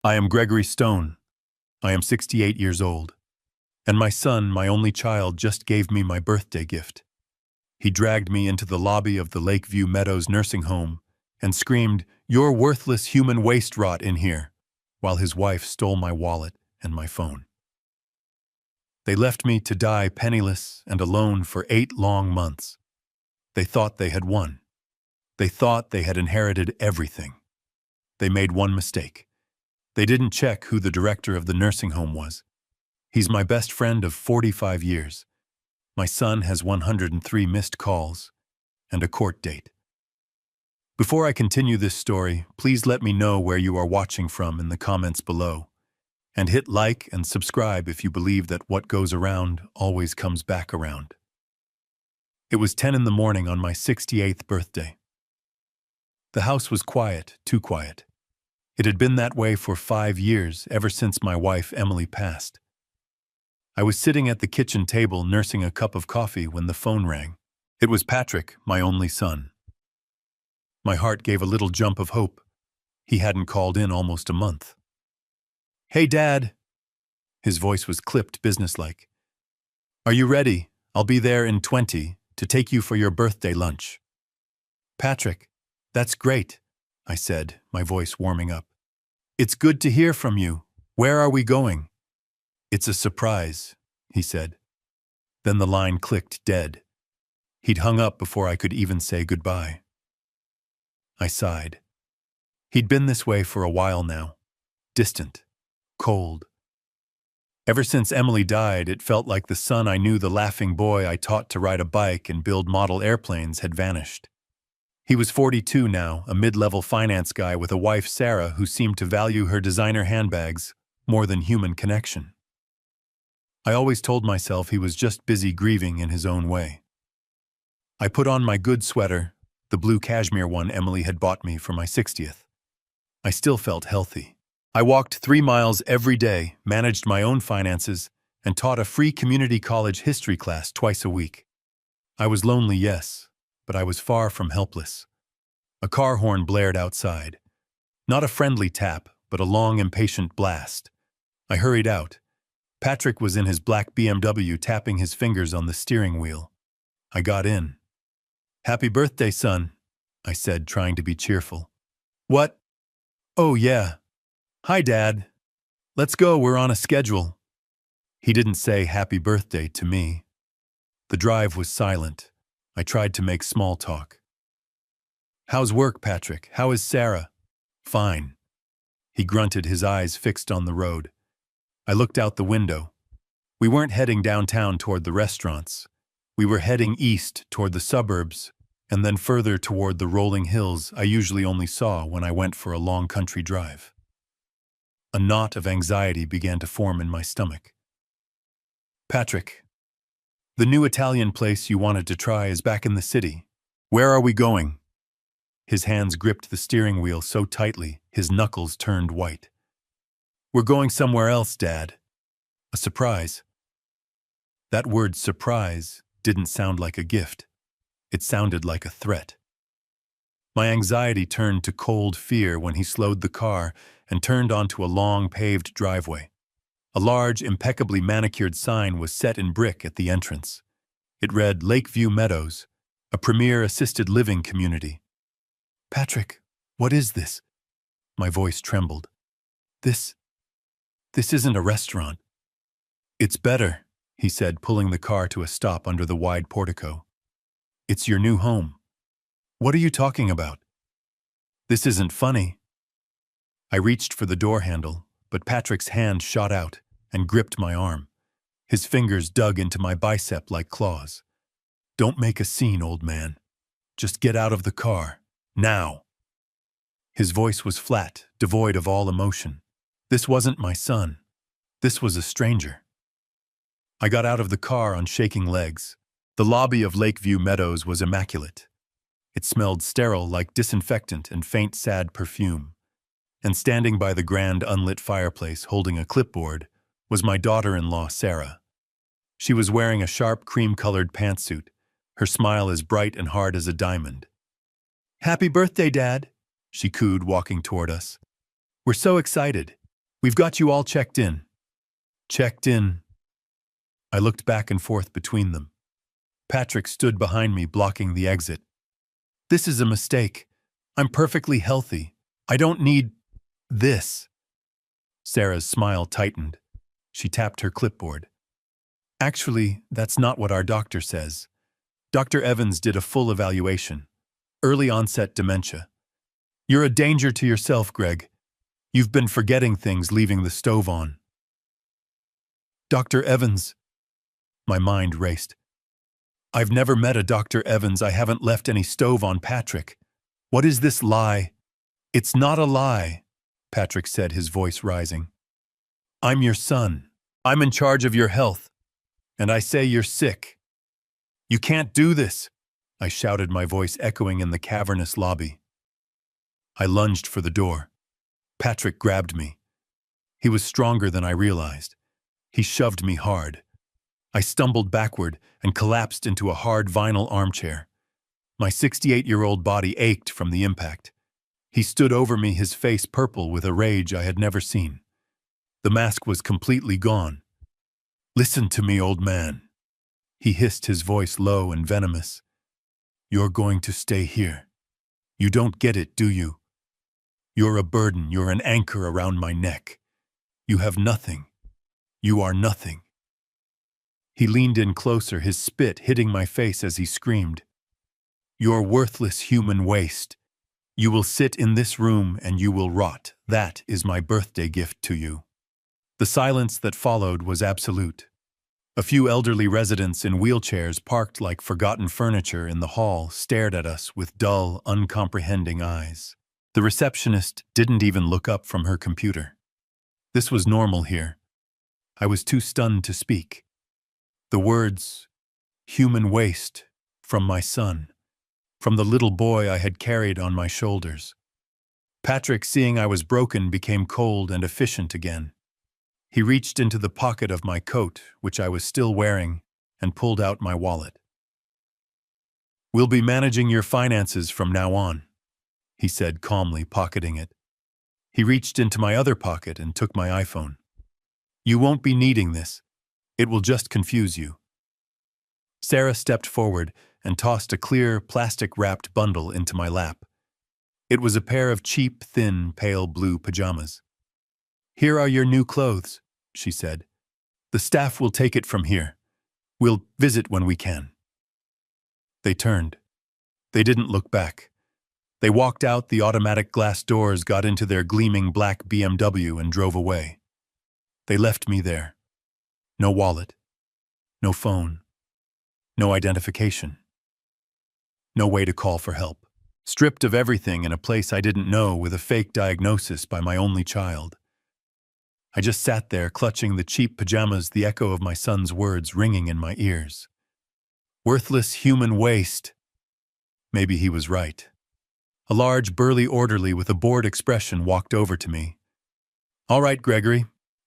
I am Gregory Stone. I am 68 years old. And my son, my only child, just gave me my birthday gift. He dragged me into the lobby of the Lakeview Meadows nursing home and screamed, "You're worthless human waste rot in here," while his wife stole my wallet and my phone. They left me to die penniless and alone for 8 long months. They thought they had won. They thought they had inherited everything. They made one mistake. They didn't check who the director of the nursing home was. He's my best friend of 45 years. My son has 103 missed calls and a court date. Before I continue this story, please let me know where you are watching from in the comments below. And hit like and subscribe if you believe that what goes around always comes back around. It was 10 in the morning on my 68th birthday. The house was quiet, too quiet. It had been that way for 5 years, ever since my wife Emily passed. I was sitting at the kitchen table nursing a cup of coffee when the phone rang. It was Patrick, my only son. My heart gave a little jump of hope. He hadn't called in almost a month. "Hey, Dad." His voice was clipped businesslike. "Are you ready? I'll be there in 20 to take you for your birthday lunch." "Patrick, that's great," I said, my voice warming up. "It's good to hear from you. Where are we going?" "It's a surprise," he said. Then the line clicked dead. He'd hung up before I could even say goodbye. I sighed. He'd been this way for a while now. Distant. Cold. Ever since Emily died, it felt like the son I knew, the laughing boy I taught to ride a bike and build model airplanes, had vanished. He was 42 now, a mid-level finance guy with a wife, Sarah, who seemed to value her designer handbags more than human connection. I always told myself he was just busy grieving in his own way. I put on my good sweater, the blue cashmere one Emily had bought me for my 60th. I still felt healthy. I walked 3 miles every day, managed my own finances, and taught a free community college history class twice a week. I was lonely, yes, but I was far from helpless. A car horn blared outside. Not a friendly tap, but a long, impatient blast. I hurried out. Patrick was in his black BMW, tapping his fingers on the steering wheel. I got in. "Happy birthday, son," I said, trying to be cheerful. "What? Oh, yeah. Hi, Dad. Let's go, we're on a schedule." He didn't say happy birthday to me. The drive was silent. I tried to make small talk. "How's work, Patrick? How is Sarah?" "Fine." He grunted, his eyes fixed on the road. I looked out the window. We weren't heading downtown toward the restaurants. We were heading east toward the suburbs, and then further toward the rolling hills I usually only saw when I went for a long country drive. A knot of anxiety began to form in my stomach. "Patrick, the new Italian place you wanted to try is back in the city. Where are we going?" His hands gripped the steering wheel so tightly, his knuckles turned white. "We're going somewhere else, Dad. A surprise." That word surprise didn't sound like a gift. It sounded like a threat. My anxiety turned to cold fear when he slowed the car and turned onto a long paved driveway. A large, impeccably manicured sign was set in brick at the entrance. It read Lakeview Meadows, a premier assisted living community. "Patrick, what is this?" My voice trembled. This isn't a restaurant." "It's better," he said, pulling the car to a stop under the wide portico. "It's your new home." "What are you talking about?" "This isn't funny." I reached for the door handle, but Patrick's hand shot out and gripped my arm. His fingers dug into my bicep like claws. "Don't make a scene, old man. Just get out of the car. Now." His voice was flat, devoid of all emotion. This wasn't my son. This was a stranger. I got out of the car on shaking legs. The lobby of Lakeview Meadows was immaculate. It smelled sterile like disinfectant and faint, sad perfume. And standing by the grand unlit fireplace, holding a clipboard, was my daughter-in-law, Sarah. She was wearing a sharp cream-colored pantsuit, her smile as bright and hard as a diamond. "Happy birthday, Dad," she cooed, walking toward us. "We're so excited. We've got you all checked in. Checked in. I looked back and forth between them. Patrick stood behind me, blocking the exit. This is a mistake. I'm perfectly healthy. I don't need this. Sarah's smile tightened. She tapped her clipboard. Actually, that's not what our doctor says. Dr. Evans did a full evaluation. Early onset dementia. You're a danger to yourself, Greg. You've been forgetting things, leaving the stove on. Dr. Evans. My mind raced. I've never met a Dr. Evans. I haven't left any stove on, Patrick. What is this lie? It's not a lie, Patrick said, his voice rising. I'm your son. I'm in charge of your health. And I say you're sick. You can't do this, I shouted, my voice echoing in the cavernous lobby. I lunged for the door. Patrick grabbed me. He was stronger than I realized. He shoved me hard. I stumbled backward and collapsed into a hard vinyl armchair. My 68-year-old body ached from the impact. He stood over me, his face purple with a rage I had never seen. The mask was completely gone. Listen to me, old man. He hissed, his voice low and venomous. You're going to stay here. You don't get it, do you? You're a burden. You're an anchor around my neck. You have nothing. You are nothing. He leaned in closer, his spit hitting my face as he screamed. You're worthless human waste. You will sit in this room and you will rot. That is my birthday gift to you. The silence that followed was absolute. A few elderly residents in wheelchairs parked like forgotten furniture in the hall stared at us with dull, uncomprehending eyes. The receptionist didn't even look up from her computer. This was normal here. I was too stunned to speak. The words, human waste, from my son, from the little boy I had carried on my shoulders. Patrick, seeing I was broken, became cold and efficient again. He reached into the pocket of my coat, which I was still wearing, and pulled out my wallet. We'll be managing your finances from now on, he said calmly, pocketing it. He reached into my other pocket and took my iPhone. You won't be needing this. It will just confuse you. Sarah stepped forward and tossed a clear, plastic-wrapped bundle into my lap. It was a pair of cheap, thin, pale blue pajamas. Here are your new clothes, she said. The staff will take it from here. We'll visit when we can. They turned. They didn't look back. They walked out, the automatic glass doors got into their gleaming black BMW and drove away. They left me there. No wallet. No phone. No identification. No way to call for help. Stripped of everything in a place I didn't know, with a fake diagnosis by my only child. I just sat there, clutching the cheap pajamas, the echo of my son's words ringing in my ears. Worthless human waste. Maybe he was right. A large, burly orderly with a bored expression walked over to me. All right, Gregory,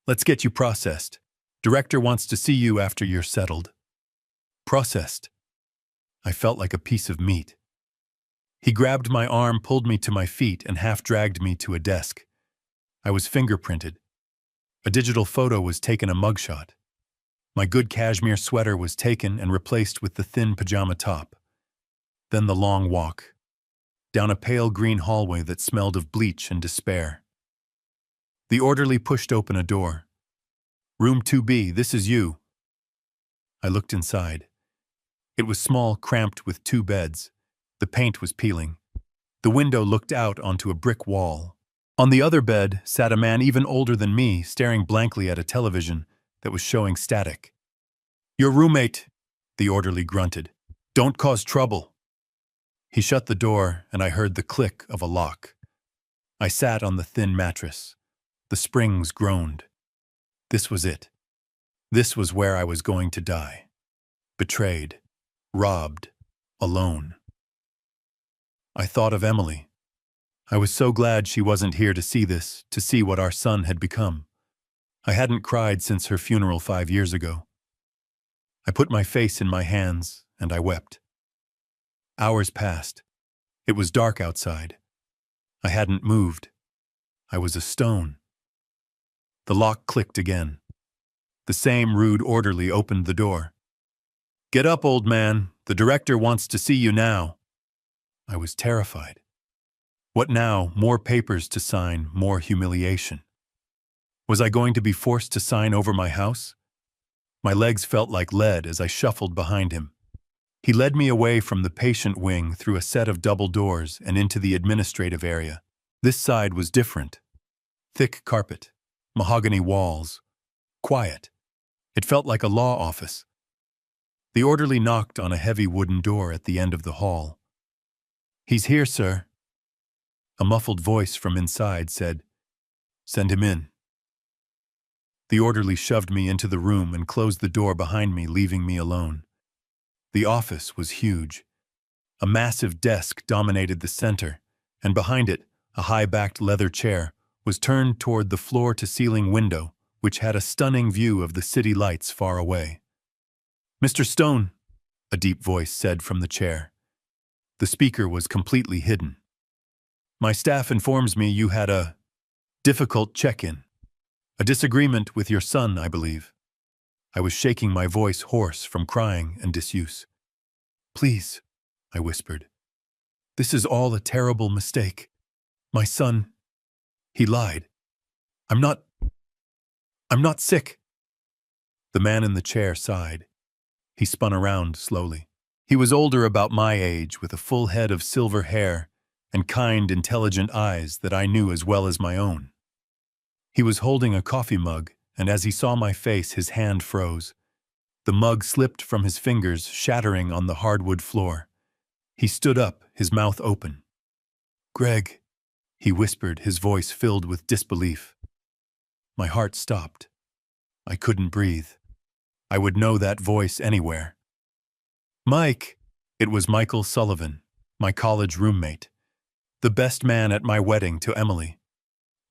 let's get you processed. Director wants to see you after you're settled. Processed. I felt like a piece of meat. He grabbed my arm, pulled me to my feet, and half-dragged me to a desk. I was fingerprinted. A digital photo was taken, a mugshot. My good cashmere sweater was taken and replaced with the thin pajama top. Then the long walk, down a pale green hallway that smelled of bleach and despair. The orderly pushed open a door. Room 2B, this is you. I looked inside. It was small, cramped with 2 beds. The paint was peeling. The window looked out onto a brick wall. On the other bed sat a man even older than me, staring blankly at a television that was showing static. Your roommate, the orderly grunted. Don't cause trouble. He shut the door, and I heard the click of a lock. I sat on the thin mattress. The springs groaned. This was it. This was where I was going to die. Betrayed. Robbed. Alone. I thought of Emily. I was so glad she wasn't here to see this, to see what our son had become. I hadn't cried since her funeral 5 years ago. I put my face in my hands, and I wept. Hours passed. It was dark outside. I hadn't moved. I was a stone. The lock clicked again. The same rude orderly opened the door. "Get up, old man. The director wants to see you now." I was terrified. What now? More papers to sign, more humiliation. Was I going to be forced to sign over my house? My legs felt like lead as I shuffled behind him. He led me away from the patient wing through a set of double doors and into the administrative area. This side was different. Thick carpet, mahogany walls, quiet. It felt like a law office. The orderly knocked on a heavy wooden door at the end of the hall. "He's here, sir." A muffled voice from inside said, "Send him in." The orderly shoved me into the room and closed the door behind me, leaving me alone. The office was huge. A massive desk dominated the center, and behind it, a high-backed leather chair was turned toward the floor-to-ceiling window, which had a stunning view of the city lights far away. "Mr. Stone," a deep voice said from the chair. The speaker was completely hidden. "My staff informs me you had a difficult check-in. A disagreement with your son, I believe." I was shaking, my voice hoarse from crying and disuse. "Please," I whispered. "This is all a terrible mistake. My son, he lied. I'm not sick." The man in the chair sighed. He spun around slowly. He was older, about my age, with a full head of silver hair and kind, intelligent eyes that I knew as well as my own. He was holding a coffee mug, and as he saw my face, his hand froze. The mug slipped from his fingers, shattering on the hardwood floor. He stood up, his mouth open. "Greg," he whispered, his voice filled with disbelief. My heart stopped. I couldn't breathe. I would know that voice anywhere. "Mike!" It was Michael Sullivan, my college roommate. The best man at my wedding to Emily.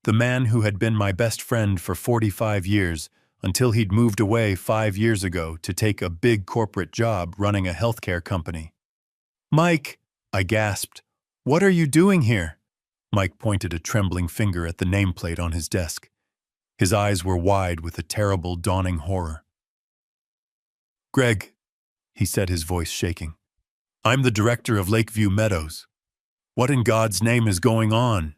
The man who had been my best friend for 45 years until he'd moved away 5 years ago to take a big corporate job running a healthcare company. "Mike!" I gasped. "What are you doing here?" Mike pointed a trembling finger at the nameplate on his desk. His eyes were wide with a terrible, dawning horror. "Greg," he said, his voice shaking, "I'm the director of Lakeview Meadows. What in God's name is going on?"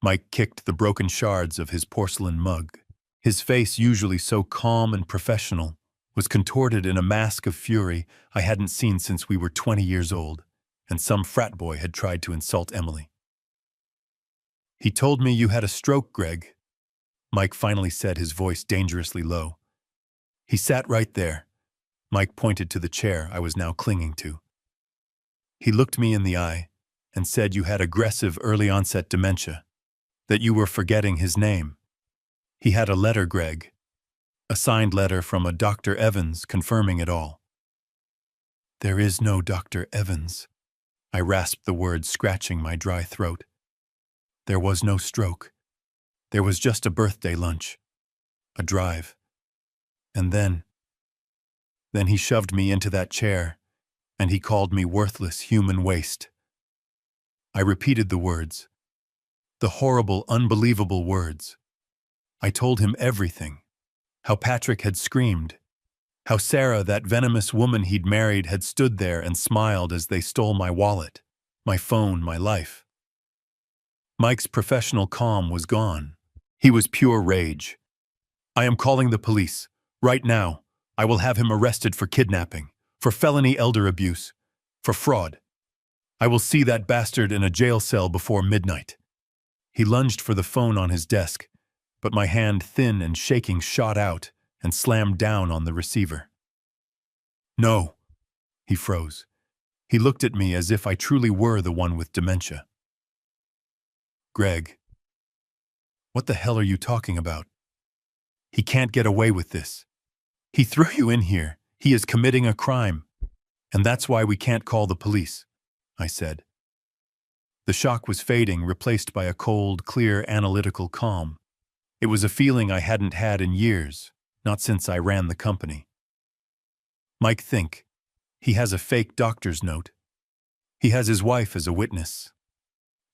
Mike kicked the broken shards of his porcelain mug. His face, usually so calm and professional, was contorted in a mask of fury I hadn't seen since we were 20 years old, and some frat boy had tried to insult Emily. "He told me you had a stroke, Greg," Mike finally said, his voice dangerously low. "He sat right there." Mike pointed to the chair I was now clinging to. "He looked me in the eye and said you had aggressive early-onset dementia, that you were forgetting his name. He had a letter, Greg, a signed letter from a Dr. Evans confirming it all." "There is no Dr. Evans," I rasped the words, scratching my dry throat. "There was no stroke. There was just a birthday lunch, a drive. And then he shoved me into that chair, and he called me worthless human waste." I repeated the words, the horrible, unbelievable words. I told him everything, how Patrick had screamed, how Sarah, that venomous woman he'd married, had stood there and smiled as they stole my wallet, my phone, my life. Mike's professional calm was gone. He was pure rage. "I am calling the police. Right now. I will have him arrested for kidnapping, for felony elder abuse, for fraud. I will see that bastard in a jail cell before midnight." He lunged for the phone on his desk, but my hand, thin and shaking, shot out and slammed down on the receiver. "No." He froze. He looked at me as if I truly were the one with dementia. "Greg, what the hell are you talking about? He can't get away with this. He threw you in here. He is committing a crime. And that's why we can't call the police," I said. The shock was fading, replaced by a cold, clear, analytical calm. It was a feeling I hadn't had in years, not since I ran the company. "Mike, think. He has a fake doctor's note. He has his wife as a witness.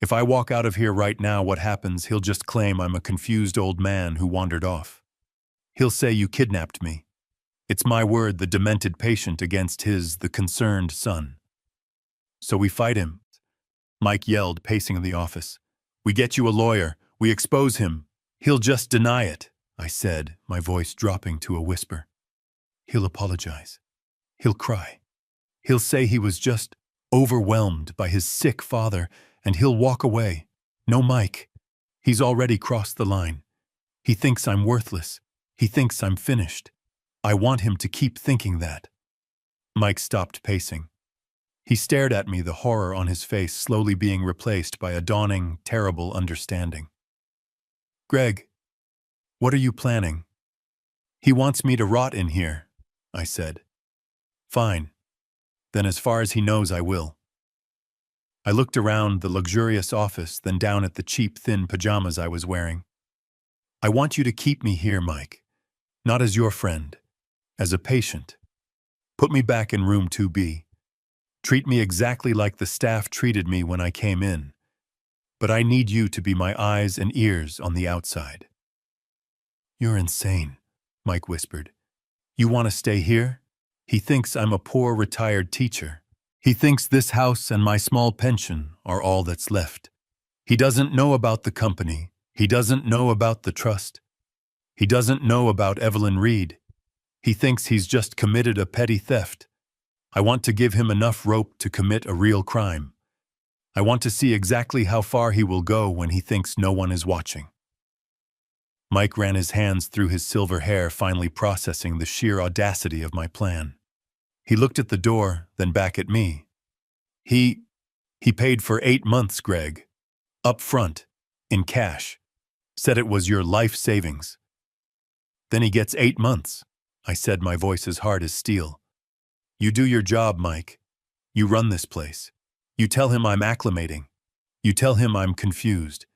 If I walk out of here right now, what happens? He'll just claim I'm a confused old man who wandered off. He'll say you kidnapped me. It's my word, the demented patient, against his, the concerned son. So we fight him, Mike yelled, pacing the office. We get you a lawyer. We expose him. He'll just deny it, I said, my voice dropping to a whisper. He'll apologize. He'll cry. He'll say he was just overwhelmed by his sick father, and he'll walk away. No, Mike. He's already crossed the line. He thinks I'm worthless. He thinks I'm finished. I want him to keep thinking that. Mike stopped pacing. He stared at me, the horror on his face slowly being replaced by a dawning, terrible understanding. Greg, what are you planning? He wants me to rot in here, I said. Fine. Then as far as he knows, I will. I looked around the luxurious office, then down at the cheap, thin pajamas I was wearing. I want you to keep me here, Mike. Not as your friend, as a patient. Put me back in room 2B. Treat me exactly like the staff treated me when I came in. But I need you to be my eyes and ears on the outside. You're insane, Mike whispered. You want to stay here? He thinks I'm a poor retired teacher. He thinks this house and my small pension are all that's left. He doesn't know about the company. He doesn't know about the trust. He doesn't know about Evelyn Reed. He thinks he's just committed a petty theft. I want to give him enough rope to commit a real crime. I want to see exactly how far he will go when he thinks no one is watching. Mike ran his hands through his silver hair, finally processing the sheer audacity of my plan. He looked at the door, then back at me. He paid for 8 months, Greg. Up front, in cash. Said it was your life savings. Then he gets 8 months, I said, my voice as hard as steel. You do your job, Mike. You run this place. You tell him I'm acclimating. You tell him I'm confused.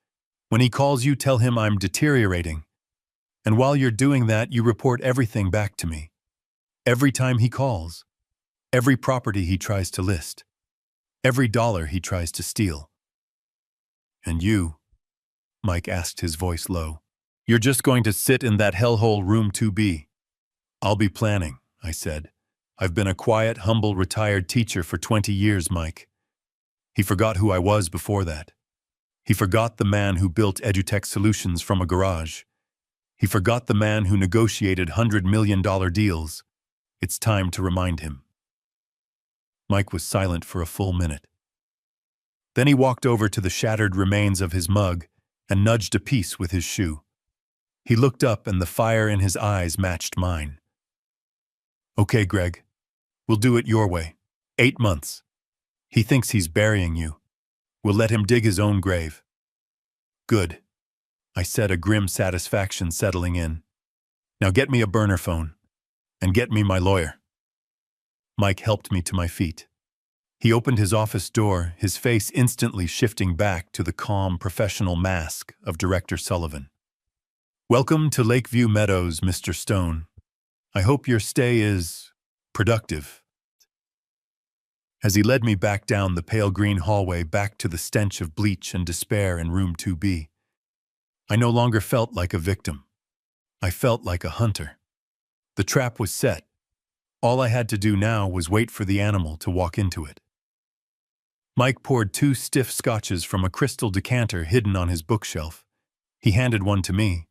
When he calls you, tell him I'm deteriorating. And while you're doing that, you report everything back to me. Every time he calls. Every property he tries to list. Every dollar he tries to steal. And you, Mike asked, his voice low, you're just going to sit in that hellhole room 2B. I'll be planning, I said. I've been a quiet, humble, retired teacher for 20 years, Mike. He forgot who I was before that. He forgot the man who built EduTech Solutions from a garage. He forgot the man who negotiated $100 million deals. It's time to remind him. Mike was silent for a full minute. Then he walked over to the shattered remains of his mug and nudged a piece with his shoe. He looked up and the fire in his eyes matched mine. Okay, Greg. We'll do it your way. 8 months. He thinks he's burying you. We'll let him dig his own grave. Good, I said, a grim satisfaction settling in. Now get me a burner phone. And get me my lawyer. Mike helped me to my feet. He opened his office door, his face instantly shifting back to the calm, professional mask of Director Sullivan. Welcome to Lakeview Meadows, Mr. Stone. I hope your stay is productive. As he led me back down the pale green hallway back to the stench of bleach and despair in room 2B, I no longer felt like a victim. I felt like a hunter. The trap was set. All I had to do now was wait for the animal to walk into it. Mike poured 2 stiff scotches from a crystal decanter hidden on his bookshelf. He handed one to me.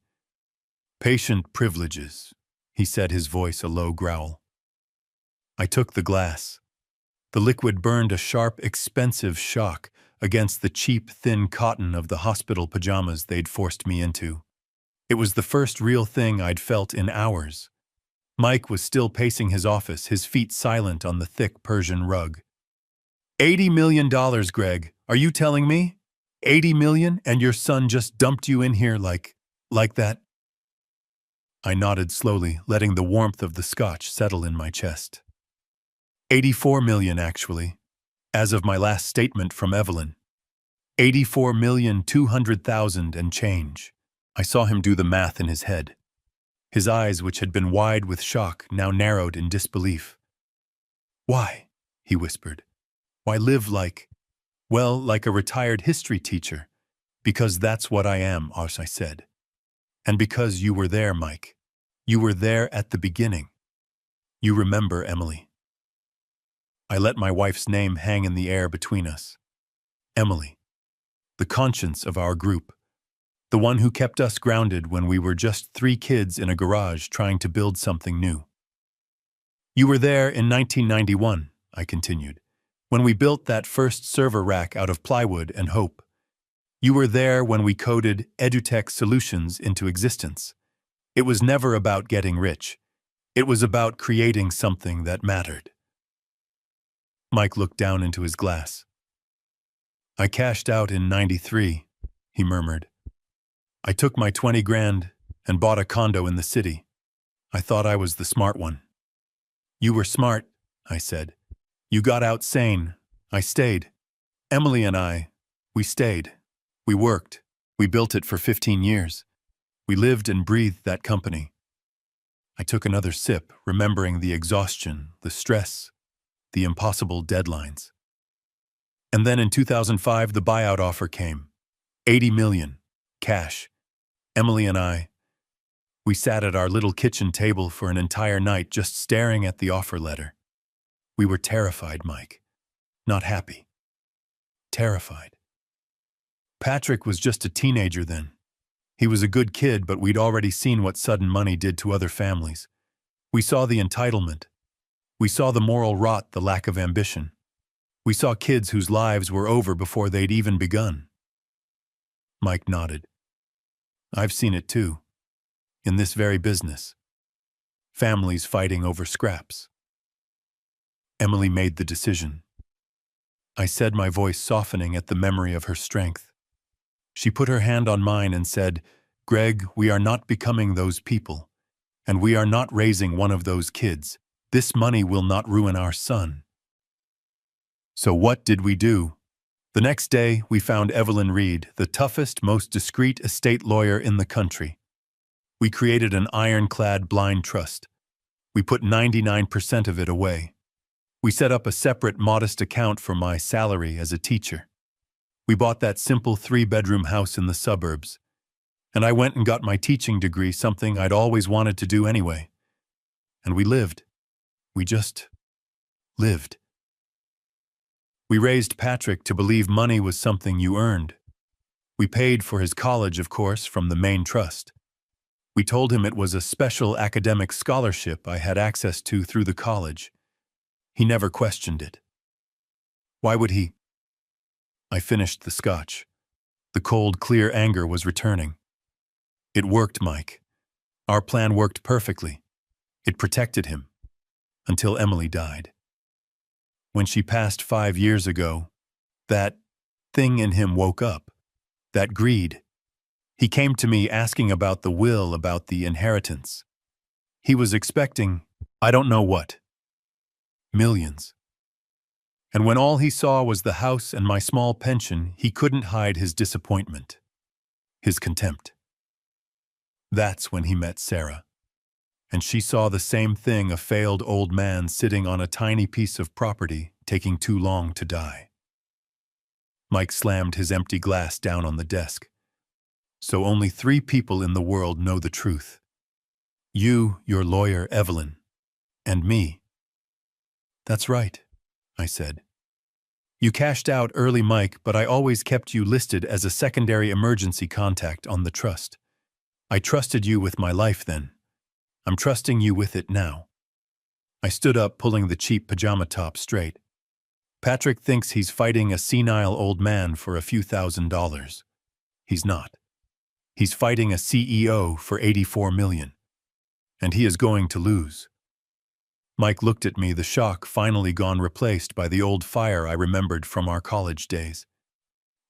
Patient privileges, he said, his voice a low growl. I took the glass. The liquid burned a sharp, expensive shock against the cheap, thin cotton of the hospital pajamas they'd forced me into. It was the first real thing I'd felt in hours. Mike was still pacing his office, his feet silent on the thick Persian rug. $80 million, Greg. Are you telling me? 80 million, and your son just dumped you in here like that? I nodded slowly, letting the warmth of the scotch settle in my chest. 84 million, actually, as of my last statement from Evelyn. 84,200,000 and change. I saw him do the math in his head. His eyes, which had been wide with shock, now narrowed in disbelief. Why? He whispered. Why live like Well, like a retired history teacher, because that's what I am, as I said. And because you were there, Mike. You were there at the beginning. You remember, Emily. I let my wife's name hang in the air between us. Emily, the conscience of our group, the one who kept us grounded when we were just 3 kids in a garage trying to build something new. You were there in 1991, I continued, when we built that first server rack out of plywood and hope. You were there when we coded EduTech solutions into existence. It was never about getting rich. It was about creating something that mattered. Mike looked down into his glass. I cashed out in '93, he murmured. I took my 20 grand and bought a condo in the city. I thought I was the smart one. You were smart, I said. You got out sane. I stayed. Emily and I, we stayed. We worked. We built it for 15 years. We lived and breathed that company. I took another sip, remembering the exhaustion, the stress, the impossible deadlines. And then in 2005, the buyout offer came. 80 million, cash. Emily and I, we sat at our little kitchen table for an entire night just staring at the offer letter. We were terrified, Mike. Not happy. Terrified. Patrick was just a teenager then. He was a good kid, but we'd already seen what sudden money did to other families. We saw the entitlement. We saw the moral rot, the lack of ambition. We saw kids whose lives were over before they'd even begun. Mike nodded. I've seen it too. In this very business. Families fighting over scraps. Emily made the decision. I said, my voice softening at the memory of her strength. She put her hand on mine and said, Greg, we are not becoming those people. And we are not raising one of those kids. This money will not ruin our son. So what did we do? The next day, we found Evelyn Reed, the toughest, most discreet estate lawyer in the country. We created an ironclad blind trust. We put 99% of it away. We set up a separate, modest account for my salary as a teacher. We bought that simple 3-bedroom house in the suburbs. And I went and got my teaching degree, something I'd always wanted to do anyway. And we lived. We just lived. We raised Patrick to believe money was something you earned. We paid for his college, of course, from the main trust. We told him it was a special academic scholarship I had access to through the college. He never questioned it. Why would he? I finished the scotch. The cold, clear anger was returning. It worked, Mike. Our plan worked perfectly. It protected him. Until Emily died. When she passed 5 years ago, that thing in him woke up. That greed. He came to me asking about the will, about the inheritance. He was expecting, I don't know what. Millions. And when all he saw was the house and my small pension, he couldn't hide his disappointment. His contempt. That's when he met Sarah. And she saw the same thing, a failed old man sitting on a tiny piece of property, taking too long to die. Mike slammed his empty glass down on the desk. So only 3 people in the world know the truth. You, your lawyer, Evelyn, and me. That's right, I said. You cashed out early, Mike, but I always kept you listed as a secondary emergency contact on the trust. I trusted you with my life then. I'm trusting you with it now. I stood up, pulling the cheap pajama top straight. Patrick thinks he's fighting a senile old man for a few $1,000s. He's not. He's fighting a CEO for 84 million. And he is going to lose. Mike looked at me, the shock finally gone, replaced by the old fire I remembered from our college days.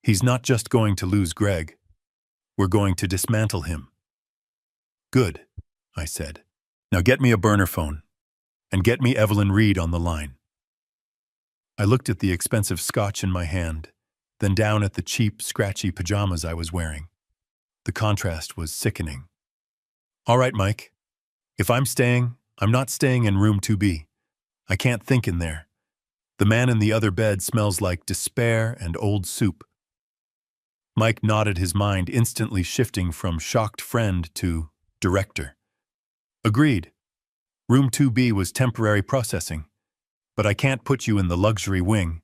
He's not just going to lose Greg. We're going to dismantle him. Good, I said. Now get me a burner phone. And get me Evelyn Reed on the line. I looked at the expensive scotch in my hand, then down at the cheap, scratchy pajamas I was wearing. The contrast was sickening. All right, Mike. If I'm staying, I'm not staying in room 2B. I can't think in there. The man in the other bed smells like despair and old soup. Mike nodded, his mind instantly shifting from shocked friend to director. Agreed. Room 2B was temporary processing. But I can't put you in the luxury wing.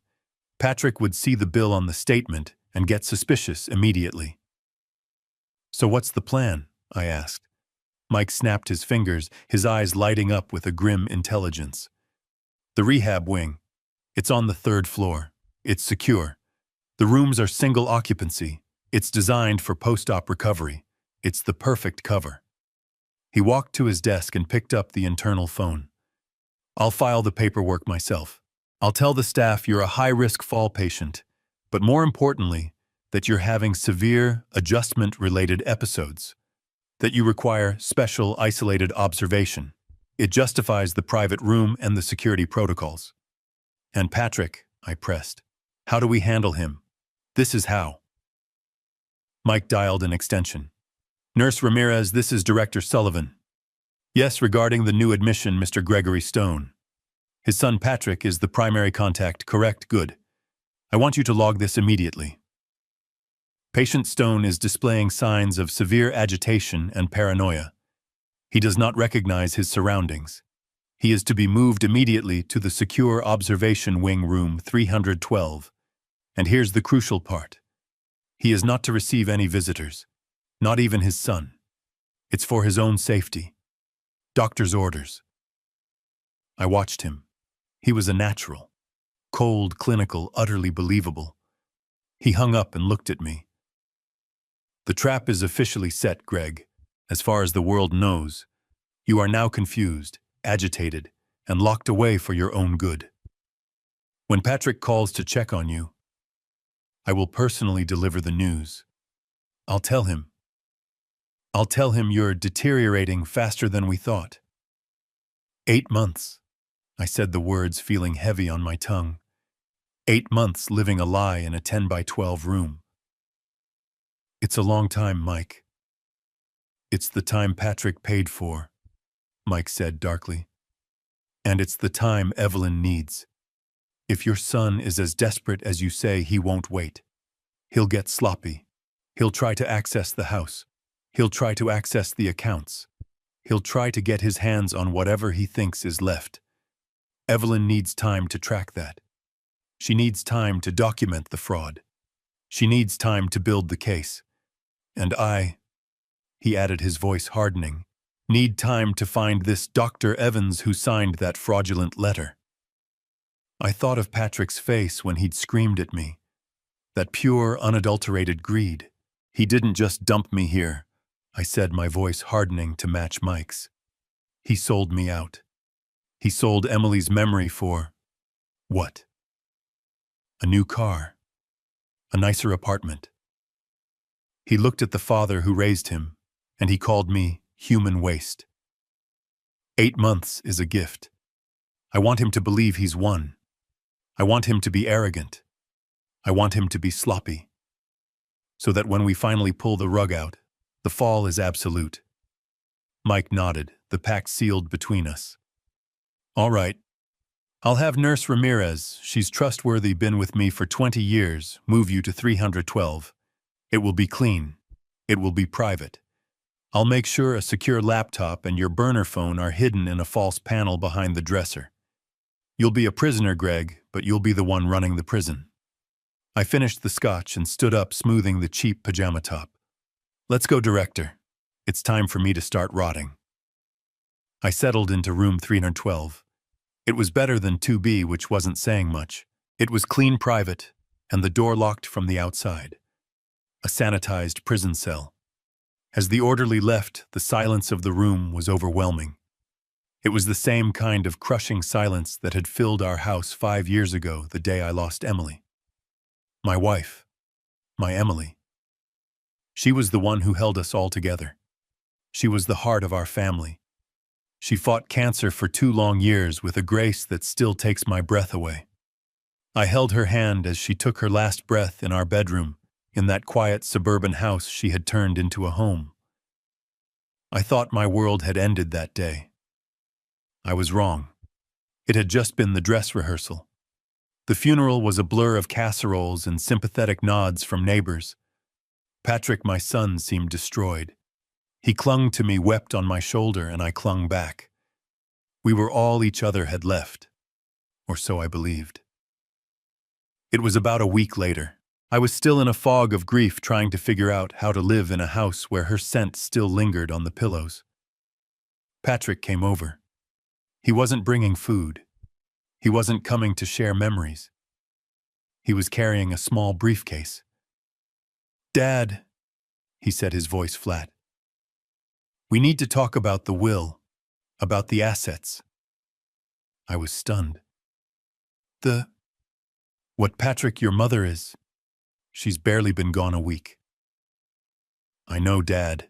Patrick would see the bill on the statement and get suspicious immediately. So what's the plan? I asked. Mike snapped his fingers, his eyes lighting up with a grim intelligence. The rehab wing. It's on the 3rd floor. It's secure. The rooms are single occupancy. It's designed for post-op recovery. It's the perfect cover. He walked to his desk and picked up the internal phone. I'll file the paperwork myself. I'll tell the staff you're a high-risk fall patient, but more importantly, that you're having severe adjustment-related episodes, that you require special isolated observation. It justifies the private room and the security protocols. And Patrick, I pressed, how do we handle him? This is how. Mike dialed an extension. Nurse Ramirez, this is Director Sullivan. Yes, regarding the new admission, Mr. Gregory Stone. His son Patrick is the primary contact, correct? Good. I want you to log this immediately. Patient Stone is displaying signs of severe agitation and paranoia. He does not recognize his surroundings. He is to be moved immediately to the secure observation wing room 312. And here's the crucial part. He is not to receive any visitors, not even his son. It's for his own safety. Doctor's orders. I watched him. He was a natural. Cold, clinical, utterly believable. He hung up and looked at me. The trap is officially set, Greg. As far as the world knows, you are now confused, agitated, and locked away for your own good. When Patrick calls to check on you, I will personally deliver the news. I'll tell him you're deteriorating faster than we thought. 8 months. I said the words, feeling heavy on my tongue. 8 months living a lie in a 10 by 12 room. It's a long time, Mike. It's the time Patrick paid for, Mike said darkly. And it's the time Evelyn needs. If your son is as desperate as you say, he won't wait. He'll get sloppy. He'll try to access the house. He'll try to access the accounts. He'll try to get his hands on whatever he thinks is left. Evelyn needs time to track that. She needs time to document the fraud. She needs time to build the case. And I, he added, his voice hardening, need time to find this Dr. Evans who signed that fraudulent letter. I thought of Patrick's face when he'd screamed at me. That pure, unadulterated greed. He didn't just dump me here, I said, my voice hardening to match Mike's. He sold me out. He sold Emily's memory for, what? A new car. A nicer apartment. He looked at the father who raised him, and he called me human waste. 8 months is a gift. I want him to believe he's won. I want him to be arrogant. I want him to be sloppy. So that when we finally pull the rug out, the fall is absolute. Mike nodded, the pact sealed between us. All right. I'll have Nurse Ramirez, she's trustworthy, been with me for 20 years, move you to 312. It will be clean. It will be private. I'll make sure a secure laptop and your burner phone are hidden in a false panel behind the dresser. You'll be a prisoner, Greg, but you'll be the one running the prison. I finished the scotch and stood up, smoothing the cheap pajama top. Let's go, Director. It's time for me to start rotting. I settled into room 312. It was better than 2B, which wasn't saying much. It was clean, private, and the door locked from the outside. A sanitized prison cell. As the orderly left, the silence of the room was overwhelming. It was the same kind of crushing silence that had filled our house 5 years ago, the day I lost Emily. My wife. My Emily. She was the one who held us all together. She was the heart of our family. She fought cancer for 2 long years with a grace that still takes my breath away. I held her hand as she took her last breath in our bedroom, in that quiet suburban house she had turned into a home. I thought my world had ended that day. I was wrong. It had just been the dress rehearsal. The funeral was a blur of casseroles and sympathetic nods from neighbors. Patrick, my son, seemed destroyed. He clung to me, wept on my shoulder, and I clung back. We were all each other had left, or so I believed. It was about a week later. I was still in a fog of grief, trying to figure out how to live in a house where her scent still lingered on the pillows. Patrick came over. He wasn't bringing food. He wasn't coming to share memories. He was carrying a small briefcase. "Dad," he said, his voice flat. "We need to talk about the will, about the assets." I was stunned. What, Patrick, your mother is? She's barely been gone a week." "I know, Dad,"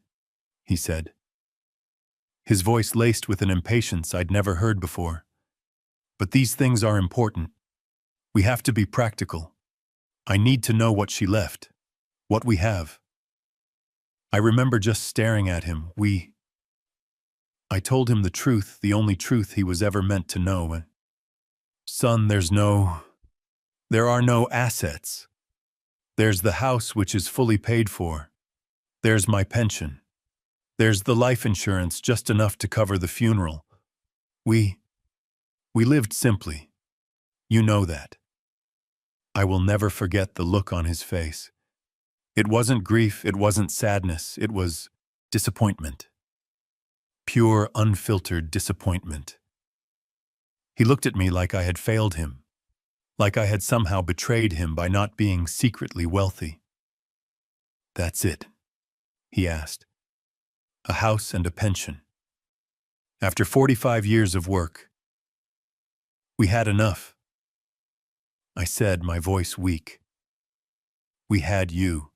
he said. His voice laced with an impatience I'd never heard before. "But these things are important. We have to be practical. I need to know what she left, what we have." I remember just staring at him. I told him the truth, the only truth he was ever meant to know. "Son, there are no assets. There's the house, which is fully paid for. There's my pension. There's the life insurance, just enough to cover the funeral. We lived simply. You know that." I will never forget the look on his face. It wasn't grief, it wasn't sadness, it was disappointment. Pure, unfiltered disappointment. He looked at me like I had failed him, like I had somehow betrayed him by not being secretly wealthy. "That's it?" he asked. "A house and a pension. After 45 years of work, we had enough." I said, my voice weak. "We had you."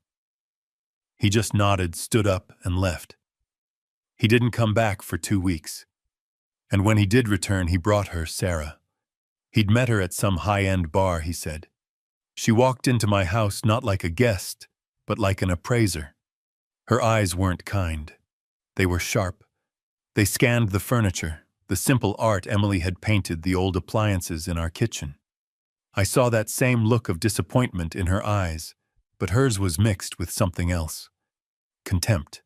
He just nodded, stood up, and left. He didn't come back for 2 weeks. And when he did return, he brought her, Sarah. He'd met her at some high-end bar, he said. She walked into my house not like a guest, but like an appraiser. Her eyes weren't kind. They were sharp. They scanned the furniture, the simple art Emily had painted, the old appliances in our kitchen. I saw that same look of disappointment in her eyes, but hers was mixed with something else. Contempt.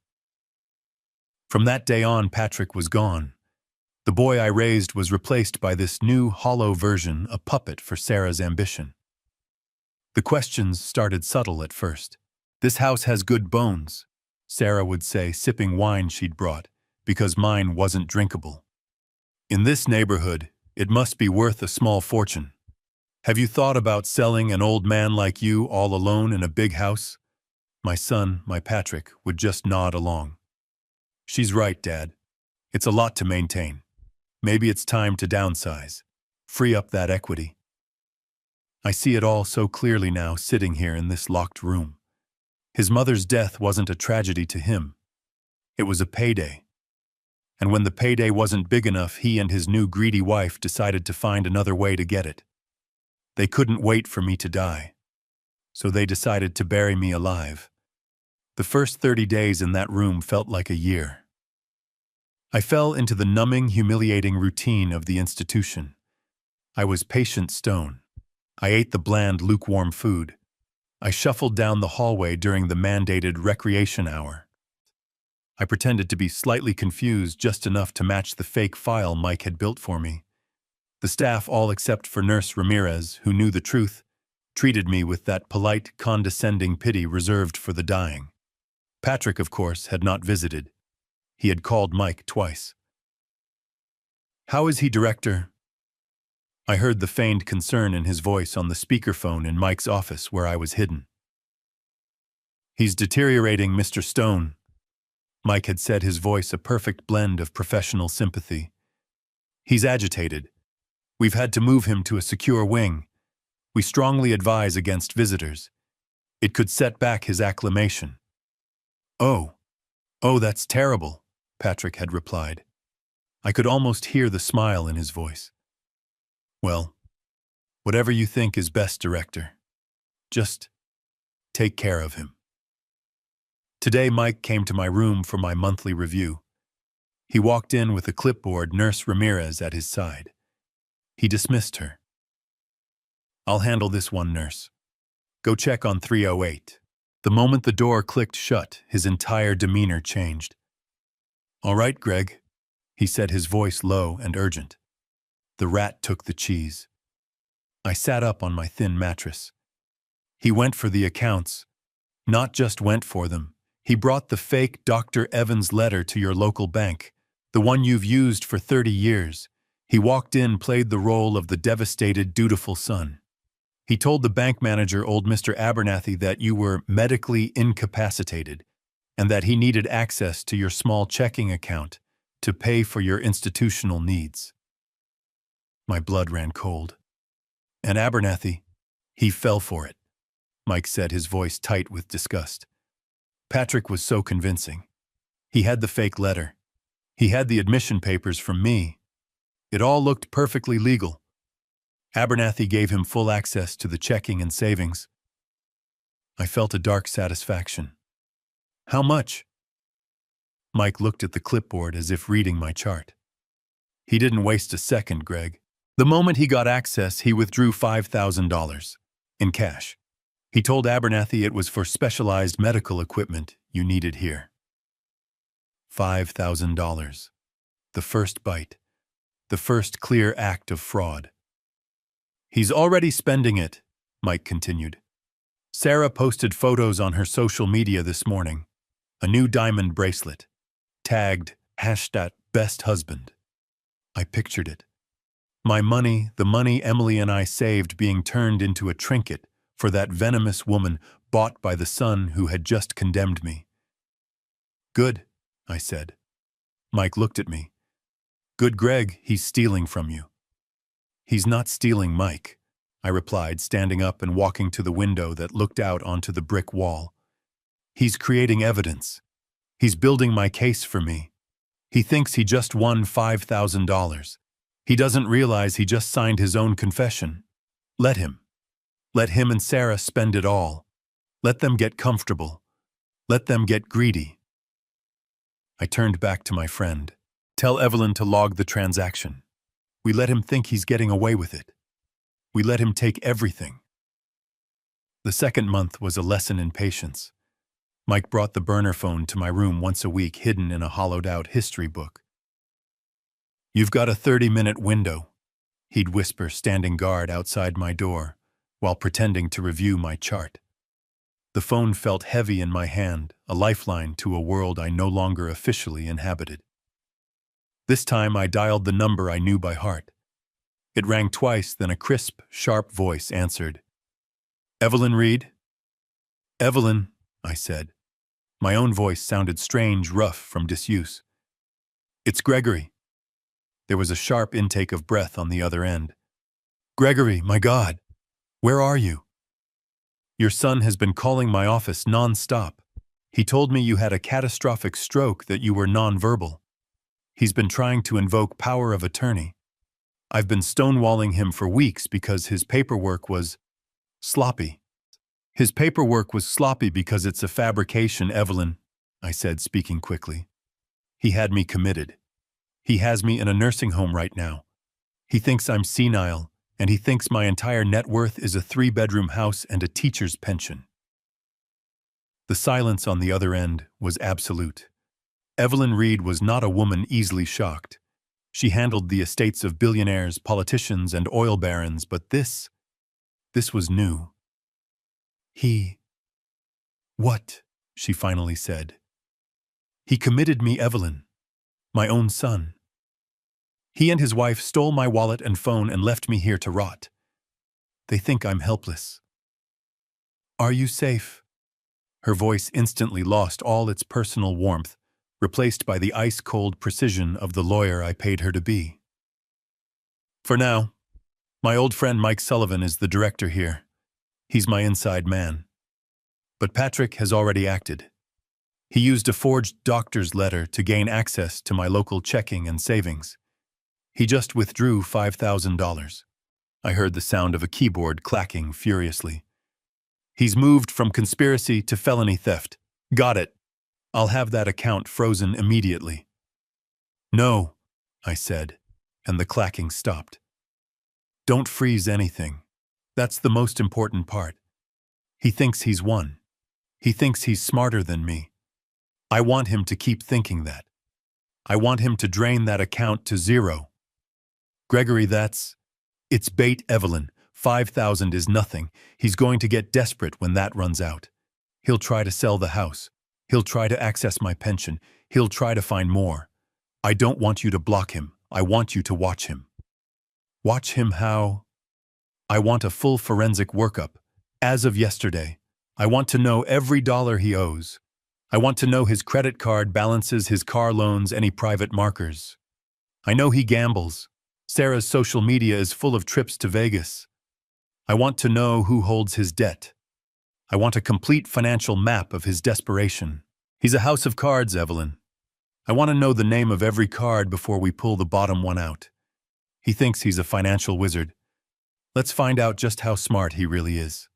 From that day on, Patrick was gone. The boy I raised was replaced by this new, hollow version, a puppet for Sarah's ambition. The questions started subtle at first. "This house has good bones," Sarah would say, sipping wine she'd brought, because mine wasn't drinkable. "In this neighborhood, it must be worth a small fortune. Have you thought about selling an old man like you all alone in a big house?" My son, my Patrick, would just nod along. "She's right, Dad. It's a lot to maintain. Maybe it's time to downsize. Free up that equity." I see it all so clearly now, sitting here in this locked room. His mother's death wasn't a tragedy to him. It was a payday. And when the payday wasn't big enough, he and his new greedy wife decided to find another way to get it. They couldn't wait for me to die. So they decided to bury me alive. The first 30 days in that room felt like a year. I fell into the numbing, humiliating routine of the institution. I was patient stone. I ate the bland, lukewarm food. I shuffled down the hallway during the mandated recreation hour. I pretended to be slightly confused, just enough to match the fake file Mike had built for me. The staff, all except for Nurse Ramirez, who knew the truth, treated me with that polite, condescending pity reserved for the dying. Patrick, of course, had not visited. He had called Mike twice. "How is he, Director?" I heard the feigned concern in his voice on the speakerphone in Mike's office where I was hidden. "He's deteriorating, Mr. Stone," Mike had said, his voice a perfect blend of professional sympathy. "He's agitated. We've had to move him to a secure wing. We strongly advise against visitors. It could set back his acclimation." Oh, that's terrible," Patrick had replied. I could almost hear the smile in his voice. "Well, whatever you think is best, Director. Just take care of him." Today, Mike came to my room for my monthly review. He walked in with a clipboard, Nurse Ramirez at his side. He dismissed her. I'll handle this one, nurse. Go check on 308. The moment the door clicked shut, his entire demeanor changed. All right, Greg, he said, his voice low and urgent. The rat took the cheese. I sat up on my thin mattress. He went for the accounts. Not just went for them. He brought the fake Dr. Evans letter to your local bank, the one you've used for 30 years. He walked in, played the role of the devastated, dutiful son. He told the bank manager, old Mr. Abernathy, that you were medically incapacitated and that he needed access to your small checking account to pay for your institutional needs. My blood ran cold. And Abernathy, he fell for it, Mike said, his voice tight with disgust. Patrick was so convincing. He had the fake letter. He had the admission papers from me. It all looked perfectly legal. Abernathy gave him full access to the checking and savings. I felt a dark satisfaction. How much? Mike looked at the clipboard as if reading my chart. He didn't waste a second, Greg. The moment he got access, he withdrew $5,000 in cash. He told Abernathy it was for specialized medical equipment you needed here. $5,000. The first bite. The first clear act of fraud. He's already spending it, Mike continued. Sarah posted photos on her social media this morning. A new diamond bracelet, tagged #besthusband. I pictured it. My money, the money Emily and I saved, being turned into a trinket for that venomous woman bought by the son who had just condemned me. Good, I said. Mike looked at me. Good, Greg, he's stealing from you. He's not stealing, Mike, I replied, standing up and walking to the window that looked out onto the brick wall. He's creating evidence. He's building my case for me. He thinks he just won $5,000. He doesn't realize he just signed his own confession. Let him. Let him and Sarah spend it all. Let them get comfortable. Let them get greedy. I turned back to my friend. Tell Evelyn to log the transaction. We let him think he's getting away with it. We let him take everything. The second month was a lesson in patience. Mike brought the burner phone to my room once a week, hidden in a hollowed-out history book. You've got a 30-minute window, he'd whisper, standing guard outside my door, while pretending to review my chart. The phone felt heavy in my hand, a lifeline to a world I no longer officially inhabited. This time I dialed the number I knew by heart. It rang twice, then a crisp, sharp voice answered. Evelyn Reed? Evelyn, I said. My own voice sounded strange, rough from disuse. It's Gregory. There was a sharp intake of breath on the other end. Gregory, my God, where are you? Your son has been calling my office non-stop. He told me you had a catastrophic stroke, that you were non-verbal. He's been trying to invoke power of attorney. I've been stonewalling him for weeks because his paperwork was sloppy. His paperwork was sloppy because it's a fabrication, Evelyn, I said, speaking quickly. He had me committed. He has me in a nursing home right now. He thinks I'm senile, and he thinks my entire net worth is a 3-bedroom house and a teacher's pension. The silence on the other end was absolute. Evelyn Reed was not a woman easily shocked. She handled the estates of billionaires, politicians, and oil barons, but this was new. What? She finally said. He committed me, Evelyn, my own son. He and his wife stole my wallet and phone and left me here to rot. They think I'm helpless. Are you safe? Her voice instantly lost all its personal warmth, replaced by the ice-cold precision of the lawyer I paid her to be. For now, my old friend Mike Sullivan is the director here. He's my inside man. But Patrick has already acted. He used a forged doctor's letter to gain access to my local checking and savings. He just withdrew $5,000. I heard the sound of a keyboard clacking furiously. He's moved from conspiracy to felony theft. Got it. I'll have that account frozen immediately. No, I said, and the clacking stopped. Don't freeze anything. That's the most important part. He thinks he's won. He thinks he's smarter than me. I want him to keep thinking that. I want him to drain that account to zero. Gregory, it's bait, Evelyn. 5,000 is nothing. He's going to get desperate when that runs out. He'll try to sell the house. He'll try to access my pension. He'll try to find more. I don't want you to block him. I want you to watch him. Watch him how? I want a full forensic workup. As of yesterday, I want to know every dollar he owes. I want to know his credit card balances, his car loans, any private markers. I know he gambles. Sarah's social media is full of trips to Vegas. I want to know who holds his debt. I want a complete financial map of his desperation. He's a house of cards, Evelyn. I want to know the name of every card before we pull the bottom one out. He thinks he's a financial wizard. Let's find out just how smart he really is.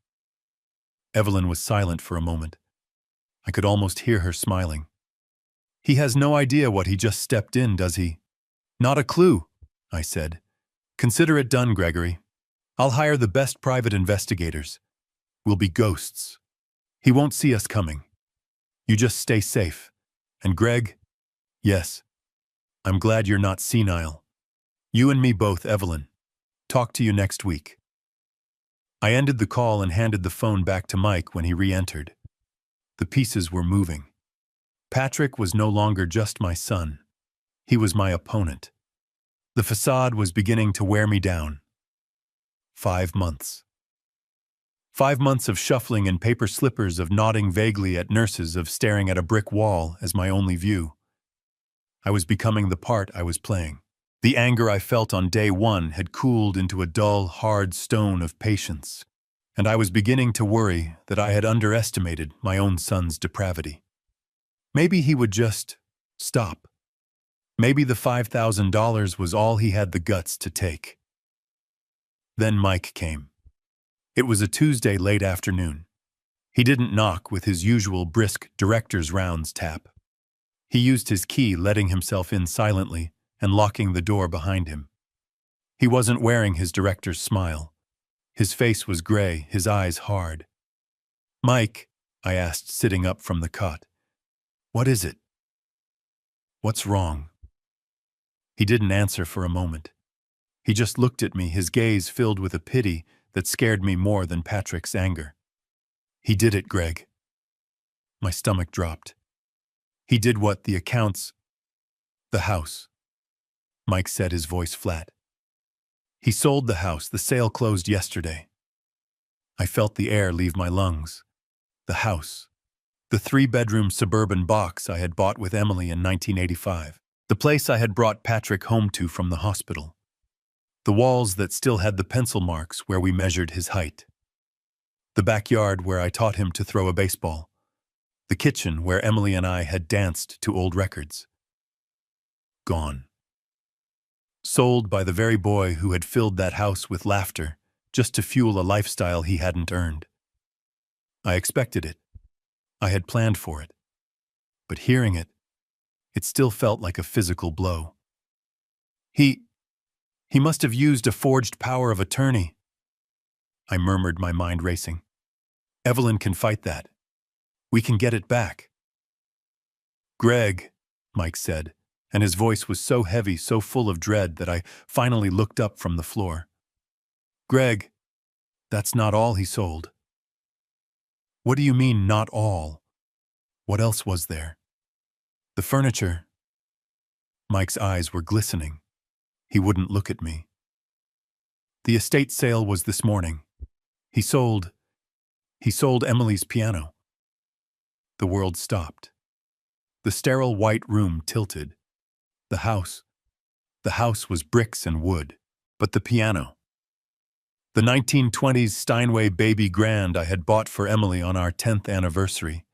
Evelyn was silent for a moment. I could almost hear her smiling. He has no idea what he just stepped in, does he? Not a clue, I said. Consider it done, Gregory. I'll hire the best private investigators. We'll be ghosts. He won't see us coming. You just stay safe. And Greg, yes, I'm glad you're not senile. You and me both, Evelyn. Talk to you next week. I ended the call and handed the phone back to Mike when he re-entered. The pieces were moving. Patrick was no longer just my son. He was my opponent. The facade was beginning to wear me down. 5 months. 5 months of shuffling in paper slippers, of nodding vaguely at nurses, of staring at a brick wall as my only view. I was becoming the part I was playing. The anger I felt on day one had cooled into a dull, hard stone of patience, and I was beginning to worry that I had underestimated my own son's depravity. Maybe he would just stop. Maybe the $5,000 was all he had the guts to take. Then Mike came. It was a Tuesday late afternoon. He didn't knock with his usual brisk director's rounds tap. He used his key, letting himself in silently and locking the door behind him. He wasn't wearing his director's smile. His face was gray, his eyes hard. "Mike," I asked, sitting up from the cot, "what is it? What's wrong?" He didn't answer for a moment. He just looked at me, his gaze filled with a pity that scared me more than Patrick's anger. "He did it, Greg." My stomach dropped. "He did what the accounts... the house." Mike said, his voice flat. "He sold the house. The sale closed yesterday." I felt the air leave my lungs. The house. The 3-bedroom suburban box I had bought with Emily in 1985. The place I had brought Patrick home to from the hospital. The walls that still had the pencil marks where we measured his height. The backyard where I taught him to throw a baseball. The kitchen where Emily and I had danced to old records. Gone. Sold by the very boy who had filled that house with laughter just to fuel a lifestyle he hadn't earned. I expected it. I had planned for it. But hearing it still felt like a physical blow. He must have used a forged power of attorney," I murmured, my mind racing. "Evelyn can fight that. We can get it back." "Greg," Mike said, and his voice was so heavy, so full of dread that I finally looked up from the floor. "Greg, that's not all he sold." "What do you mean, not all? What else was there?" "The furniture." Mike's eyes were glistening. He wouldn't look at me. "The estate sale was this morning. He sold Emily's piano." The world stopped. The sterile white room tilted. The house was bricks and wood, but the piano. The 1920s Steinway Baby Grand I had bought for Emily on our 10th anniversary.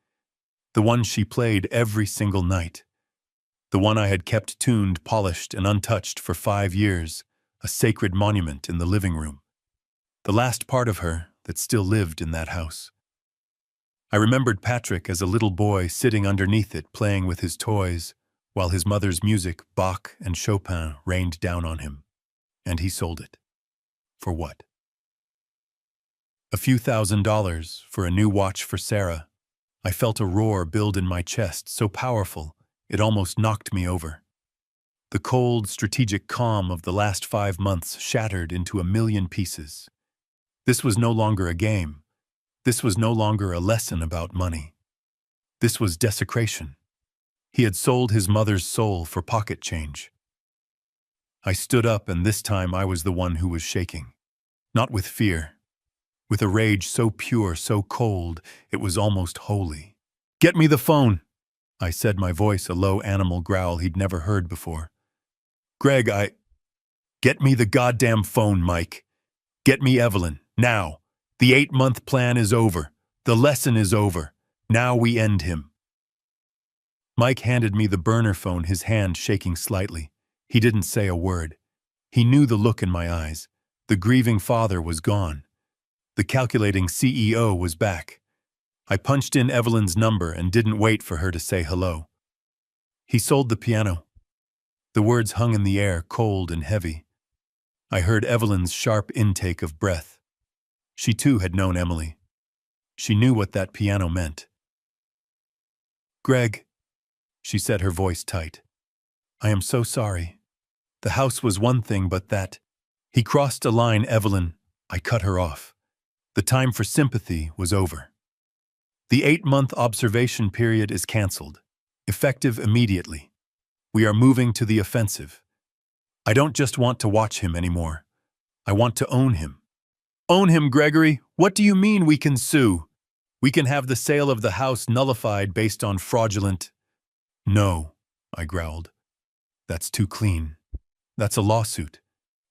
The one she played every single night. The one I had kept tuned, polished, and untouched for 5 years, a sacred monument in the living room. The last part of her that still lived in that house. I remembered Patrick as a little boy sitting underneath it, playing with his toys, while his mother's music, Bach and Chopin, rained down on him. And he sold it. For what? A few $1,000s for a new watch for Sarah. I felt a roar build in my chest, so powerful, it almost knocked me over. The cold, strategic calm of the last 5 months shattered into a million pieces. This was no longer a game. This was no longer a lesson about money. This was desecration. He had sold his mother's soul for pocket change. I stood up, and this time I was the one who was shaking. Not with fear. With a rage so pure, so cold, it was almost holy. "Get me the phone," I said, my voice a low animal growl he'd never heard before. "Greg, Get me the goddamn phone, Mike. Get me Evelyn, now. The 8-month plan is over. The lesson is over. Now we end him." Mike handed me the burner phone, his hand shaking slightly. He didn't say a word. He knew the look in my eyes. The grieving father was gone. The calculating CEO was back. I punched in Evelyn's number and didn't wait for her to say hello. "He sold the piano." The words hung in the air, cold and heavy. I heard Evelyn's sharp intake of breath. She too had known Emily. She knew what that piano meant. "Greg," she said, her voice tight. "I am so sorry. The house was one thing, but that—" He crossed a line, Evelyn. I cut her off. The time for sympathy was over. "The 8-month observation period is cancelled, effective immediately. We are moving to the offensive. I don't just want to watch him anymore. I want to own him." "Own him, Gregory? What do you mean we can sue? We can have the sale of the house nullified based on fraudulent—" "No," I growled. "That's too clean. That's a lawsuit.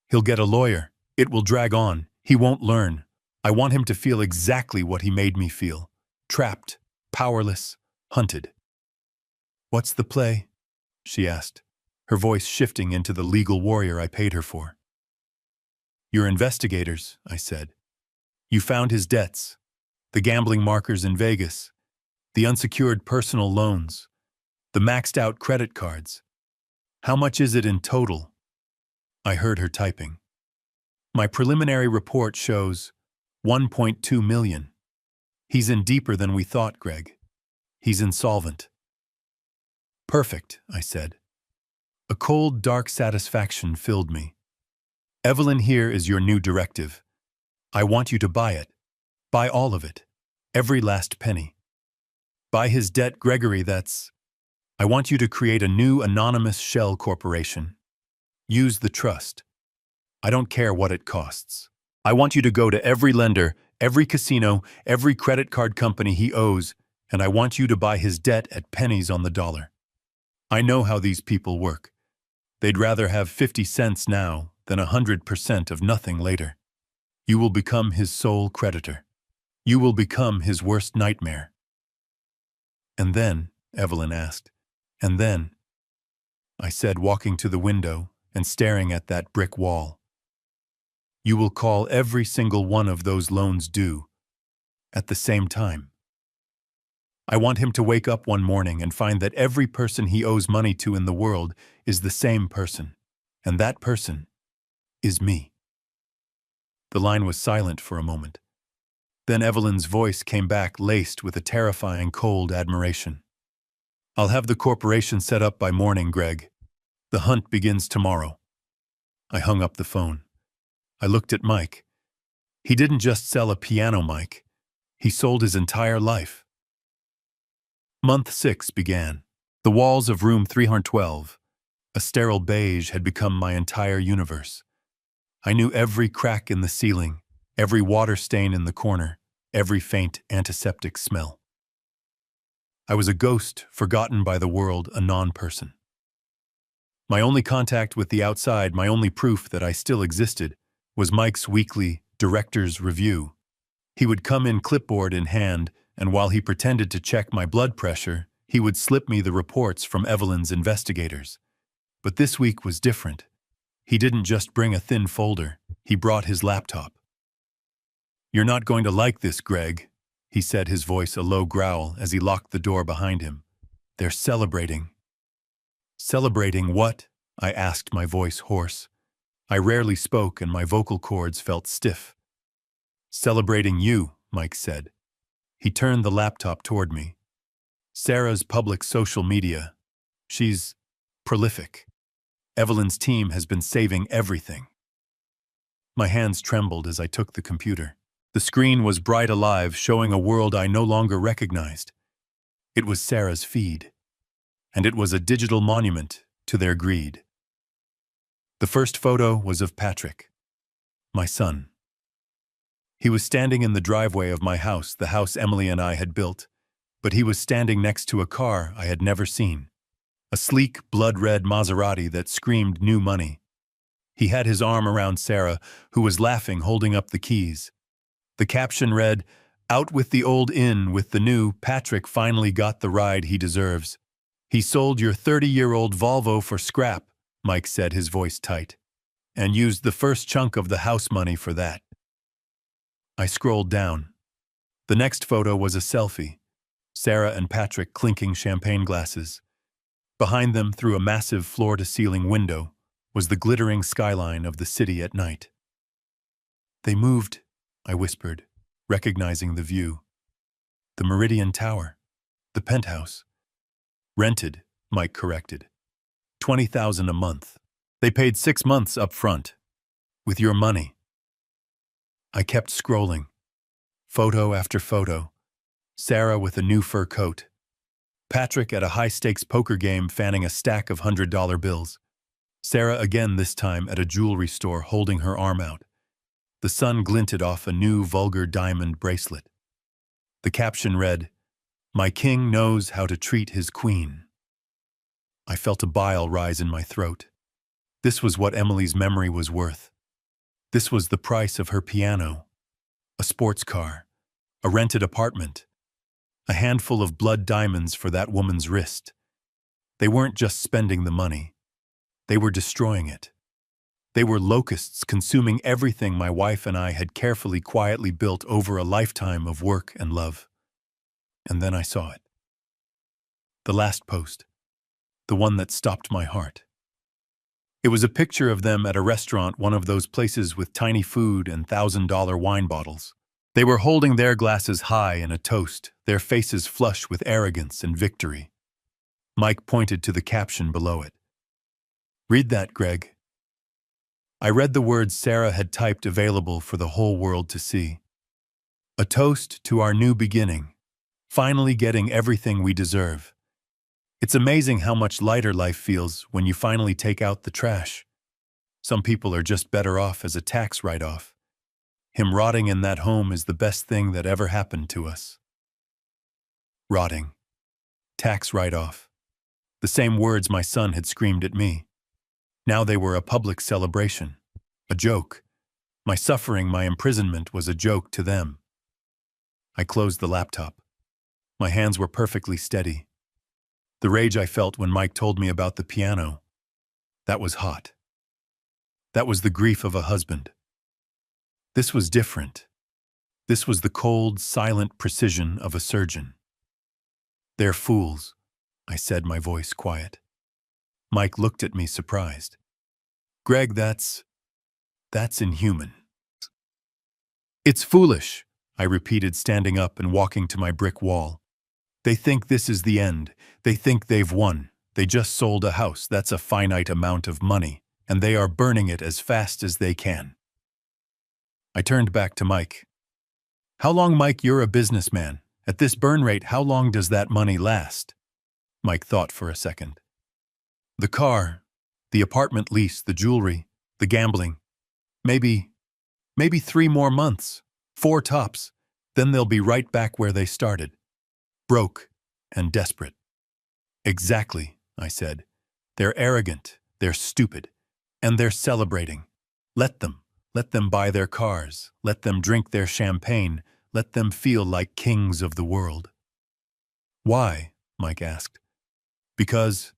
He'll get a lawyer. It will drag on. He won't learn. I want him to feel exactly what he made me feel. Trapped, powerless, hunted." "What's the play?" she asked, her voice shifting into the legal warrior I paid her for. "Your investigators," I said. "You found his debts, the gambling markers in Vegas, the unsecured personal loans, the maxed-out credit cards. How much is it in total?" I heard her typing. "My preliminary report shows 1.2 million. He's in deeper than we thought, Greg. He's insolvent." "Perfect," I said. A cold, dark satisfaction filled me. "Evelyn, here is your new directive. I want you to buy it. Buy all of it. Every last penny. Buy his debt, Gregory, that's— I want you to create a new anonymous shell corporation. Use the trust. I don't care what it costs. I want you to go to every lender, every casino, every credit card company he owes, and I want you to buy his debt at pennies on the dollar. I know how these people work. They'd rather have 50 cents now than 100% of nothing later. You will become his sole creditor. You will become his worst nightmare." "And then?" Evelyn asked. "And then?" I said, walking to the window and staring at that brick wall. "You will call every single one of those loans due at the same time. I want him to wake up one morning and find that every person he owes money to in the world is the same person, and that person is me." The line was silent for a moment. Then Evelyn's voice came back, laced with a terrifying cold admiration. "I'll have the corporation set up by morning, Greg. The hunt begins tomorrow." I hung up the phone. I looked at Mike. He didn't just sell a piano, Mike. He sold his entire life. Month 6 began. The walls of room 312, a sterile beige, had become my entire universe. I knew every crack in the ceiling, every water stain in the corner, every faint antiseptic smell. I was a ghost, forgotten by the world, a non-person. My only contact with the outside, my only proof that I still existed, was Mike's weekly director's review. He would come in, clipboard in hand, and while he pretended to check my blood pressure, he would slip me the reports from Evelyn's investigators. But this week was different. He didn't just bring a thin folder, he brought his laptop. "You're not going to like this, Greg," he said, his voice a low growl as he locked the door behind him. "They're celebrating." "Celebrating what?" I asked, my voice hoarse. I rarely spoke and my vocal cords felt stiff. Celebrating you, Mike said. He turned the laptop toward me. Sarah's public social media. She's prolific. Evelyn's team has been saving everything. My hands trembled as I took the computer. The screen was bright alive, showing a world I no longer recognized. It was Sarah's feed, and it was a digital monument to their greed. The first photo was of Patrick, my son. He was standing in the driveway of my house, the house Emily and I had built, but he was standing next to a car I had never seen. A sleek, blood-red Maserati that screamed new money. He had his arm around Sarah, who was laughing, holding up the keys. The caption read, "Out with the old, in with the new. Patrick finally got the ride he deserves. He sold your 30-year-old Volvo for scrap," Mike said, his voice tight, "and used the first chunk of the house money for that." I scrolled down. The next photo was a selfie. Sarah and Patrick clinking champagne glasses. Behind them, through a massive floor-to-ceiling window, was the glittering skyline of the city at night. "They moved," I whispered, recognizing the view. "The Meridian Tower. The penthouse." "Rented," Mike corrected. $20,000 a month. They paid 6 months up front. With your money." I kept scrolling. Photo after photo. Sarah with a new fur coat. Patrick at a high-stakes poker game fanning a stack of $100 bills. Sarah again, this time at a jewelry store, holding her arm out. The sun glinted off a new vulgar diamond bracelet. The caption read, "My king knows how to treat his queen." I felt a bile rise in my throat. This was what Emily's memory was worth. This was the price of her piano, a sports car, a rented apartment, a handful of blood diamonds for that woman's wrist. They weren't just spending the money. They were destroying it. They were locusts consuming everything my wife and I had carefully, quietly built over a lifetime of work and love. And then I saw it. The last post. The one that stopped my heart. It was a picture of them at a restaurant, one of those places with tiny food and $1,000 wine bottles. They were holding their glasses high in a toast, their faces flush with arrogance and victory. Mike pointed to the caption below it. "Read that, Greg." I read the words Sarah had typed, available for the whole world to see. "A toast to our new beginning, finally getting everything we deserve. It's amazing how much lighter life feels when you finally take out the trash. Some people are just better off as a tax write-off. Him rotting in that home is the best thing that ever happened to us." Rotting. Tax write-off. The same words my son had screamed at me. Now they were a public celebration. A joke. My suffering, my imprisonment was a joke to them. I closed the laptop. My hands were perfectly steady. The rage I felt when Mike told me about the piano, that was hot. That was the grief of a husband. This was different. This was the cold, silent precision of a surgeon. "They're fools," I said, my voice quiet. Mike looked at me surprised. "Greg, that's inhuman." "It's foolish," I repeated, standing up and walking to my brick wall. "They think this is the end. They think they've won. They just sold a house. That's a finite amount of money, and they are burning it as fast as they can." I turned back to Mike. "How long, Mike? You're a businessman. At this burn rate, how long does that money last?" Mike thought for a second. "The car, the apartment lease, the jewelry, the gambling. Maybe 3 more months, 4 tops. Then they'll be right back where they started. Broke and desperate." "Exactly," I said. "They're arrogant, they're stupid, and they're celebrating. Let them buy their cars, let them drink their champagne, let them feel like kings of the world." "Why?" Mike asked. "Because,"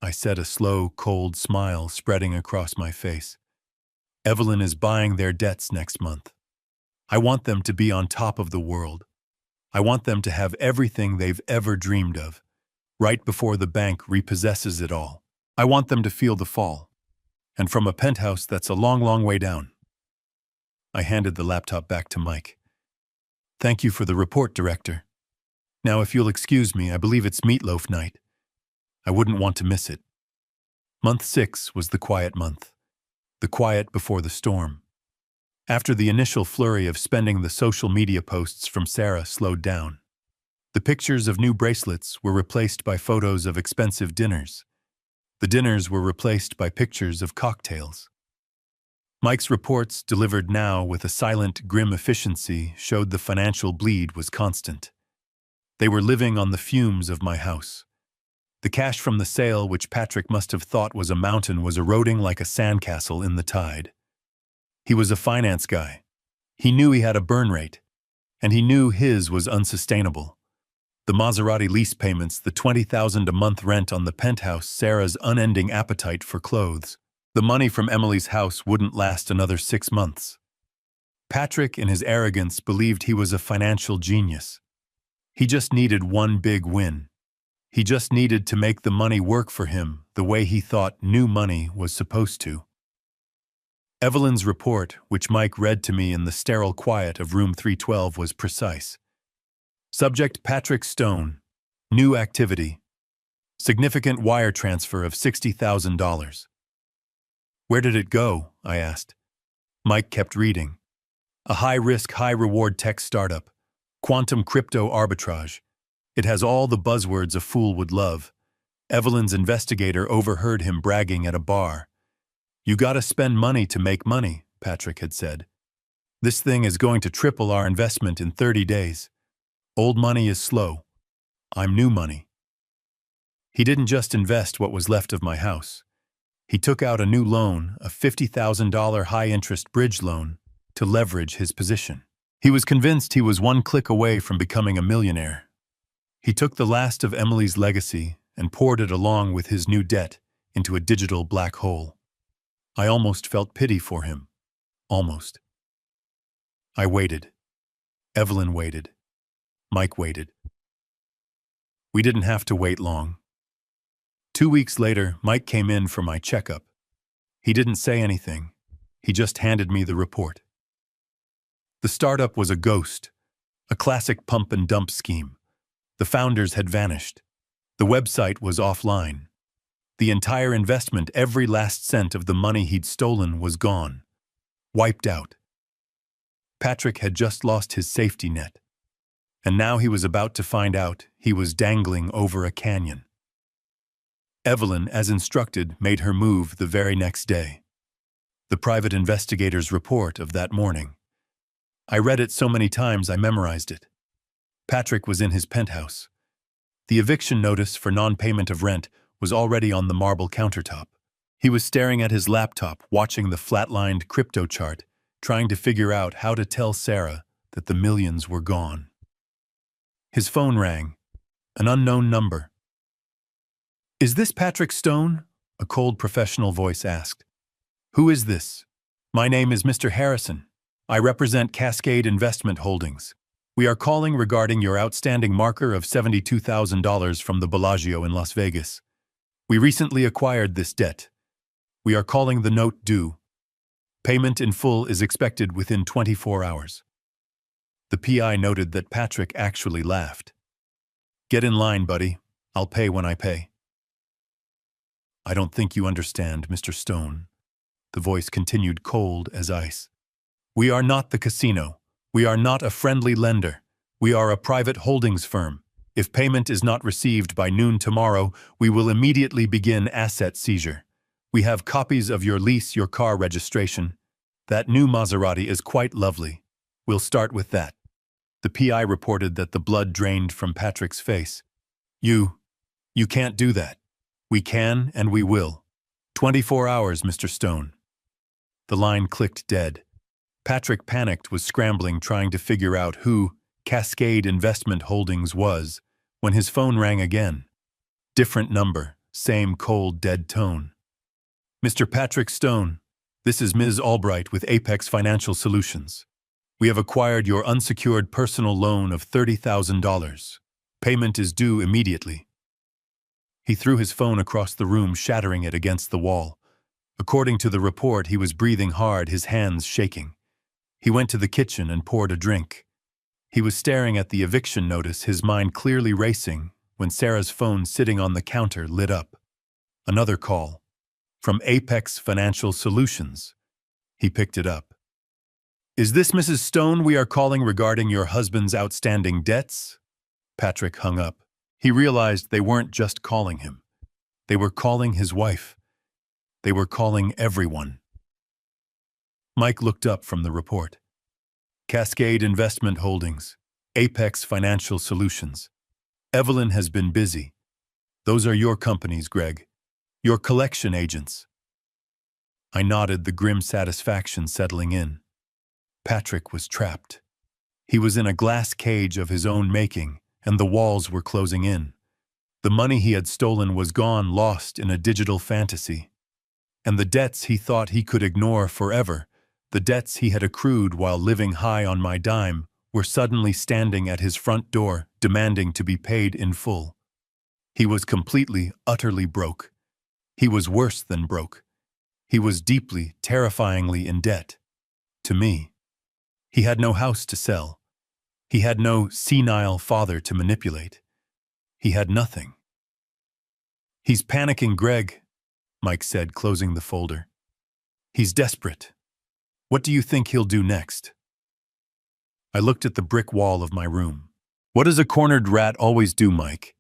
I said, a slow, cold smile spreading across my face, "Evelyn is buying their debts next month. I want them to be on top of the world. I want them to have everything they've ever dreamed of, right before the bank repossesses it all. I want them to feel the fall. And from a penthouse that's a long, long way down." I handed the laptop back to Mike. Thank you for the report, Director. Now, if you'll excuse me, I believe it's meatloaf night. I wouldn't want to miss it. Month 6 was the quiet month. The quiet before the storm. After the initial flurry of spending, the social media posts from Sarah slowed down. The pictures of new bracelets were replaced by photos of expensive dinners. The dinners were replaced by pictures of cocktails. Mike's reports, delivered now with a silent, grim efficiency, showed the financial bleed was constant. They were living on the fumes of my house. The cash from the sale, which Patrick must have thought was a mountain, was eroding like a sandcastle in the tide. He was a finance guy. He knew he had a burn rate, and he knew his was unsustainable. The Maserati lease payments, the $20,000 a month rent on the penthouse, Sarah's unending appetite for clothes. The money from Emily's house wouldn't last another 6 months. Patrick, in his arrogance, believed he was a financial genius. He just needed one big win. He just needed to make the money work for him the way he thought new money was supposed to. Evelyn's report, which Mike read to me in the sterile quiet of room 312, was precise. Subject: Patrick Stone. New activity. Significant wire transfer of $60,000. Where did it go? I asked. Mike kept reading. A high-risk, high-reward tech startup. Quantum crypto arbitrage. It has all the buzzwords a fool would love. Evelyn's investigator overheard him bragging at a bar. You gotta spend money to make money, Patrick had said. This thing is going to triple our investment in 30 days. Old money is slow. I'm new money. He didn't just invest what was left of my house. He took out a new loan, a $50,000 high-interest bridge loan, to leverage his position. He was convinced he was one click away from becoming a millionaire. He took the last of Emily's legacy and poured it along with his new debt into a digital black hole. I almost felt pity for him. Almost. I waited. Evelyn waited. Mike waited. We didn't have to wait long. 2 weeks later, Mike came in for my checkup. He didn't say anything. He just handed me the report. The startup was a ghost, a classic pump and dump scheme. The founders had vanished. The website was offline. The entire investment, every last cent of the money he'd stolen, was gone. Wiped out. Patrick had just lost his safety net. And now he was about to find out he was dangling over a canyon. Evelyn, as instructed, made her move the very next day. The private investigator's report of that morning. I read it so many times I memorized it. Patrick was in his penthouse. The eviction notice for non-payment of rent was already on the marble countertop. He was staring at his laptop, watching the flatlined crypto chart, trying to figure out how to tell Sarah that the millions were gone. His phone rang. An unknown number. Is this Patrick Stone? A cold professional voice asked. Who is this? My name is Mr. Harrison. I represent Cascade Investment Holdings. We are calling regarding your outstanding marker of $72,000 from the Bellagio in Las Vegas. We recently acquired this debt. We are calling the note due. Payment in full is expected within 24 hours. The PI noted that Patrick actually laughed. Get in line, buddy. I'll pay when I pay. I don't think you understand, Mr. Stone. The voice continued, cold as ice. We are not the casino. We are not a friendly lender. We are a private holdings firm. If payment is not received by noon tomorrow, we will immediately begin asset seizure. We have copies of your lease, your car registration. That new Maserati is quite lovely. We'll start with that. The PI reported that the blood drained from Patrick's face. You can't do that. We can and we will. 24 hours, Mr. Stone. The line clicked dead. Patrick, panicked, was scrambling, trying to figure out who Cascade Investment Holdings was, when his phone rang again. Different number, same cold, dead tone. Mr. Patrick Stone, this is Ms. Albright with Apex Financial Solutions. We have acquired your unsecured personal loan of $30,000. Payment is due immediately. He threw his phone across the room, shattering it against the wall. According to the report, he was breathing hard, his hands shaking. He went to the kitchen and poured a drink. He was staring at the eviction notice, his mind clearly racing, when Sarah's phone sitting on the counter lit up. Another call. From Apex Financial Solutions. He picked it up. "Is this Mrs. Stone? We are calling regarding your husband's outstanding debts?" Patrick hung up. He realized they weren't just calling him. They were calling his wife. They were calling everyone. Mike looked up from the report. Cascade Investment Holdings, Apex Financial Solutions. Evelyn has been busy. Those are your companies, Greg. Your collection agents. I nodded, the grim satisfaction settling in. Patrick was trapped. He was in a glass cage of his own making, and the walls were closing in. The money he had stolen was gone, lost in a digital fantasy. And the debts he thought he could ignore forever, the debts he had accrued while living high on my dime, were suddenly standing at his front door, demanding to be paid in full. He was completely, utterly broke. He was worse than broke. He was deeply, terrifyingly in debt. To me. He had no house to sell. He had no senile father to manipulate. He had nothing. "He's panicking, Greg," Mike said, closing the folder. "He's desperate. What do you think he'll do next?" I looked at the brick wall of my room. "What does a cornered rat always do, Mike?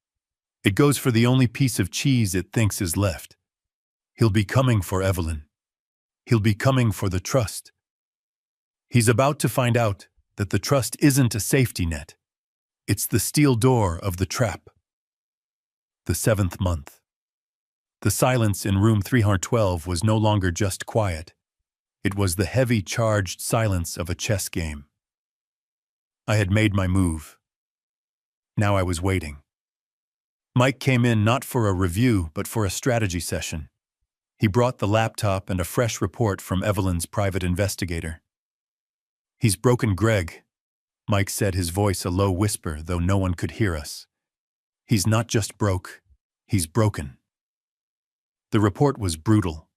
It goes for the only piece of cheese it thinks is left. He'll be coming for Evelyn. He'll be coming for the trust. He's about to find out that the trust isn't a safety net. It's the steel door of the trap." The 7th month. The silence in room 312 was no longer just quiet. It was the heavy, charged silence of a chess game. I had made my move. Now I was waiting. Mike came in not for a review, but for a strategy session. He brought the laptop and a fresh report from Evelyn's private investigator. "He's broken Greg," Mike said, his voice a low whisper, though no one could hear us. "He's not just broke, he's broken." The report was brutal.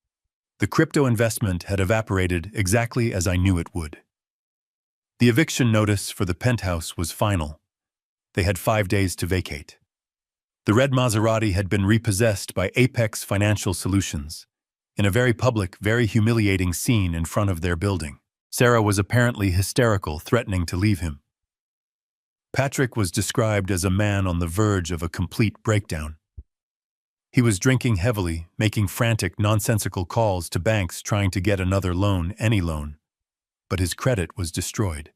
The crypto investment had evaporated exactly as I knew it would. The eviction notice for the penthouse was final. They had 5 days to vacate. The red Maserati had been repossessed by Apex Financial Solutions, in a very public, very humiliating scene in front of their building. Sarah was apparently hysterical, threatening to leave him. Patrick was described as a man on the verge of a complete breakdown. He was drinking heavily, making frantic, nonsensical calls to banks trying to get another loan, any loan. But his credit was destroyed.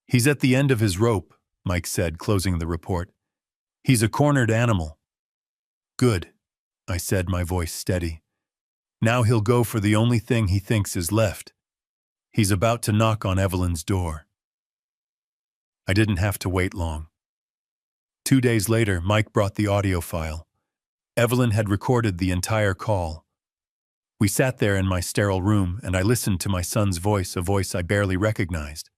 "He's at the end of his rope," Mike said, closing the report. "He's a cornered animal." "Good," I said, my voice steady. "Now he'll go for the only thing he thinks is left. He's about to knock on Evelyn's door." I didn't have to wait long. 2 days later, Mike brought the audio file. Evelyn had recorded the entire call. We sat there in my sterile room, and I listened to my son's voice, a voice I barely recognized.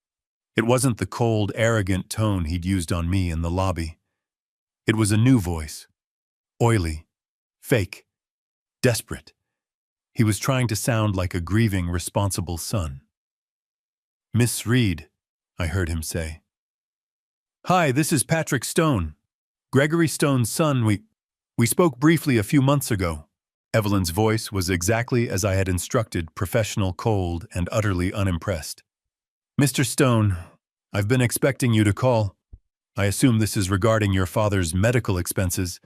It wasn't the cold, arrogant tone he'd used on me in the lobby. It was a new voice. Oily. Fake. Desperate. He was trying to sound like a grieving, responsible son. "Miss Reed," I heard him say. "Hi, this is Patrick Stone. Gregory Stone's son. We spoke briefly a few months ago." Evelyn's voice was exactly as I had instructed, professional, cold, and utterly unimpressed. "Mr. Stone, I've been expecting you to call. I assume this is regarding your father's medical expenses."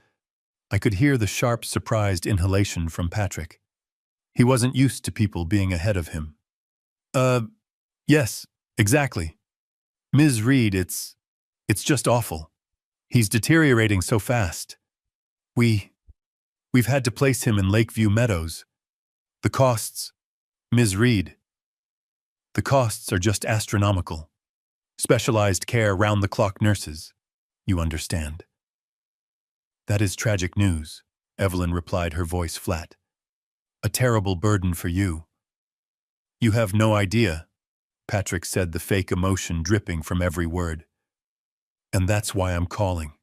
I could hear the sharp, surprised inhalation from Patrick. He wasn't used to people being ahead of him. Yes, exactly. Ms. Reed, it's just awful. He's deteriorating so fast. We've had to place him in Lakeview Meadows. The costs, Ms. Reed, the costs are just astronomical. Specialized care, round-the-clock nurses. You understand." "That is tragic news," Evelyn replied, her voice flat. "A terrible burden for you." "You have no idea," Patrick said, the fake emotion dripping from every word. "And that's why I'm calling.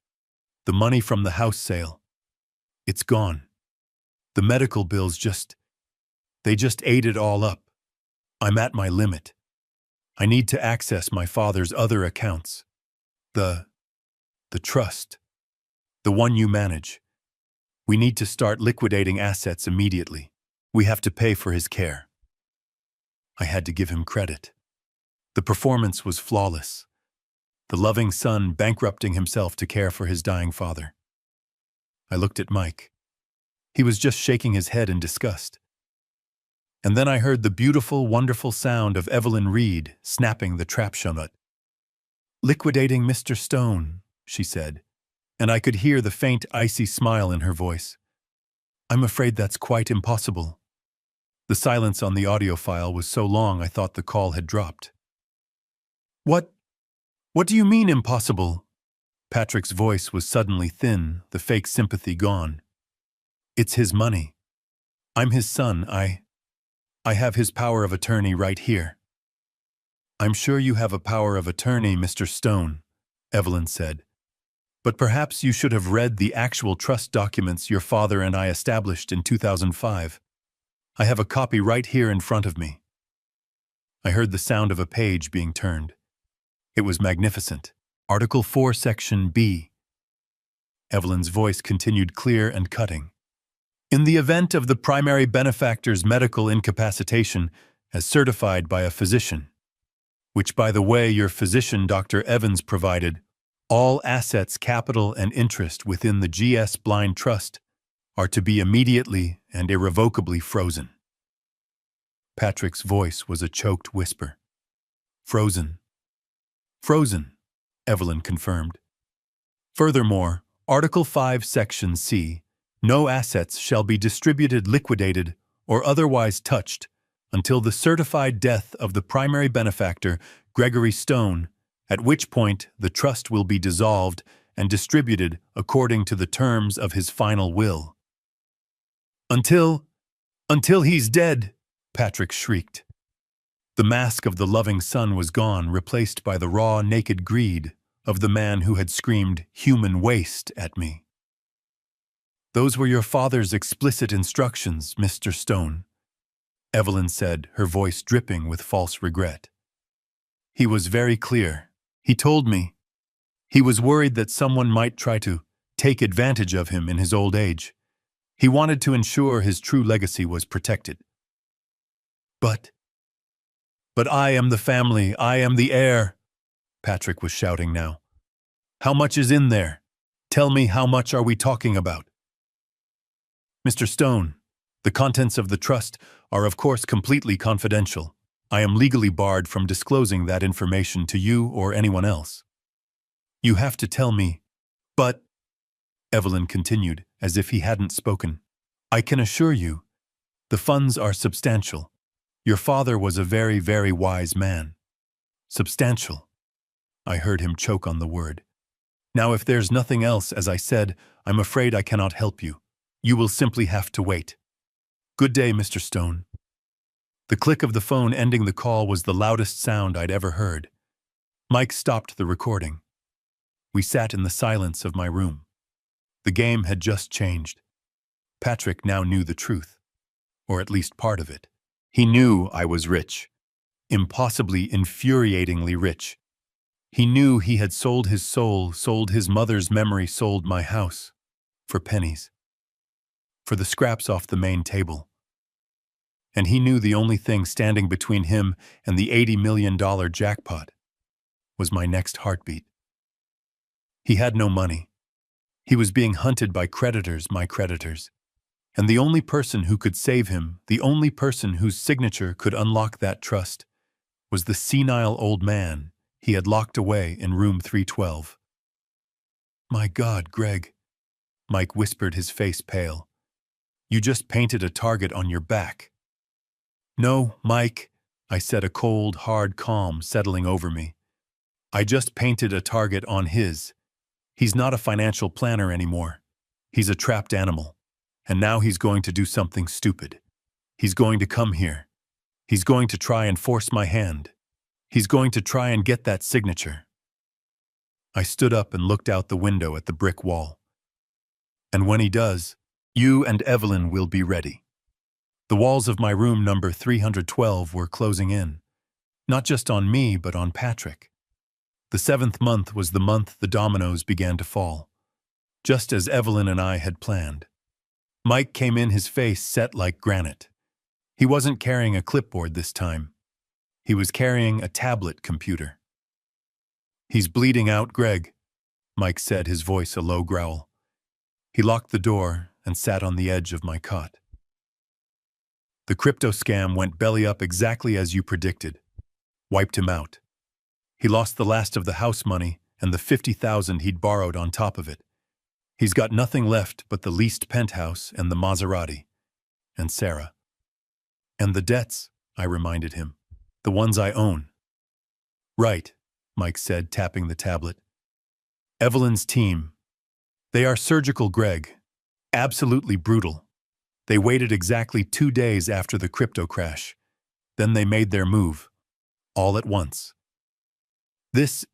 The money from the house sale. It's gone. The medical bills they just ate it all up. I'm at my limit. I need to access my father's other accounts. The trust. The one you manage. We need to start liquidating assets immediately. We have to pay for his care." I had to give him credit. The performance was flawless. The loving son bankrupting himself to care for his dying father. I looked at Mike. He was just shaking his head in disgust. And then I heard the beautiful, wonderful sound of Evelyn Reed snapping the trap shonut. "Liquidating Mr. Stone," she said, and I could hear the faint, icy smile in her voice. "I'm afraid that's quite impossible." The silence on the audio file was so long I thought the call had dropped. What do you mean impossible?" Patrick's voice was suddenly thin, the fake sympathy gone. "It's his money. I'm his son. I have his power of attorney right here." "I'm sure you have a power of attorney, Mr. Stone," Evelyn said. "But perhaps you should have read the actual trust documents your father and I established in 2005. I have a copy right here in front of me." I heard the sound of a page being turned. It was magnificent. Article 4, Section B. Evelyn's voice continued clear and cutting. "In the event of the primary benefactor's medical incapacitation, as certified by a physician, which, by the way, your physician, Dr. Evans, provided, all assets, capital, and interest within the GS Blind Trust are to be immediately and irrevocably frozen." Patrick's voice was a choked whisper. "Frozen. Frozen," Evelyn confirmed. "Furthermore, Article 5, Section C, no assets shall be distributed, liquidated, or otherwise touched until the certified death of the primary benefactor, Gregory Stone, at which point the trust will be dissolved and distributed according to the terms of his final will." Until he's dead," Patrick shrieked. The mask of the loving son was gone, replaced by the raw, naked greed of the man who had screamed "human waste" at me. "Those were your father's explicit instructions, Mr. Stone," Evelyn said, her voice dripping with false regret. "He was very clear. He told me. He was worried that someone might try to take advantage of him in his old age. He wanted to ensure his true legacy was protected." But I am the family, I am the heir," Patrick was shouting now. "How much is in there? Tell me, how much are we talking about?" "Mr. Stone, the contents of the trust are of course completely confidential. I am legally barred from disclosing that information to you or anyone else. You have to tell me." "But," Evelyn continued, as if he hadn't spoken, "I can assure you, the funds are substantial. Your father was a very, very wise man." "Substantial." I heard him choke on the word. "Now, if there's nothing else, as I said, I'm afraid I cannot help you. You will simply have to wait. Good day, Mr. Stone." The click of the phone ending the call was the loudest sound I'd ever heard. Mike stopped the recording. We sat in the silence of my room. The game had just changed. Patrick now knew the truth, or at least part of it. He knew I was rich, impossibly, infuriatingly rich. He knew he had sold his soul, sold his mother's memory, sold my house, for pennies, for the scraps off the main table. And he knew the only thing standing between him and the $80 million jackpot was my next heartbeat. He had no money. He was being hunted by creditors, my creditors. And the only person who could save him, the only person whose signature could unlock that trust, was the senile old man he had locked away in room 312. "My God, Greg," Mike whispered, his face pale. "You just painted a target on your back." "No, Mike," I said, a cold, hard calm settling over me. "I just painted a target on his. He's not a financial planner anymore. He's a trapped animal. And now he's going to do something stupid. He's going to come here. He's going to try and force my hand. He's going to try and get that signature." I stood up and looked out the window at the brick wall. "And when he does, you and Evelyn will be ready." The walls of my room number 312 were closing in. Not just on me, but on Patrick. The 7th month was the month the dominoes began to fall, just as Evelyn and I had planned. Mike came in, his face set like granite. He wasn't carrying a clipboard this time. He was carrying a tablet computer. "He's bleeding out, Greg," Mike said, his voice a low growl. He locked the door and sat on the edge of my cot. "The crypto scam went belly up exactly as you predicted. Wiped him out. He lost the last of the house money and the $50,000 he'd borrowed on top of it. He's got nothing left but the leased penthouse and the Maserati. And Sarah. And the debts," I reminded him. "The ones I own." "Right," Mike said, tapping the tablet. "Evelyn's team. They are surgical, Greg. Absolutely brutal. They waited exactly 2 days after the crypto crash. Then they made their move. All at once. This,"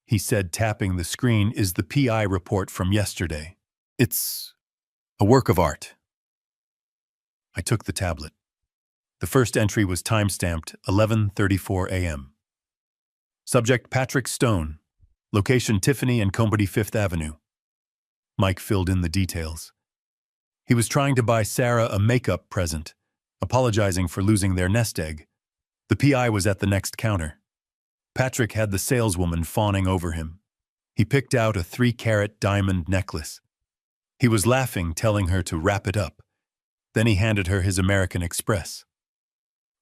he said, tapping the screen, "is the PI report from yesterday. It's a work of art." I took the tablet. The first entry was time-stamped 11:34 a.m. Subject: Patrick Stone. Location: Tiffany and Company, 5th Avenue. Mike filled in the details. He was trying to buy Sarah a makeup present, apologizing for losing their nest egg. The PI was at the next counter. Patrick had the saleswoman fawning over him. He picked out a 3-carat diamond necklace. He was laughing, telling her to wrap it up. Then he handed her his American Express.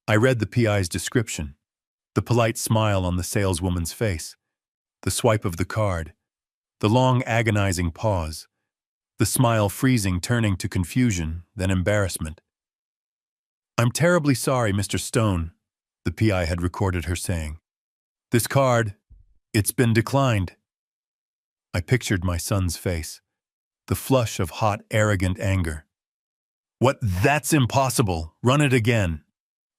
I read the PI's description. The polite smile on the saleswoman's face. The swipe of the card. The long, agonizing pause. The smile freezing, turning to confusion, then embarrassment. "I'm terribly sorry, Mr. Stone," the PI had recorded her saying. "This card, it's been declined." I pictured my son's face, the flush of hot, arrogant anger. "What? That's impossible. Run it again."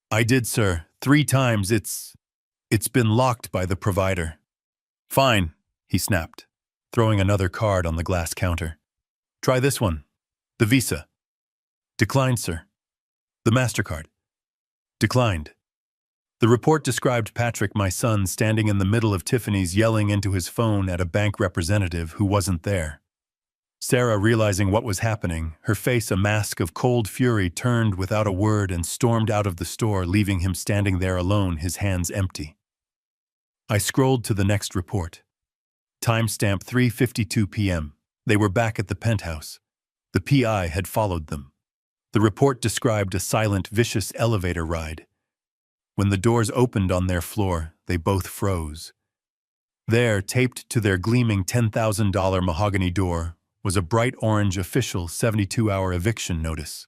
"I did, sir. 3 times. It's been locked by the provider." "Fine," he snapped, throwing another card on the glass counter. "Try this one. The Visa." "Declined, sir." "The MasterCard." "Declined." The report described Patrick, my son, standing in the middle of Tiffany's, yelling into his phone at a bank representative who wasn't there. Sarah, realizing what was happening, her face a mask of cold fury, turned without a word and stormed out of the store, leaving him standing there alone, his hands empty. I scrolled to the next report. Timestamp 3:52 p.m. They were back at the penthouse. The PI had followed them. The report described a silent, vicious elevator ride. When the doors opened on their floor, they both froze. There, taped to their gleaming $10,000 mahogany door, was a bright orange official 72-hour eviction notice.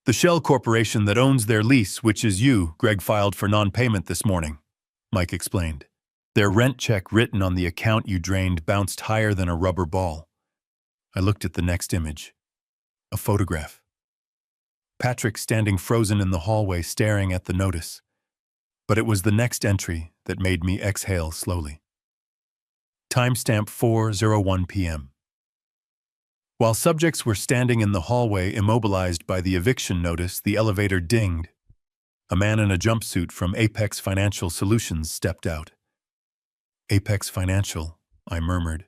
"The shell corporation that owns their lease, which is you, Greg, filed for non-payment this morning," Mike explained. "Their rent check written on the account you drained bounced higher than a rubber ball." I looked at the next image. A photograph. Patrick standing frozen in the hallway, staring at the notice. But it was the next entry that made me exhale slowly. Timestamp 4:01 p.m. While subjects were standing in the hallway, immobilized by the eviction notice, the elevator dinged. A man in a jumpsuit from Apex Financial Solutions stepped out. "Apex Financial," I murmured.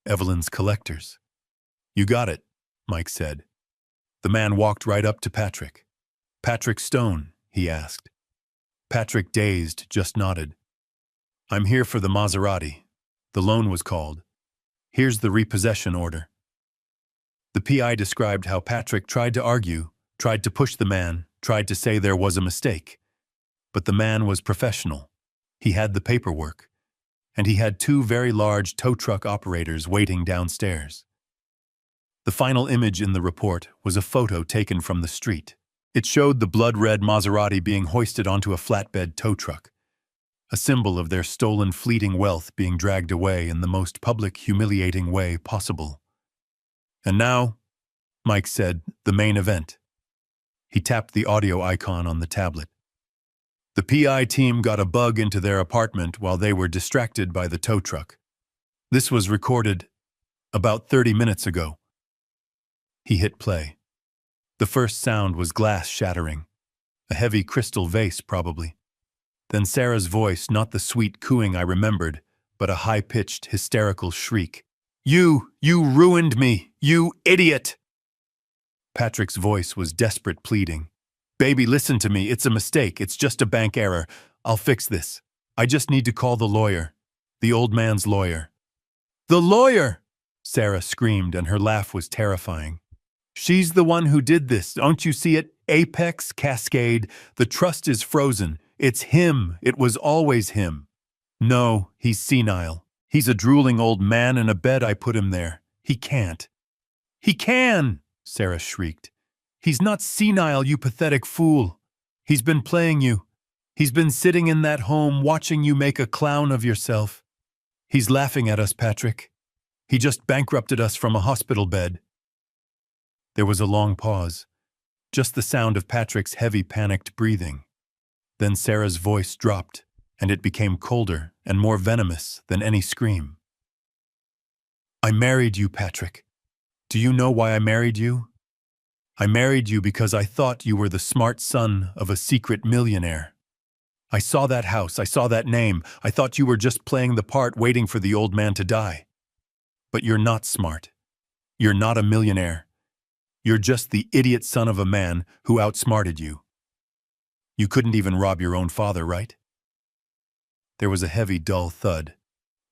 "Evelyn's collectors." "You got it," Mike said. The man walked right up to Patrick. "Patrick Stone?" he asked. Patrick, dazed, just nodded. "I'm here for the Maserati. The loan was called. Here's the repossession order." The PI described how Patrick tried to argue, tried to push the man, tried to say there was a mistake. But the man was professional. He had the paperwork. And he had 2 very large tow truck operators waiting downstairs. The final image in the report was a photo taken from the street. It showed the blood-red Maserati being hoisted onto a flatbed tow truck, a symbol of their stolen, fleeting wealth being dragged away in the most public, humiliating way possible. "And now," Mike said, "the main event." He tapped the audio icon on the tablet. "The PI team got a bug into their apartment while they were distracted by the tow truck. This was recorded about 30 minutes ago." He hit play. The first sound was glass shattering. A heavy crystal vase, probably. Then Sarah's voice, not the sweet cooing I remembered, but a high-pitched, hysterical shriek. You ruined me, you idiot! Patrick's voice was desperate pleading. Baby, listen to me, it's a mistake, it's just a bank error. I'll fix this. I just need to call the lawyer. The old man's lawyer. The lawyer! Sarah screamed, and her laugh was terrifying. She's the one who did this, don't you see it? Apex, Cascade, the trust is frozen. It's him, it was always him. No, he's senile. He's a drooling old man in a bed. I put him there. He can't. He can, Sarah shrieked. He's not senile, you pathetic fool. He's been playing you. He's been sitting in that home watching you make a clown of yourself. He's laughing at us, Patrick. He just bankrupted us from a hospital bed. There was a long pause, just the sound of Patrick's heavy, panicked breathing. Then Sarah's voice dropped, and it became colder and more venomous than any scream. I married you, Patrick. Do you know why I married you? I married you because I thought you were the smart son of a secret millionaire. I saw that house, I saw that name. I thought you were just playing the part, waiting for the old man to die. But you're not smart. You're not a millionaire. You're just the idiot son of a man who outsmarted you. You couldn't even rob your own father, right? There was a heavy, dull thud,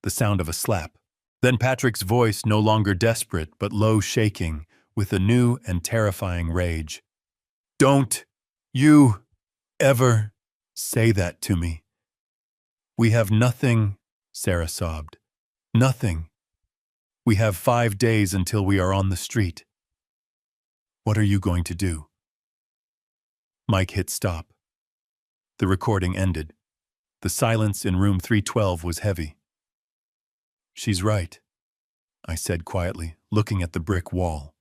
the sound of a slap. Then Patrick's voice, no longer desperate but low, shaking, with a new and terrifying rage. Don't you ever say that to me. We have nothing, Sarah sobbed. Nothing. We have 5 days until we are on the street. What are you going to do? Mike hit stop. The recording ended. The silence in room 312 was heavy. She's right, I said quietly, looking at the brick wall.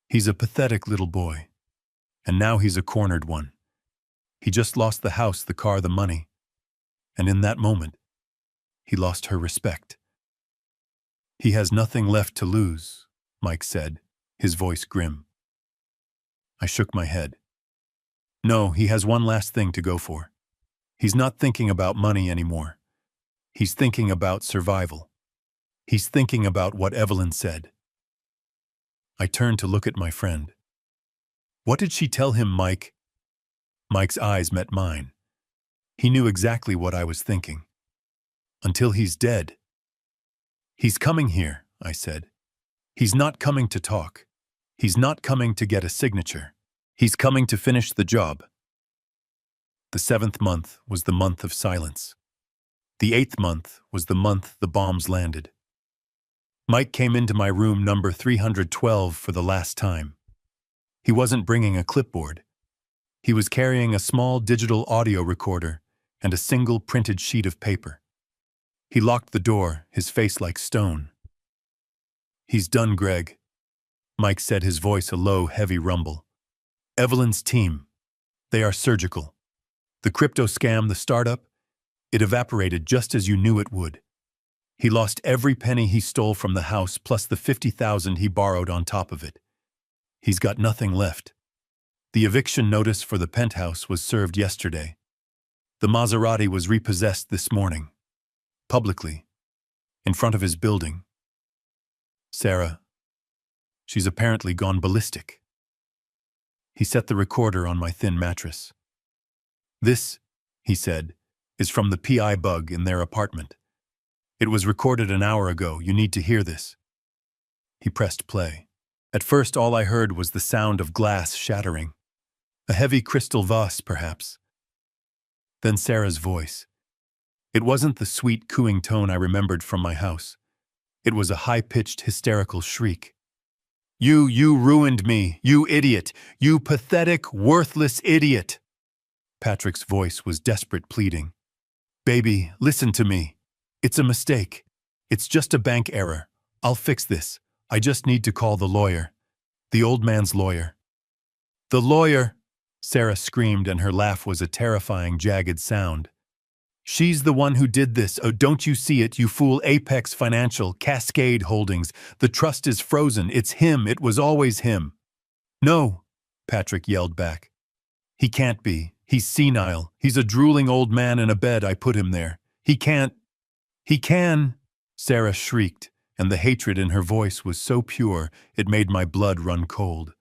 He's a pathetic little boy, and now he's a cornered one. He just lost the house, the car, the money, and in that moment, he lost her respect. He has nothing left to lose, Mike said, his voice grim. I shook my head. No, he has one last thing to go for. He's not thinking about money anymore. He's thinking about survival. He's thinking about what Evelyn said. I turned to look at my friend. What did she tell him, Mike? Mike's eyes met mine. He knew exactly what I was thinking. Until he's dead. He's coming here, I said. He's not coming to talk. He's not coming to get a signature. He's coming to finish the job. The 7th month was the month of silence. The 8th month was the month the bombs landed. Mike came into my room number 312 for the last time. He wasn't bringing a clipboard. He was carrying a small digital audio recorder and a single printed sheet of paper. He locked the door, his face like stone. He's done, Greg, Mike said, his voice a low, heavy rumble. Evelyn's team, they are surgical. The crypto scam, the startup, it evaporated just as you knew it would. He lost every penny he stole from the house plus the $50,000 he borrowed on top of it. He's got nothing left. The eviction notice for the penthouse was served yesterday. The Maserati was repossessed this morning. Publicly. In front of his building. Sarah. She's apparently gone ballistic. He set the recorder on my thin mattress. This, he said, is from the PI bug in their apartment. It was recorded an hour ago. You need to hear this. He pressed play. At first, all I heard was the sound of glass shattering. A heavy crystal vase, perhaps. Then Sarah's voice. It wasn't the sweet cooing tone I remembered from my house. It was a high-pitched, hysterical shriek. You ruined me, you idiot, you pathetic, worthless idiot. Patrick's voice was desperate pleading. Baby, listen to me. It's a mistake. It's just a bank error. I'll fix this. I just need to call the lawyer. The old man's lawyer. The lawyer, Sarah screamed, and her laugh was a terrifying, jagged sound. She's the one who did this. Oh, don't you see it, you fool? Apex Financial, Cascade Holdings. The trust is frozen. It's him. It was always him. No, Patrick yelled back. He can't be. He's senile. He's a drooling old man in a bed. I put him there. He can't. He can. Sarah shrieked, and the hatred in her voice was so pure it made my blood run cold.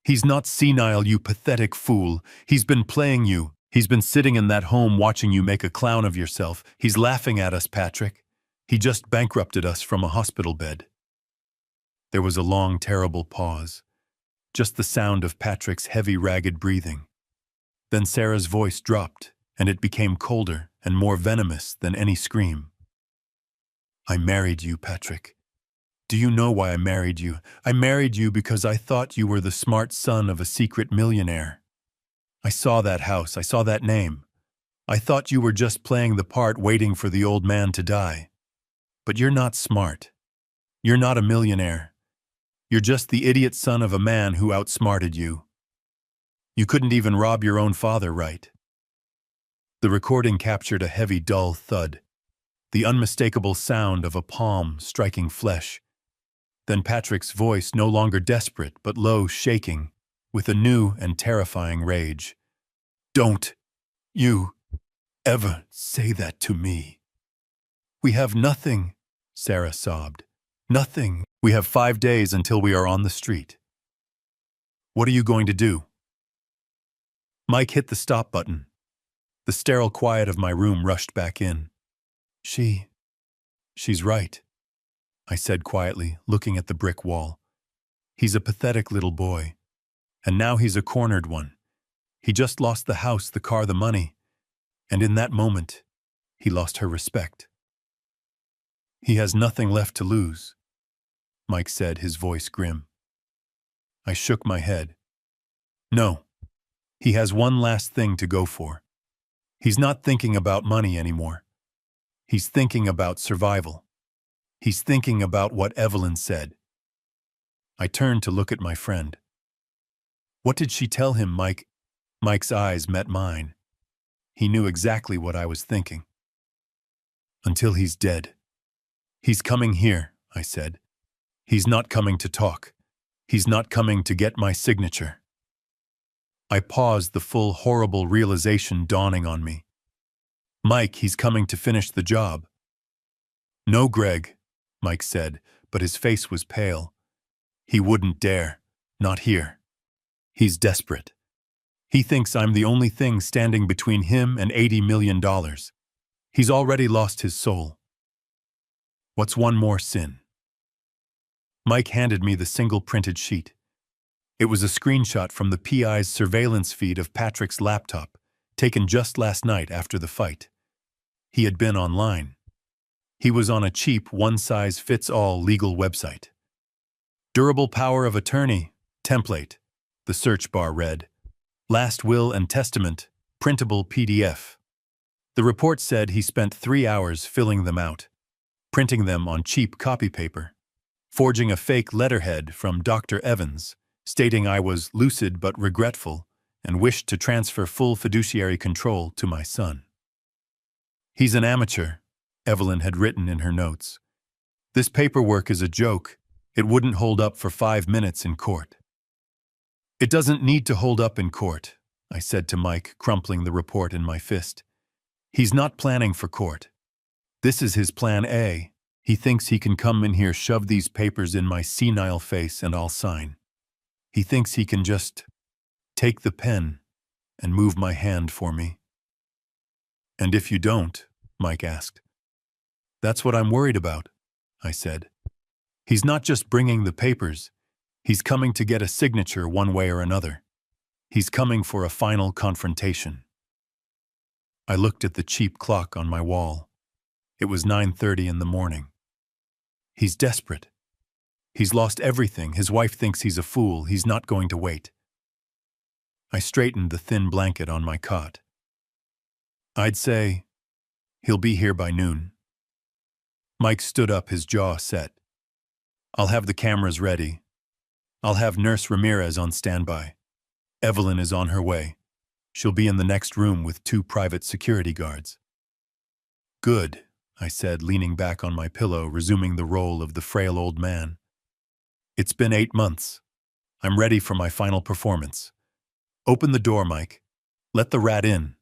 He's not senile, you pathetic fool. He's been playing you. He's been sitting in that home watching you make a clown of yourself. He's laughing at us, Patrick. He just bankrupted us from a hospital bed. There was a long, terrible pause. Just the sound of Patrick's heavy, ragged breathing. Then Sarah's voice dropped, and it became colder and more venomous than any scream. I married you, Patrick. Do you know why I married you? I married you because I thought you were the smart son of a secret millionaire. I saw that house, I saw that name. I thought you were just playing the part waiting for the old man to die. But you're not smart. You're not a millionaire. You're just the idiot son of a man who outsmarted you. You couldn't even rob your own father right. The recording captured a heavy, dull thud, the unmistakable sound of a palm striking flesh. Then Patrick's voice, no longer desperate but low, shaking, with a new and terrifying rage. Don't you ever say that to me. We have nothing, Sarah sobbed. Nothing. We have 5 days until we are on the street. What are you going to do? Mike hit the stop button. The sterile quiet of my room rushed back in. She's right, I said quietly, looking at the brick wall. He's a pathetic little boy. And now he's a cornered one. He just lost the house, the car, the money. And in that moment, he lost her respect. He has nothing left to lose, Mike said, his voice grim. I shook my head. No, he has one last thing to go for. He's not thinking about money anymore. He's thinking about survival. He's thinking about what Evelyn said. I turned to look at my friend. What did she tell him, Mike? Mike's eyes met mine. He knew exactly what I was thinking. Until he's dead. He's coming here, I said. He's not coming to talk. He's not coming to get my signature. I paused, the full, horrible realization dawning on me. Mike, he's coming to finish the job. No, Greg, Mike said, but his face was pale. He wouldn't dare. Not here. He's desperate. He thinks I'm the only thing standing between him and $80 million. He's already lost his soul. What's one more sin? Mike handed me the single printed sheet. It was a screenshot from the PI's surveillance feed of Patrick's laptop, taken just last night after the fight. He had been online. He was on a cheap, one-size-fits-all legal website. Durable power of attorney, template, the search bar read. Last will and testament, printable PDF. The report said he spent 3 hours filling them out, printing them on cheap copy paper, forging a fake letterhead from Dr. Evans, stating I was lucid but regretful and wished to transfer full fiduciary control to my son. He's an amateur, Evelyn had written in her notes. This paperwork is a joke. It wouldn't hold up for 5 minutes in court. It doesn't need to hold up in court, I said to Mike, crumpling the report in my fist. He's not planning for court. This is his plan A. He thinks he can come in here, shove these papers in my senile face, and I'll sign. He thinks he can just take the pen and move my hand for me. And if you don't, Mike asked. That's what I'm worried about, I said. He's not just bringing the papers. He's coming to get a signature one way or another. He's coming for a final confrontation. I looked at the cheap clock on my wall. It was 9:30 in the morning. He's desperate. He's lost everything. His wife thinks he's a fool. He's not going to wait. I straightened the thin blanket on my cot. I'd say he'll be here by noon. Mike stood up, his jaw set. I'll have the cameras ready. I'll have Nurse Ramirez on standby. Evelyn is on her way. She'll be in the next room with 2 private security guards. Good, I said, leaning back on my pillow, resuming the role of the frail old man. It's been 8 months. I'm ready for my final performance. Open the door, Mike. Let the rat in.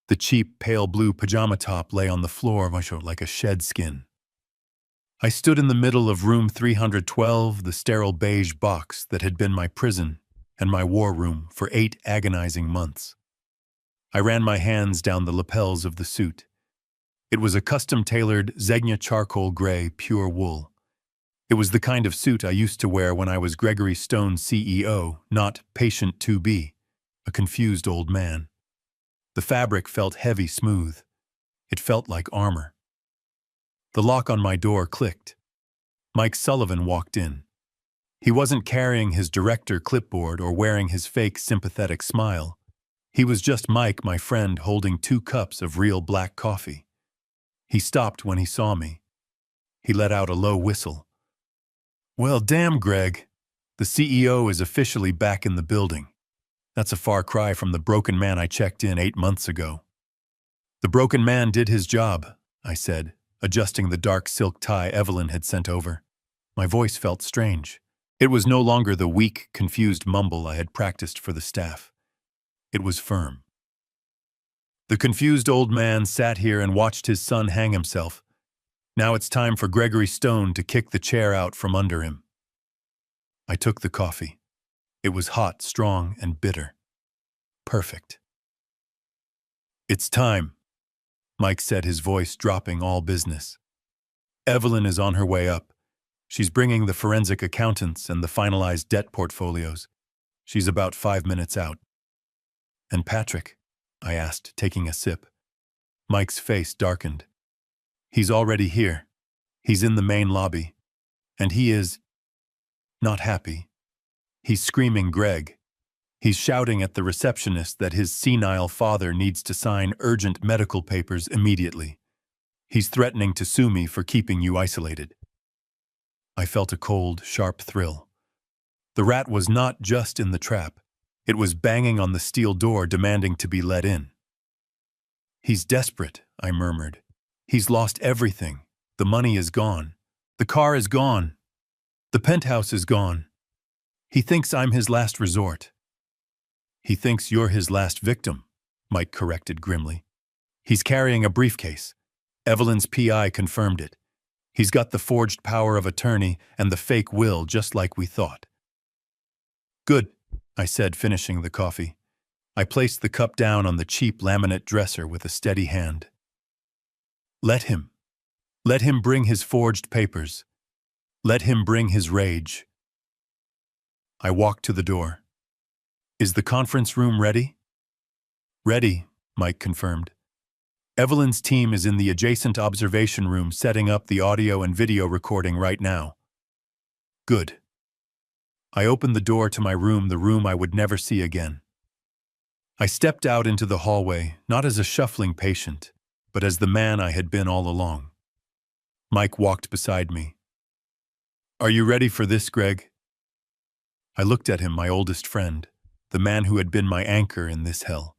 The cheap, pale blue pajama top lay on the floor like a shed skin. I stood in the middle of room 312, the sterile beige box that had been my prison and my war room for 8 agonizing months. I ran my hands down the lapels of the suit. It was a custom-tailored Zegna charcoal gray pure wool. It was the kind of suit I used to wear when I was Gregory Stone's CEO, not patient 2B, a confused old man. The fabric felt heavy smooth. It felt like armor. The lock on my door clicked. Mike Sullivan walked in. He wasn't carrying his director clipboard or wearing his fake sympathetic smile. He was just Mike, my friend, holding 2 cups of real black coffee. He stopped when he saw me. He let out a low whistle. Well, damn, Greg. The CEO is officially back in the building. That's a far cry from the broken man I checked in 8 months ago. The broken man did his job, I said, adjusting the dark silk tie Evelyn had sent over. My voice felt strange. It was no longer the weak, confused mumble I had practiced for the staff. It was firm. The confused old man sat here and watched his son hang himself. Now it's time for Gregory Stone to kick the chair out from under him. I took the coffee. It was hot, strong, and bitter. Perfect. It's time, Mike said, his voice dropping all business. Evelyn is on her way up. She's bringing the forensic accountants and the finalized debt portfolios. She's about 5 minutes out. And Patrick? I asked, taking a sip. Mike's face darkened. He's already here. He's in the main lobby. And he is not happy. He's screaming Greg. He's shouting at the receptionist that his senile father needs to sign urgent medical papers immediately. He's threatening to sue me for keeping you isolated. I felt a cold, sharp thrill. The rat was not just in the trap. It was banging on the steel door, demanding to be let in. He's desperate, I murmured. He's lost everything. The money is gone. The car is gone. The penthouse is gone. He thinks I'm his last resort. He thinks you're his last victim, Mike corrected grimly. He's carrying a briefcase. Evelyn's PI confirmed it. He's got the forged power of attorney and the fake will, just like we thought. Good, I said, finishing the coffee. I placed the cup down on the cheap laminate dresser with a steady hand. Let him. Let him bring his forged papers. Let him bring his rage. I walked to the door. Is the conference room ready? Ready, Mike confirmed. Evelyn's team is in the adjacent observation room setting up the audio and video recording right now. Good. I opened the door to my room, the room I would never see again. I stepped out into the hallway, not as a shuffling patient, but as the man I had been all along. Mike walked beside me. Are you ready for this, Greg? I looked at him, my oldest friend, the man who had been my anchor in this hell.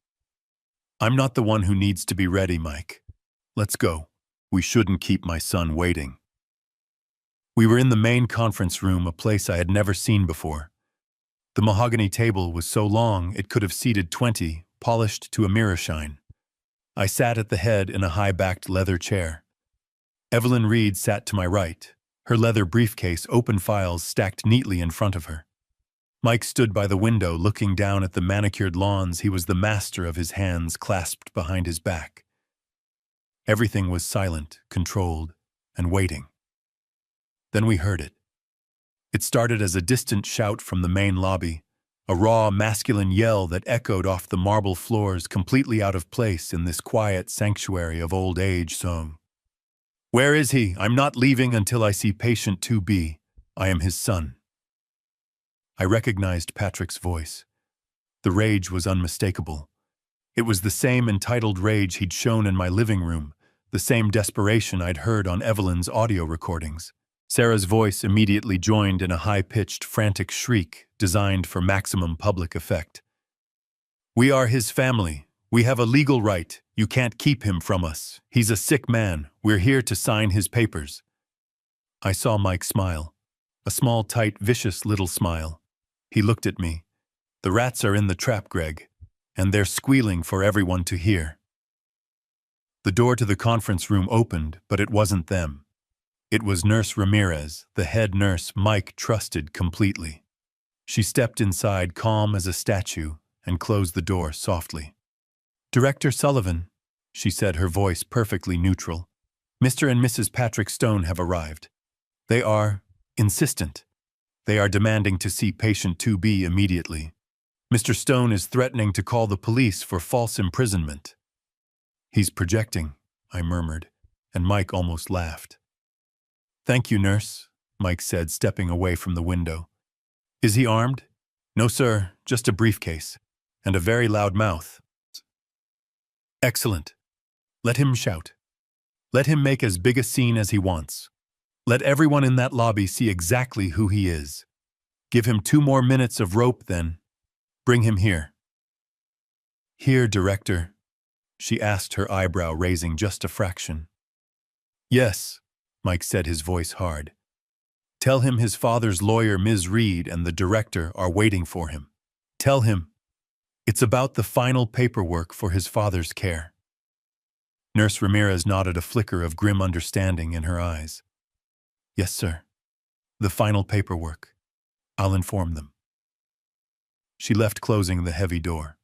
I'm not the one who needs to be ready, Mike. Let's go. We shouldn't keep my son waiting. We were in the main conference room, a place I had never seen before. The mahogany table was so long it could have seated 20, polished to a mirror shine. I sat at the head in a high-backed leather chair. Evelyn Reed sat to my right, her leather briefcase, open files stacked neatly in front of her. Mike stood by the window looking down at the manicured lawns. He was the master of his hands clasped behind his back. Everything was silent, controlled, and waiting. Then we heard it. It started as a distant shout from the main lobby, a raw, masculine yell that echoed off the marble floors, completely out of place in this quiet sanctuary of old age song. Where is he? I'm not leaving until I see patient 2B. I am his son. I recognized Patrick's voice. The rage was unmistakable. It was the same entitled rage he'd shown in my living room, the same desperation I'd heard on Evelyn's audio recordings. Sarah's voice immediately joined in a high-pitched, frantic shriek designed for maximum public effect. We are his family. We have a legal right. You can't keep him from us. He's a sick man. We're here to sign his papers. I saw Mike smile. A small, tight, vicious little smile. He looked at me. The rats are in the trap, Greg. and they're squealing for everyone to hear. The door to the conference room opened, but it wasn't them. It was Nurse Ramirez, the head nurse Mike trusted completely. She stepped inside, calm as a statue, and closed the door softly. "Director Sullivan," she said, her voice perfectly neutral. "Mr. and Mrs. Patrick Stone have arrived. They are insistent. They are demanding to see patient 2B immediately. Mr. Stone is threatening to call the police for false imprisonment." "He's projecting," I murmured, and Mike almost laughed. "Thank you, nurse," Mike said, stepping away from the window. "Is he armed?" "No, sir, just a briefcase, and a very loud mouth." "Excellent. Let him shout. Let him make as big a scene as he wants. Let everyone in that lobby see exactly who he is. Give him 2 more minutes of rope, then. Bring him here." "Here, Director?" she asked, her eyebrow raising just a fraction. "Yes," Mike said, his voice hard. "Tell him his father's lawyer, Ms. Reed, and the director are waiting for him. Tell him it's about the final paperwork for his father's care." Nurse Ramirez nodded, a flicker of grim understanding in her eyes. "Yes, sir. The final paperwork. I'll inform them." She left, closing the heavy door.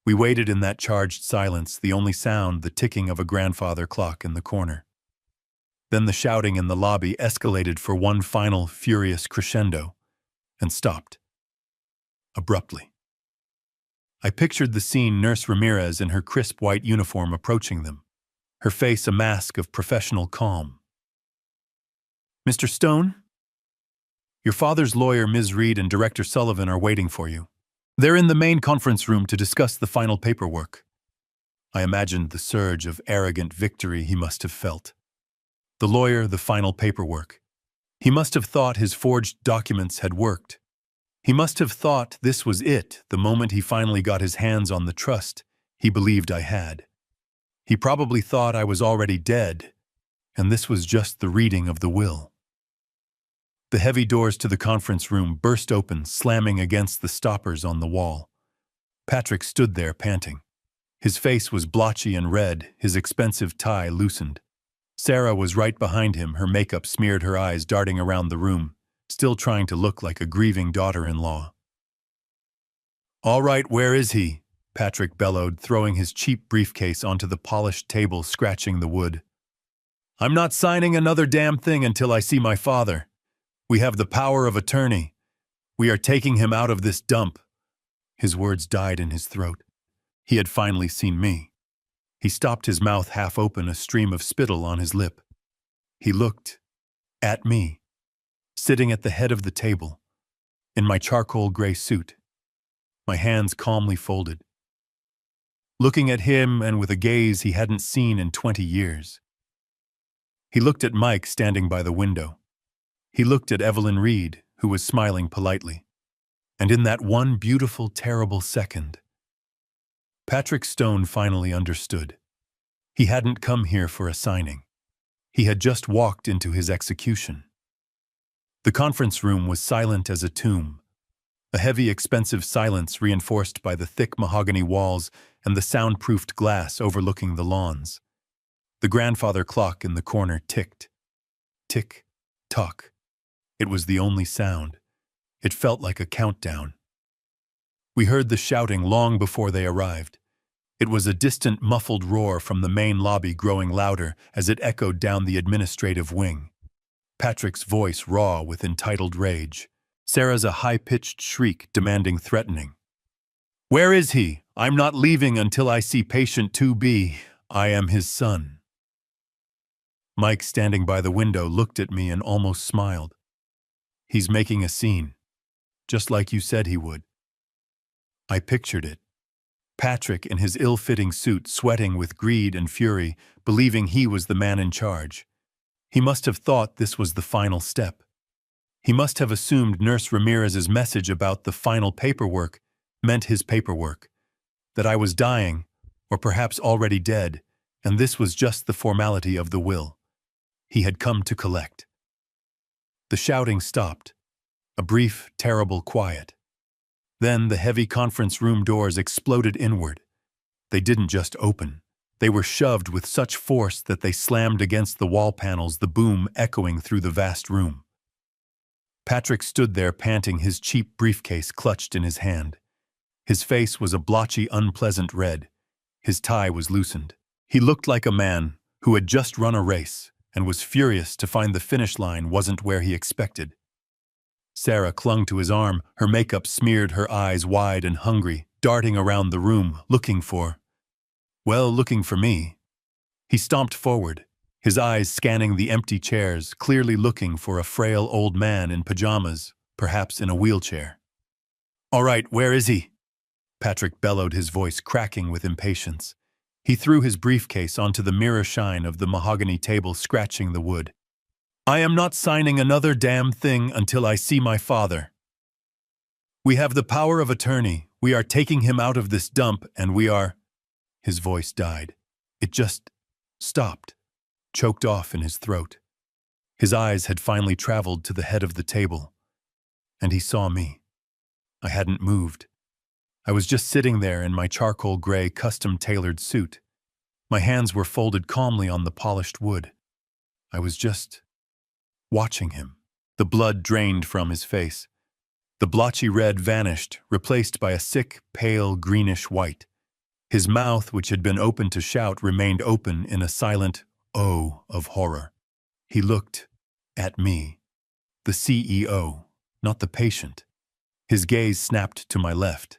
We waited in that charged silence, the only sound the ticking of a grandfather clock in the corner. Then the shouting in the lobby escalated for one final furious crescendo and stopped abruptly. I pictured the scene: Nurse Ramirez in her crisp white uniform approaching them, her face a mask of professional calm. "Mr. Stone? Your father's lawyer, Ms. Reed, and Director Sullivan are waiting for you. They're in the main conference room to discuss the final paperwork." I imagined the surge of arrogant victory he must have felt. The lawyer, the final paperwork. He must have thought his forged documents had worked. He must have thought this was it, the moment he finally got his hands on the trust he believed I had. He probably thought I was already dead, and this was just the reading of the will. The heavy doors to the conference room burst open, slamming against the stoppers on the wall. Patrick stood there, panting. His face was blotchy and red, his expensive tie loosened. Sarah was right behind him, her makeup smeared, her eyes darting around the room, still trying to look like a grieving daughter-in-law. "All right, where is he?" Patrick bellowed, throwing his cheap briefcase onto the polished table, scratching the wood. "I'm not signing another damn thing until I see my father. We have the power of attorney. We are taking him out of this dump." His words died in his throat. He had finally seen me. He stopped, his mouth half open, a stream of spittle on his lip. He looked at me, sitting at the head of the table, in my charcoal gray suit, my hands calmly folded, looking at him and with a gaze he hadn't seen in 20 years. He looked at Mike standing by the window. He looked at Evelyn Reed, who was smiling politely. And in that one beautiful, terrible second, Patrick Stone finally understood. He hadn't come here for a signing. He had just walked into his execution. The conference room was silent as a tomb, a heavy, expensive silence reinforced by the thick mahogany walls and the soundproofed glass overlooking the lawns. The grandfather clock in the corner ticked. Tick, tock. It was the only sound. It felt like a countdown. We heard the shouting long before they arrived. It was a distant, muffled roar from the main lobby, growing louder as it echoed down the administrative wing. Patrick's voice raw with entitled rage. Sarah's a high-pitched shriek demanding threatening. "Where is he? I'm not leaving until I see patient 2B. I am his son." Mike, standing by the window, looked at me and almost smiled. "He's making a scene, just like you said he would." I pictured it. Patrick in his ill-fitting suit, sweating with greed and fury, believing he was the man in charge. He must have thought this was the final step. He must have assumed Nurse Ramirez's message about the final paperwork meant his paperwork, that I was dying, or perhaps already dead, and this was just the formality of the will he had come to collect. The shouting stopped. A brief, terrible quiet. Then the heavy conference room doors exploded inward. They didn't just open. They were shoved with such force that they slammed against the wall panels, the boom echoing through the vast room. Patrick stood there panting, his cheap briefcase clutched in his hand. His face was a blotchy, unpleasant red. His tie was loosened. He looked like a man who had just run a race and was furious to find the finish line wasn't where he expected. Sarah clung to his arm, her makeup smeared, her eyes wide and hungry, darting around the room, looking for me. He stomped forward, his eyes scanning the empty chairs, clearly looking for a frail old man in pajamas, perhaps in a wheelchair. "All right, where is he?" Patrick bellowed, his voice cracking with impatience. He threw his briefcase onto the mirror shine of the mahogany table, scratching the wood. "I am not signing another damn thing until I see my father. We have the power of attorney. We are taking him out of this dump, and we are—" His voice died. It just stopped, choked off in his throat. His eyes had finally traveled to the head of the table, and he saw me. I hadn't moved. I was just sitting there in my charcoal gray, custom-tailored suit. My hands were folded calmly on the polished wood. I was just watching him. The blood drained from his face. The blotchy red vanished, replaced by a sick, pale, greenish white. His mouth, which had been open to shout, remained open in a silent "oh" of horror. He looked at me, the CEO, not the patient. His gaze snapped to my left.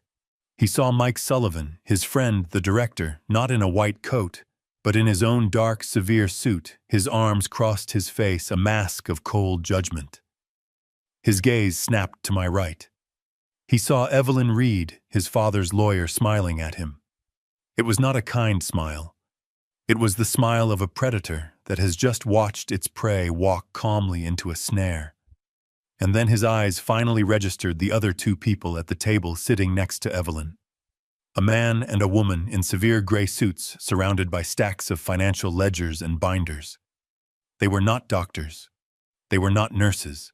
He saw Mike Sullivan, his friend, the director, not in a white coat, but in his own dark, severe suit, his arms crossed his face, a mask of cold judgment. His gaze snapped to my right. He saw Evelyn Reed, his father's lawyer, smiling at him. It was not a kind smile. It was the smile of a predator that has just watched its prey walk calmly into a snare. And then his eyes finally registered the other two people at the table sitting next to Evelyn. A man and a woman in severe gray suits surrounded by stacks of financial ledgers and binders. They were not doctors. They were not nurses.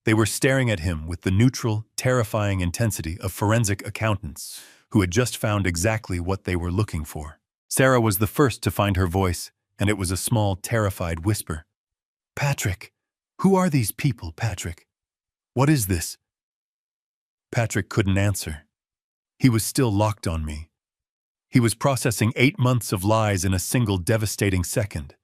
They were staring at him with the neutral, terrifying intensity of forensic accountants who had just found exactly what they were looking for. Sarah was the first to find her voice, and it was a small, terrified whisper. "Patrick, who are these people, Patrick? What is this?" Patrick couldn't answer. He was still locked on me. He was processing 8 months of lies in a single devastating second.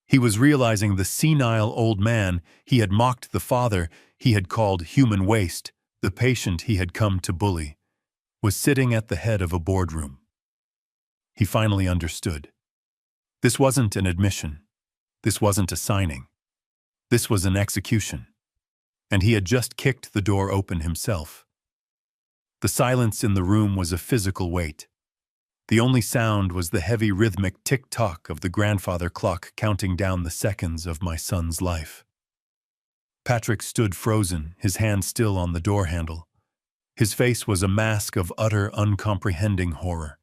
He was realizing the senile old man he had mocked, the father he had called human waste, the patient he had come to bully, was sitting at the head of a boardroom. He finally understood. This wasn't an admission. This wasn't a signing. This was an execution. And he had just kicked the door open himself. The silence in the room was a physical weight. The only sound was the heavy rhythmic tick-tock of the grandfather clock counting down the seconds of my son's life. Patrick stood frozen, his hand still on the door handle. His face was a mask of utter, uncomprehending horror.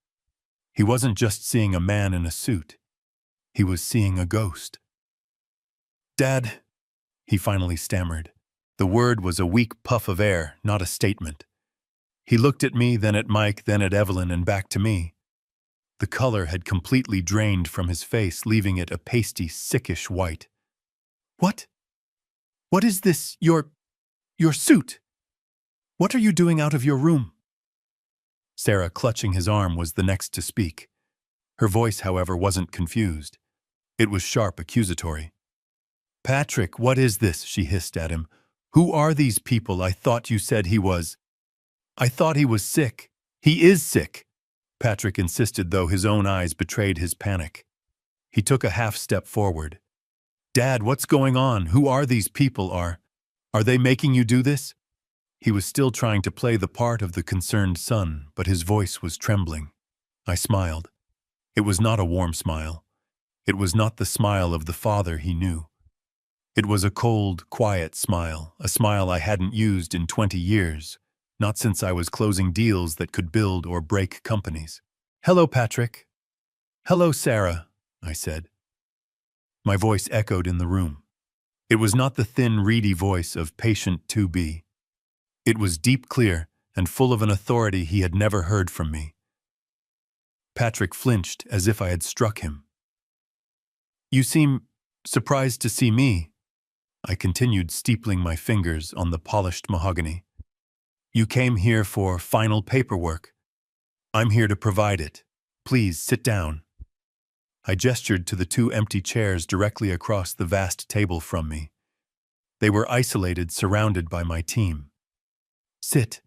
He wasn't just seeing a man in a suit. He was seeing a ghost. "Dad," he finally stammered. The word was a weak puff of air, not a statement. He looked at me, then at Mike, then at Evelyn, and back to me. The color had completely drained from his face, leaving it a pasty, sickish white. "What? What is this? Your suit? What are you doing out of your room?" Sarah, clutching his arm, was the next to speak. Her voice, however, wasn't confused. It was sharp, accusatory. "Patrick, what is this?" she hissed at him. "Who are these people? I thought you said he was sick. He is sick," Patrick insisted, though his own eyes betrayed his panic. He took a half step forward. "Dad, what's going on? Who are these people? Are they making you do this?" He was still trying to play the part of the concerned son, but his voice was trembling. I smiled. It was not a warm smile. It was not the smile of the father he knew. It was a cold, quiet smile, a smile I hadn't used in 20 years, not since I was closing deals that could build or break companies. "Hello, Patrick." "Hello, Sarah," I said. My voice echoed in the room. It was not the thin, reedy voice of patient 2B. It was deep, clear, and full of an authority he had never heard from me. Patrick flinched as if I had struck him. "You seem surprised to see me," I continued, steepling my fingers on the polished mahogany. "You came here for final paperwork. I'm here to provide it. Please sit down." I gestured to the two empty chairs directly across the vast table from me. They were isolated, surrounded by my team. Sit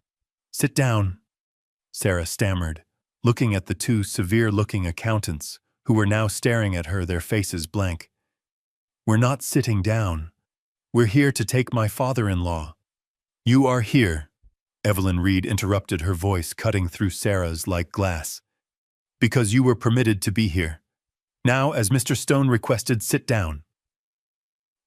down," Sarah stammered, looking at the two severe-looking accountants who were now staring at her, their faces blank. "We're not sitting down. We're here to take my father-in-law." "You are here," Evelyn Reed interrupted, her voice cutting through Sarah's like glass, "because you were permitted to be here. Now, as Mr. Stone requested, sit down."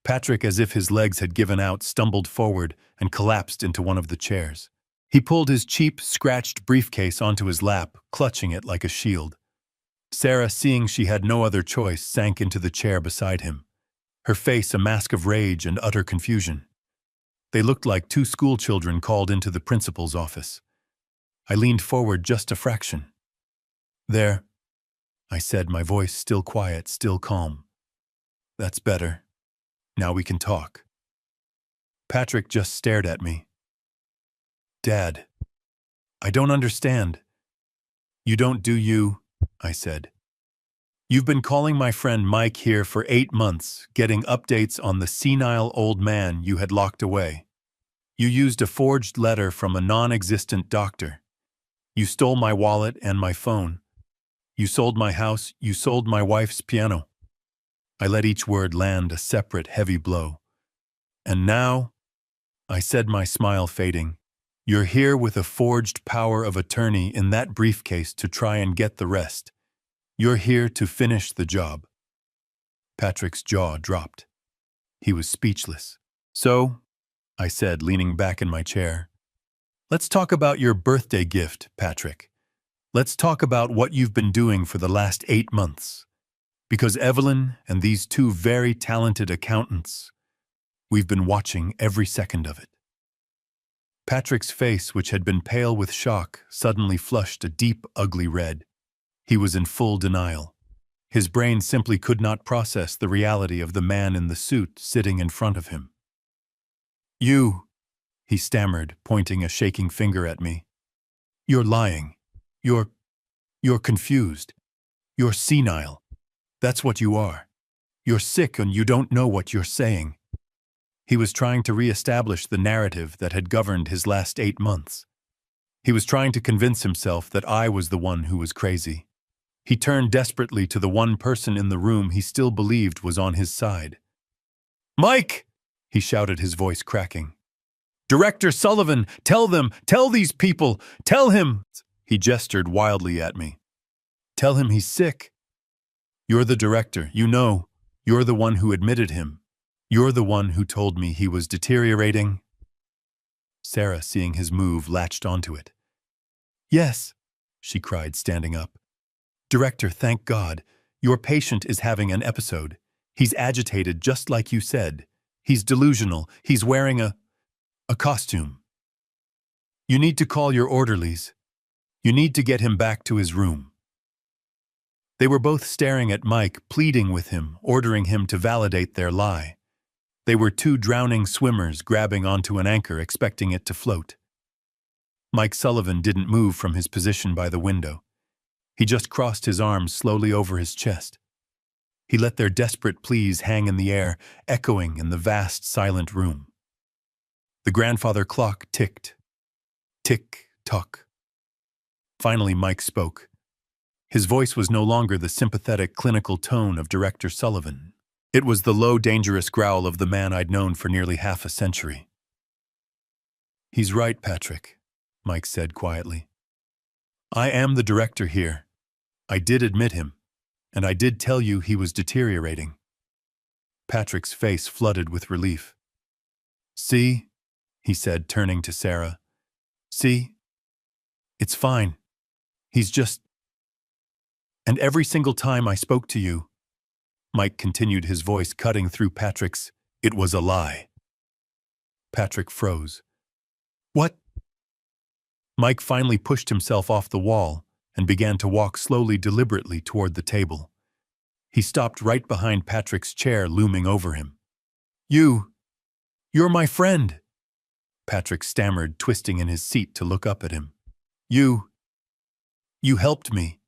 Patrick, as if his legs had given out, stumbled forward and collapsed into one of the chairs. He pulled his cheap, scratched briefcase onto his lap, clutching it like a shield. Sarah, seeing she had no other choice, sank into the chair beside him, her face a mask of rage and utter confusion. They looked like two schoolchildren called into the principal's office. I leaned forward just a fraction. "There," I said, my voice still quiet, still calm. "That's better. Now we can talk." Patrick just stared at me. "Dad, I don't understand." "You don't, do you?" I said. "You've been calling my friend Mike here for 8 months, getting updates on the senile old man you had locked away. You used a forged letter from a non-existent doctor. You stole my wallet and my phone. You sold my house. You sold my wife's piano." I let each word land a separate, heavy blow. "And now," I said, my smile fading, "you're here with a forged power of attorney in that briefcase to try and get the rest. You're here to finish the job." Patrick's jaw dropped. He was speechless. "So," I said, leaning back in my chair, "let's talk about your birthday gift, Patrick. Let's talk about what you've been doing for the last 8 months. Because Evelyn and these two very talented accountants, we've been watching every second of it." Patrick's face, which had been pale with shock, suddenly flushed a deep, ugly red. He was in full denial. His brain simply could not process the reality of the man in the suit sitting in front of him. "You," he stammered, pointing a shaking finger at me. "You're lying. You're confused. You're senile. That's what you are. You're sick and you don't know what you're saying." He was trying to re-establish the narrative that had governed his last 8 months. He was trying to convince himself that I was the one who was crazy. He turned desperately to the one person in the room he still believed was on his side. "Mike!" he shouted, his voice cracking. "Director Sullivan, tell these people, tell him!" He gestured wildly at me. "Tell him he's sick. You're the director, you know. You're the one who admitted him. You're the one who told me he was deteriorating." Sarah, seeing his move, latched onto it. "Yes," she cried, standing up. "Director, thank God. Your patient is having an episode. He's agitated, just like you said. He's delusional. He's wearing a costume. You need to call your orderlies. You need to get him back to his room." They were both staring at Mike, pleading with him, ordering him to validate their lie. They were two drowning swimmers grabbing onto an anchor, expecting it to float. Mike Sullivan didn't move from his position by the window. He just crossed his arms slowly over his chest. He let their desperate pleas hang in the air, echoing in the vast, silent room. The grandfather clock ticked. Tick-tock. Finally, Mike spoke. His voice was no longer the sympathetic, clinical tone of Director Sullivan. It was the low, dangerous growl of the man I'd known for nearly half a century. "He's right, Patrick," Mike said quietly. "I am the director here. I did admit him, and I did tell you he was deteriorating." Patrick's face flooded with relief. "See," he said, turning to Sarah. "See? It's fine. He's just... And every single time I spoke to you," Mike continued, his voice cutting through Patrick's, "it was a lie." Patrick froze. "What? Mike finally pushed himself off the wall and began to walk slowly, deliberately toward the table. He stopped right behind Patrick's chair, looming over him. You're my friend," Patrick stammered, twisting in his seat to look up at him. You helped me.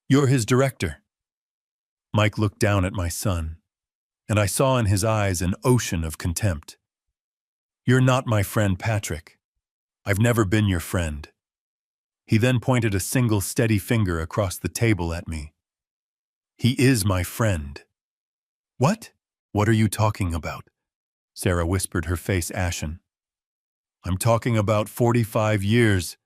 You're his director." Mike looked down at my son, and I saw in his eyes an ocean of contempt. "You're not my friend, Patrick. I've never been your friend." He then pointed a single steady finger across the table at me. "He is my friend." "What? What are you talking about?" Sarah whispered, her face ashen. "I'm talking about 45 years.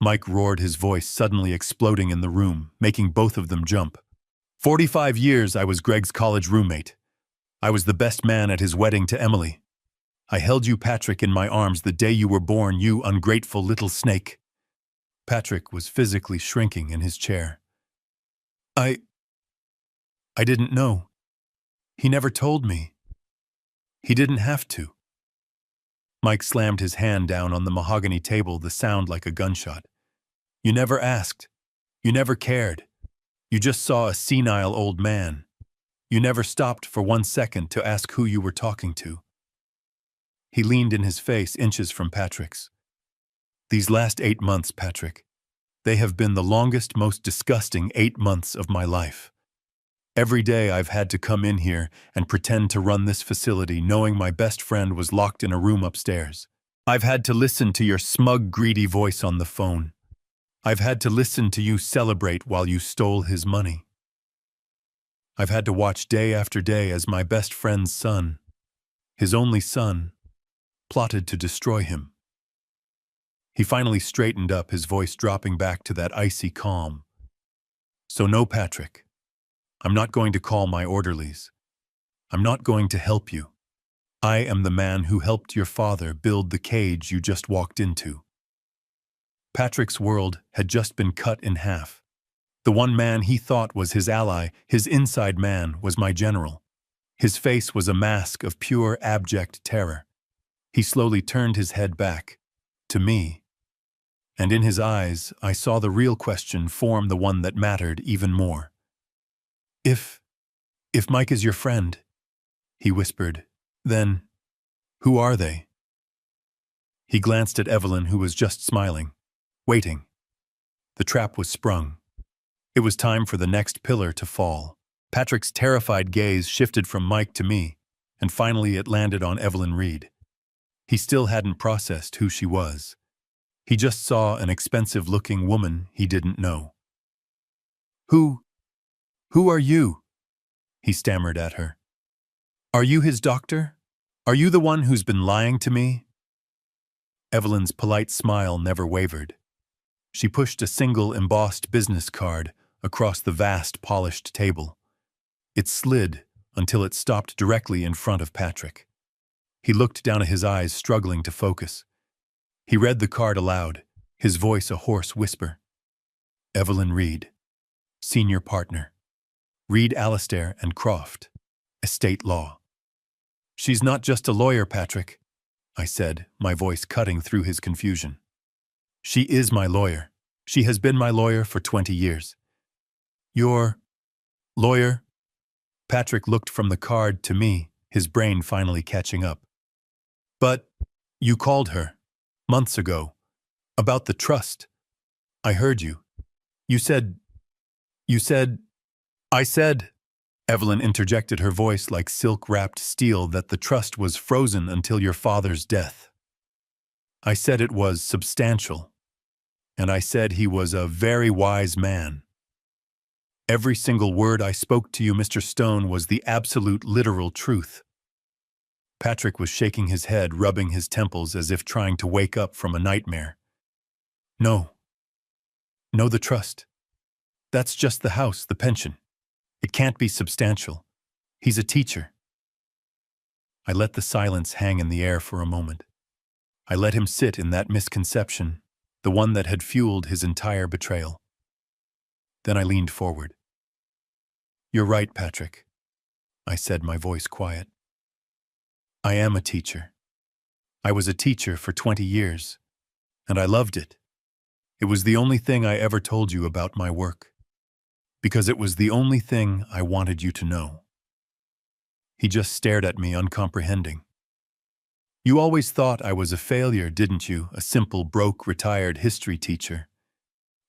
Mike roared, his voice suddenly exploding in the room, making both of them jump. 45 years I was Greg's college roommate. I was the best man at his wedding to Emily. I held you, Patrick, in my arms the day you were born, you ungrateful little snake." Patrick was physically shrinking in his chair. I didn't know. He never told me. He didn't have to." Mike slammed his hand down on the mahogany table, the sound like a gunshot. "You never asked. You never cared. You just saw a senile old man. You never stopped for 1 second to ask who you were talking to." He leaned in his face inches from Patrick's. "These last 8 months, Patrick, they have been the longest, most disgusting 8 months of my life. Every day I've had to come in here and pretend to run this facility knowing my best friend was locked in a room upstairs. I've had to listen to your smug, greedy voice on the phone. I've had to listen to you celebrate while you stole his money. I've had to watch day after day as my best friend's son, his only son, plotted to destroy him." He finally straightened up, his voice dropping back to that icy calm. "So no, Patrick. I'm not going to call my orderlies. I'm not going to help you. I am the man who helped your father build the cage you just walked into." Patrick's world had just been cut in half. The one man he thought was his ally, his inside man, was my general. His face was a mask of pure, abject terror. He slowly turned his head back, to me, and in his eyes I saw the real question form, the one that mattered even more. If Mike is your friend," he whispered, "then who are they?" He glanced at Evelyn, who was just smiling, waiting. The trap was sprung. It was time for the next pillar to fall. Patrick's terrified gaze shifted from Mike to me, and finally it landed on Evelyn Reed. He still hadn't processed who she was. He just saw an expensive-looking woman he didn't know. Who are you?" he stammered at her. "Are you his doctor? Are you the one who's been lying to me?" Evelyn's polite smile never wavered. She pushed a single embossed business card across the vast polished table. It slid until it stopped directly in front of Patrick. He looked down at his eyes, struggling to focus. He read the card aloud, his voice a hoarse whisper. "Evelyn Reed, senior partner. Reed, Alastair and Croft, estate law." "She's not just a lawyer, Patrick," I said, my voice cutting through his confusion. "She is my lawyer. She has been my lawyer for 20 years. "Your lawyer?" Patrick looked from the card to me, his brain finally catching up. "But you called her, months ago, about the trust. I heard you. You said, I said," Evelyn interjected, her voice like silk-wrapped steel, "that the trust was frozen until your father's death. I said it was substantial, and I said he was a very wise man. Every single word I spoke to you, Mr. Stone, was the absolute literal truth." Patrick was shaking his head, rubbing his temples as if trying to wake up from a nightmare. No, the trust. That's just the house, the pension. It can't be substantial. He's a teacher." I let the silence hang in the air for a moment. I let him sit in that misconception, the one that had fueled his entire betrayal. Then I leaned forward. "You're right, Patrick," I said, my voice quiet. "I am a teacher. I was a teacher for 20 years, and I loved it. It was the only thing I ever told you about my work, because it was the only thing I wanted you to know. He just stared at me, uncomprehending. You always thought I was a failure, didn't you? A simple, broke, retired history teacher.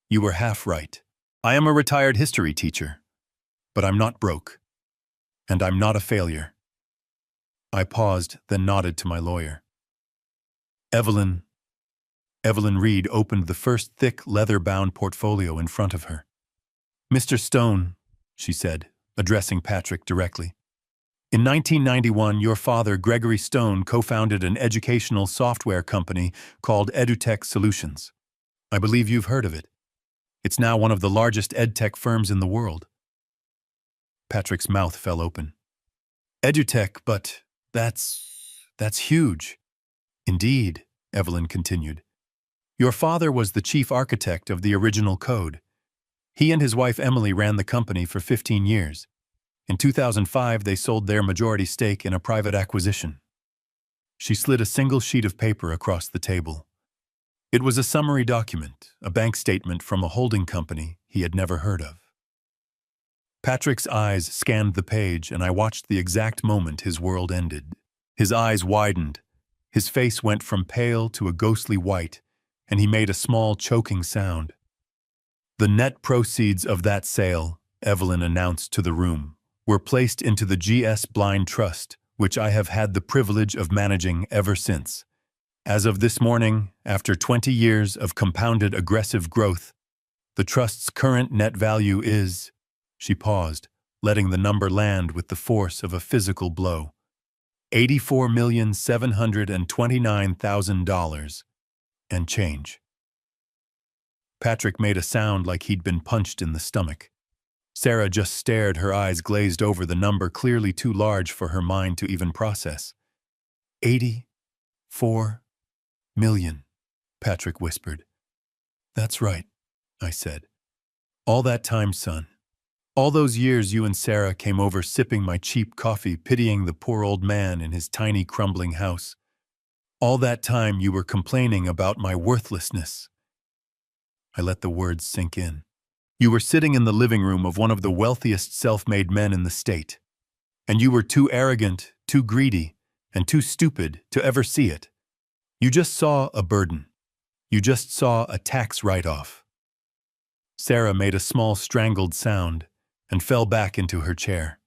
You were half right. I am a retired history teacher, but I'm not broke, and I'm not a failure. I paused, then nodded to my lawyer. Evelyn Reed opened the first thick, leather-bound portfolio in front of her. Mr. Stone, she said, addressing Patrick directly. In 1991, your father, Gregory Stone, co-founded an educational software company called EduTech Solutions. I believe you've heard of it. It's now one of the largest edtech firms in the world. Patrick's mouth fell open. EduTech, but that's huge. Indeed, Evelyn continued. Your father was the chief architect of the original code. He and his wife Emily ran the company for 15 years. In 2005, they sold their majority stake in a private acquisition. She slid a single sheet of paper across the table. It was a summary document, a bank statement from a holding company he had never heard of. Patrick's eyes scanned the page, and I watched the exact moment his world ended. His eyes widened. His face went from pale to a ghostly white, and he made a small, choking sound. The net proceeds of that sale, Evelyn announced to the room, were placed into the GS Blind Trust, which I have had the privilege of managing ever since. As of this morning, after 20 years of compounded aggressive growth, the trust's current net value is— She paused, letting the number land with the force of a physical blow. $84,729,000 and change. Patrick made a sound like he'd been punched in the stomach. Sarah just stared, her eyes glazed over, the number clearly too large for her mind to even process. 84 million, Patrick whispered. That's right, I said. All that time, son. All those years you and Sarah came over sipping my cheap coffee, pitying the poor old man in his tiny crumbling house. All that time you were complaining about my worthlessness. I let the words sink in. You were sitting in the living room of one of the wealthiest self-made men in the state. And you were too arrogant, too greedy, and too stupid to ever see it. You just saw a burden. You just saw a tax write-off. Sarah made a small strangled sound and fell back into her chair.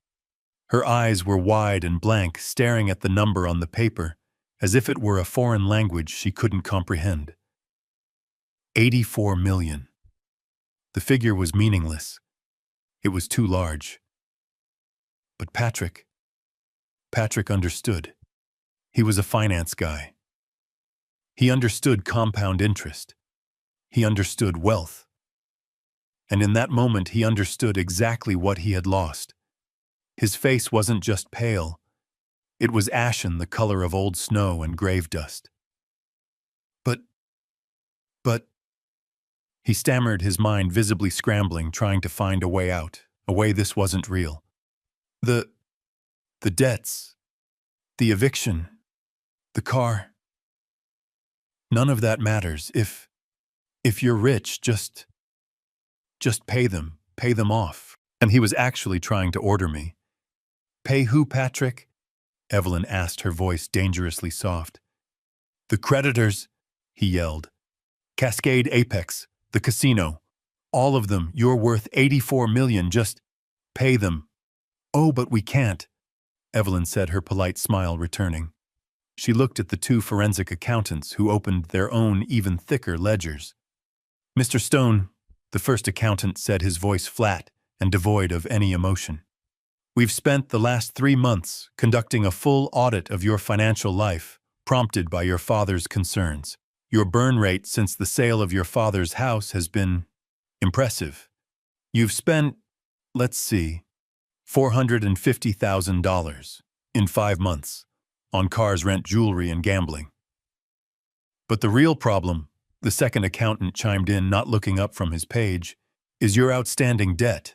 Her eyes were wide and blank, staring at the number on the paper, as if it were a foreign language she couldn't comprehend. 84 million. The figure was meaningless. It was too large. But Patrick understood. He was a finance guy. He understood compound interest. He understood wealth. And in that moment, he understood exactly what he had lost. His face wasn't just pale. It was ashen, the color of old snow and grave dust. But, he stammered, his mind visibly scrambling, trying to find a way out, a way this wasn't real. The debts, the eviction, the car. None of that matters. If you're rich, just pay them off. And he was actually trying to order me. Pay who, Patrick? Evelyn asked, her voice dangerously soft. The creditors, he yelled. Cascade, Apex, the casino. All of them. You're worth 84 million. Just pay them. Oh, but we can't, Evelyn said, her polite smile returning. She looked at the two forensic accountants who opened their own even thicker ledgers. Mr. Stone, the first accountant said, his voice flat and devoid of any emotion. We've spent the last 3 months conducting a full audit of your financial life, prompted by your father's concerns. Your burn rate since the sale of your father's house has been impressive. You've spent, let's see, $450,000 in 5 months on cars, rent, jewelry, and gambling. But the real problem, the second accountant chimed in, not looking up from his page, is your outstanding debt.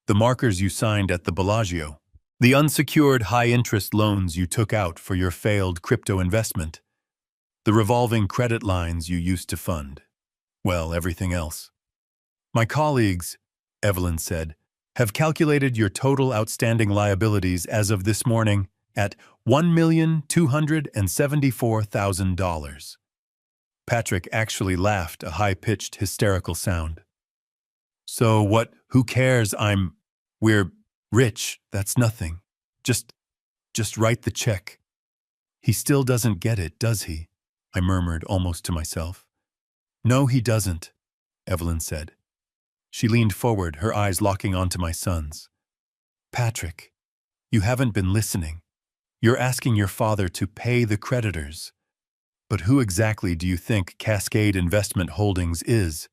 The markers you signed at the Bellagio. The unsecured high-interest loans you took out for your failed crypto investment. The revolving credit lines you used to fund. Well, everything else. My colleagues, Evelyn said, have calculated your total outstanding liabilities as of this morning at $1,274,000. Patrick actually laughed, a high-pitched, hysterical sound. So what? Who cares? We're rich. That's nothing. Just write the check. He still doesn't get it, does he? I murmured almost to myself. No, he doesn't, Evelyn said. She leaned forward, her eyes locking onto my son's. Patrick, you haven't been listening. You're asking your father to pay the creditors. But who exactly do you think Cascade Investment Holdings is?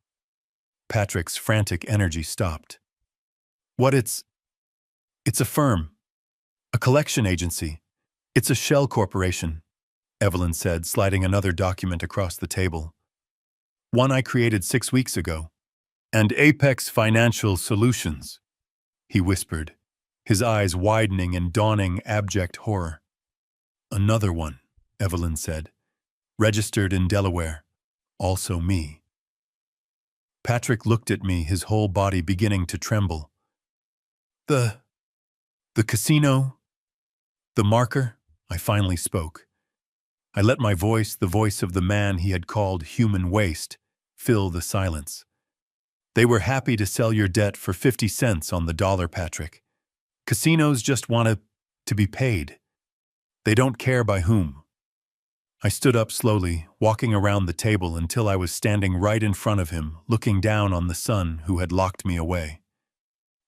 Patrick's frantic energy stopped. It's a firm. A collection agency. It's a shell corporation, Evelyn said, sliding another document across the table. One I created 6 weeks ago. And Apex Financial Solutions, he whispered, his eyes widening in dawning abject horror. Another one, Evelyn said. Registered in Delaware. Also me. Patrick looked at me, his whole body beginning to tremble. The casino? The marker? I finally spoke. I let my voice, the voice of the man he had called human waste, fill the silence. They were happy to sell your debt for 50 cents on the dollar, Patrick. Casinos just want to be paid. They don't care by whom. I stood up slowly, walking around the table until I was standing right in front of him, looking down on the son who had locked me away.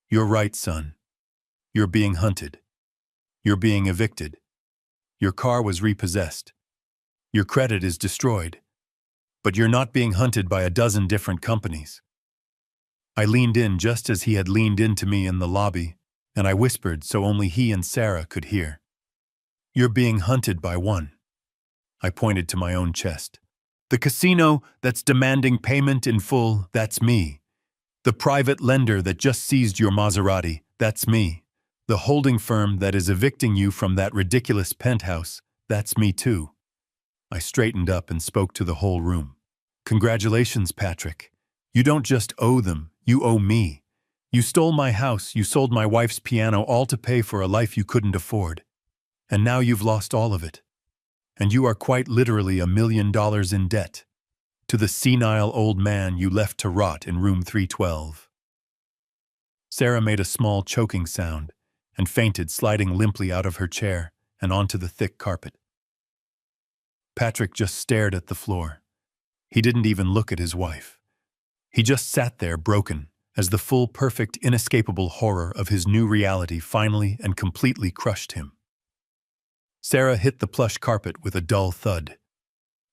You're right, son. You're being hunted. You're being evicted. Your car was repossessed. Your credit is destroyed. But you're not being hunted by a dozen different companies. I leaned in just as he had leaned into me in the lobby, and I whispered so only he and Sarah could hear. You're being hunted by one. I pointed to my own chest. The casino that's demanding payment in full, that's me. The private lender that just seized your Maserati, that's me. The holding firm that is evicting you from that ridiculous penthouse, that's me too. I straightened up and spoke to the whole room. Congratulations, Patrick. You don't just owe them, you owe me. You stole my house, you sold my wife's piano, all to pay for a life you couldn't afford. And now you've lost all of it. And you are quite literally $1 million in debt to the senile old man you left to rot in room 312. Sarah made a small choking sound and fainted, sliding limply out of her chair and onto the thick carpet. Patrick just stared at the floor. He didn't even look at his wife. He just sat there broken as the full, perfect, inescapable horror of his new reality finally and completely crushed him. Sarah hit the plush carpet with a dull thud.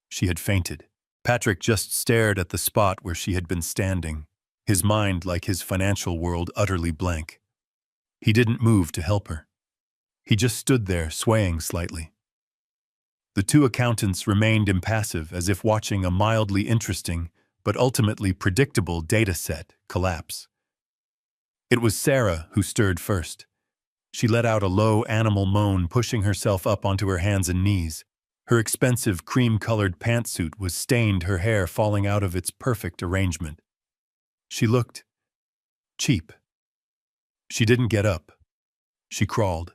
She had fainted. Patrick just stared at the spot where she had been standing, his mind, like his financial world, utterly blank. He didn't move to help her. He just stood there, swaying slightly. The two accountants remained impassive, as if watching a mildly interesting but ultimately predictable data set collapse. It was Sarah who stirred first. She let out a low animal moan, pushing herself up onto her hands and knees. Her expensive cream-colored pantsuit was stained, her hair falling out of its perfect arrangement. She looked cheap. She didn't get up. She crawled.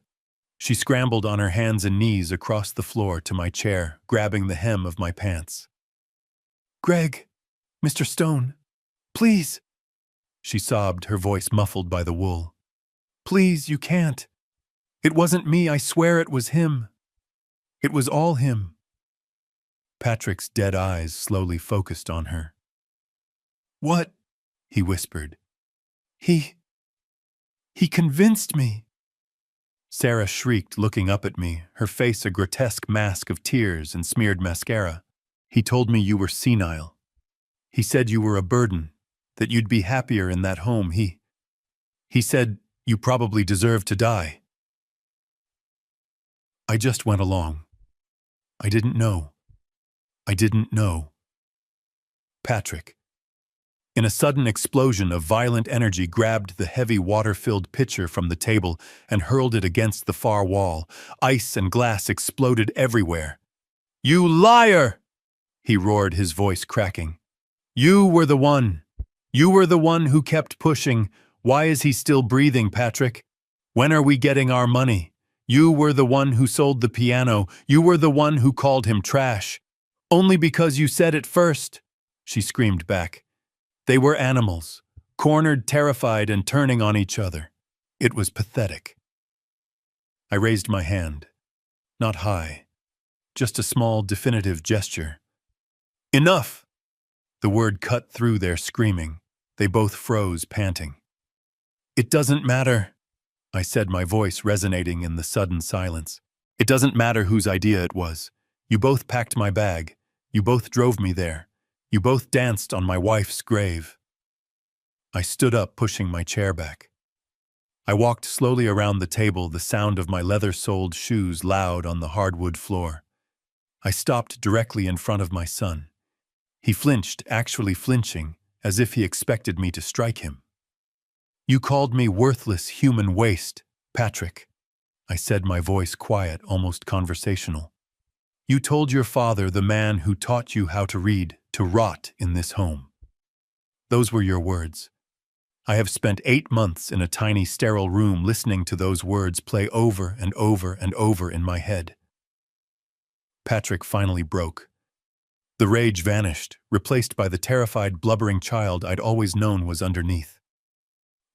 She scrambled on her hands and knees across the floor to my chair, grabbing the hem of my pants. "Greg, Mr. Stone, please," she sobbed, her voice muffled by the wool. "Please, you can't. It wasn't me, I swear it was him. It was all him." Patrick's dead eyes slowly focused on her. "What?" he whispered. He convinced me." Sarah shrieked, looking up at me, her face a grotesque mask of tears and smeared mascara. "He told me you were senile. He said you were a burden, that you'd be happier in that home. He said you probably deserved to die." I just went along. I didn't know. Patrick, in a sudden explosion of violent energy, grabbed the heavy water-filled pitcher from the table and hurled it against the far wall. Ice and glass exploded everywhere. "You liar!" he roared, his voice cracking. You were the one. You were the one who kept pushing. Why is he still breathing, Patrick? When are we getting our money? You were the one who sold the piano. You were the one who called him trash. Only because you said it first, she screamed back. They were animals, cornered, terrified, and turning on each other. It was pathetic. I raised my hand. Not high. Just a small, definitive gesture. Enough! The word cut through their screaming. They both froze, panting. It doesn't matter, I said, my voice resonating in the sudden silence. It doesn't matter whose idea it was. You both packed my bag. You both drove me there. You both danced on my wife's grave. I stood up, pushing my chair back. I walked slowly around the table, the sound of my leather-soled shoes loud on the hardwood floor. I stopped directly in front of my son. He flinched, actually flinching, as if he expected me to strike him. You called me worthless human waste, Patrick, I said, my voice quiet, almost conversational. You told your father, the man who taught you how to read, to rot in this home. Those were your words. I have spent 8 months in a tiny, sterile room listening to those words play over and over and over in my head. Patrick finally broke. The rage vanished, replaced by the terrified, blubbering child I'd always known was underneath.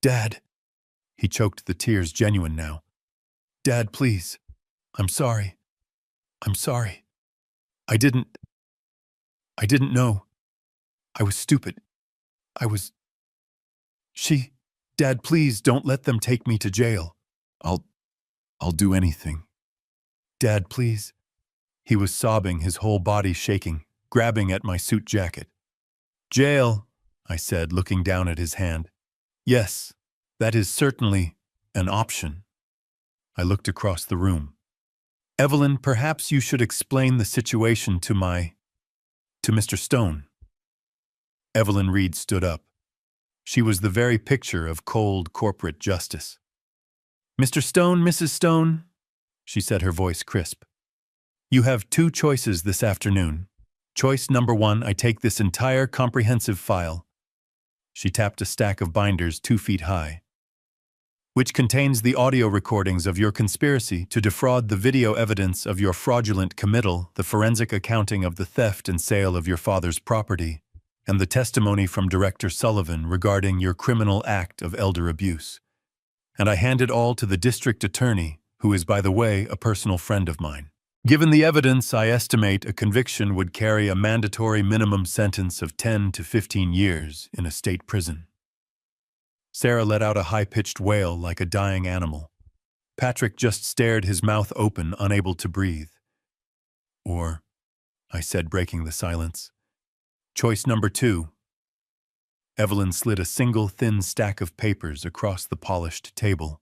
Dad, he choked, the tears genuine now. Dad, please. I'm sorry. I'm sorry. I didn't know. I was stupid. Dad, please don't let them take me to jail. I'll do anything. Dad, please. He was sobbing, his whole body shaking, grabbing at my suit jacket. Jail, I said, looking down at his hand. Yes, that is certainly an option. I looked across the room. Evelyn, perhaps you should explain the situation to Mr. Stone. Evelyn Reed stood up. She was the very picture of cold corporate justice. Mr. Stone, Mrs. Stone, she said, her voice crisp. You have 2 choices this afternoon. Choice number 1, I take this entire comprehensive file. She tapped a stack of binders 2 feet high, which contains the audio recordings of your conspiracy to defraud, the video evidence of your fraudulent committal, the forensic accounting of the theft and sale of your father's property, and the testimony from Director Sullivan regarding your criminal act of elder abuse. And I hand it all to the district attorney, who is, by the way, a personal friend of mine. Given the evidence, I estimate a conviction would carry a mandatory minimum sentence of 10 to 15 years in a state prison. Sarah let out a high-pitched wail like a dying animal. Patrick just stared, his mouth open, unable to breathe. Or, I said, breaking the silence, choice number 2. Evelyn slid a single thin stack of papers across the polished table.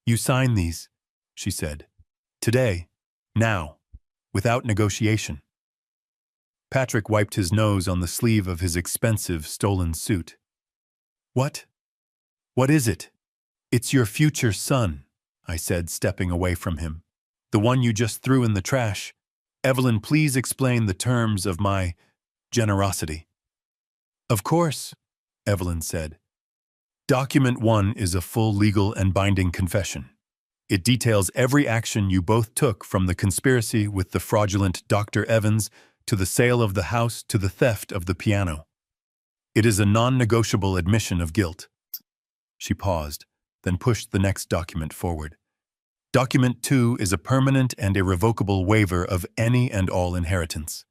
You sign these, she said. Today. Now. Without negotiation. Patrick wiped his nose on the sleeve of his expensive, stolen suit. What? What is it? It's your future son, I said, stepping away from him. The one you just threw in the trash. Evelyn, please explain the terms of my generosity. Of course, Evelyn said. Document 1 is a full legal and binding confession. It details every action you both took, from the conspiracy with the fraudulent Dr. Evans to the sale of the house to the theft of the piano. It is a non-negotiable admission of guilt. She paused, then pushed the next document forward. Document 2 is a permanent and irrevocable waiver of any and all inheritance.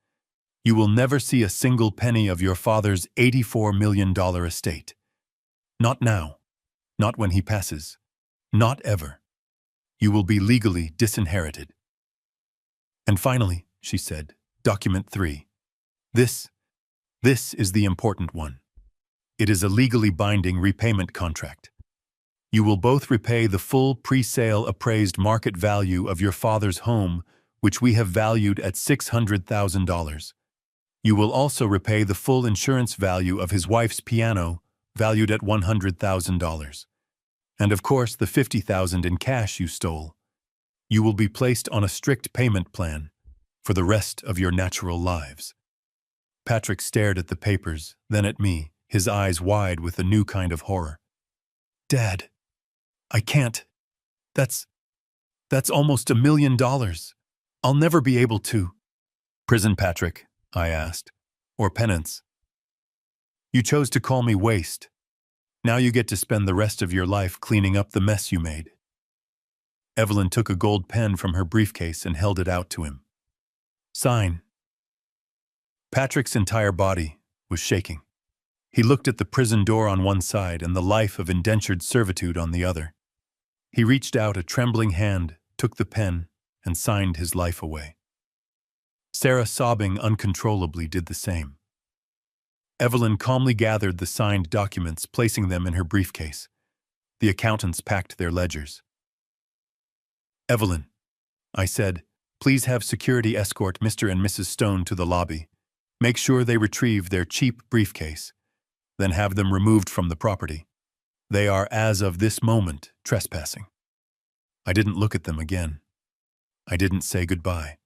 You will never see a single penny of your father's $84 million estate. Not now. Not when he passes. Not ever. You will be legally disinherited. And finally, she said, document 3. This is the important one. It is a legally binding repayment contract. You will both repay the full pre-sale appraised market value of your father's home, which we have valued at $600,000. You will also repay the full insurance value of his wife's piano, valued at $100,000. And of course, the $50,000 in cash you stole. You will be placed on a strict payment plan for the rest of your natural lives. Patrick stared at the papers, then at me, his eyes wide with a new kind of horror. Dad, I can't. That's almost $1 million. I'll never be able to. Prison, Patrick, I asked. Or penance. You chose to call me waste. Now you get to spend the rest of your life cleaning up the mess you made. Evelyn took a gold pen from her briefcase and held it out to him. Sign. Patrick's entire body was shaking. He looked at the prison door on one side and the life of indentured servitude on the other. He reached out a trembling hand, took the pen, and signed his life away. Sarah, sobbing uncontrollably, did the same. Evelyn calmly gathered the signed documents, placing them in her briefcase. The accountants packed their ledgers. Evelyn, I said, please have security escort Mr. and Mrs. Stone to the lobby. Make sure they retrieve their cheap briefcase, then have them removed from the property. They are, as of this moment, trespassing. I didn't look at them again. I didn't say goodbye.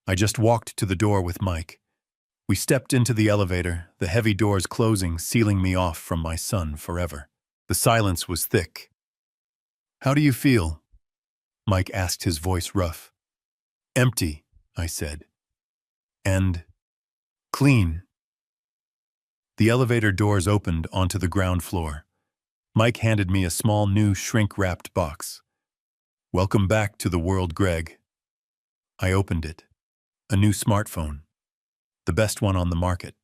I just walked to the door with Mike. We stepped into the elevator, the heavy doors closing, sealing me off from my son forever. The silence was thick. How do you feel? Mike asked, his voice rough. Empty, I said. And clean. The elevator doors opened onto the ground floor. Mike handed me a small new shrink-wrapped box. Welcome back to the world, Greg. I opened it. A new smartphone. The best one on the market.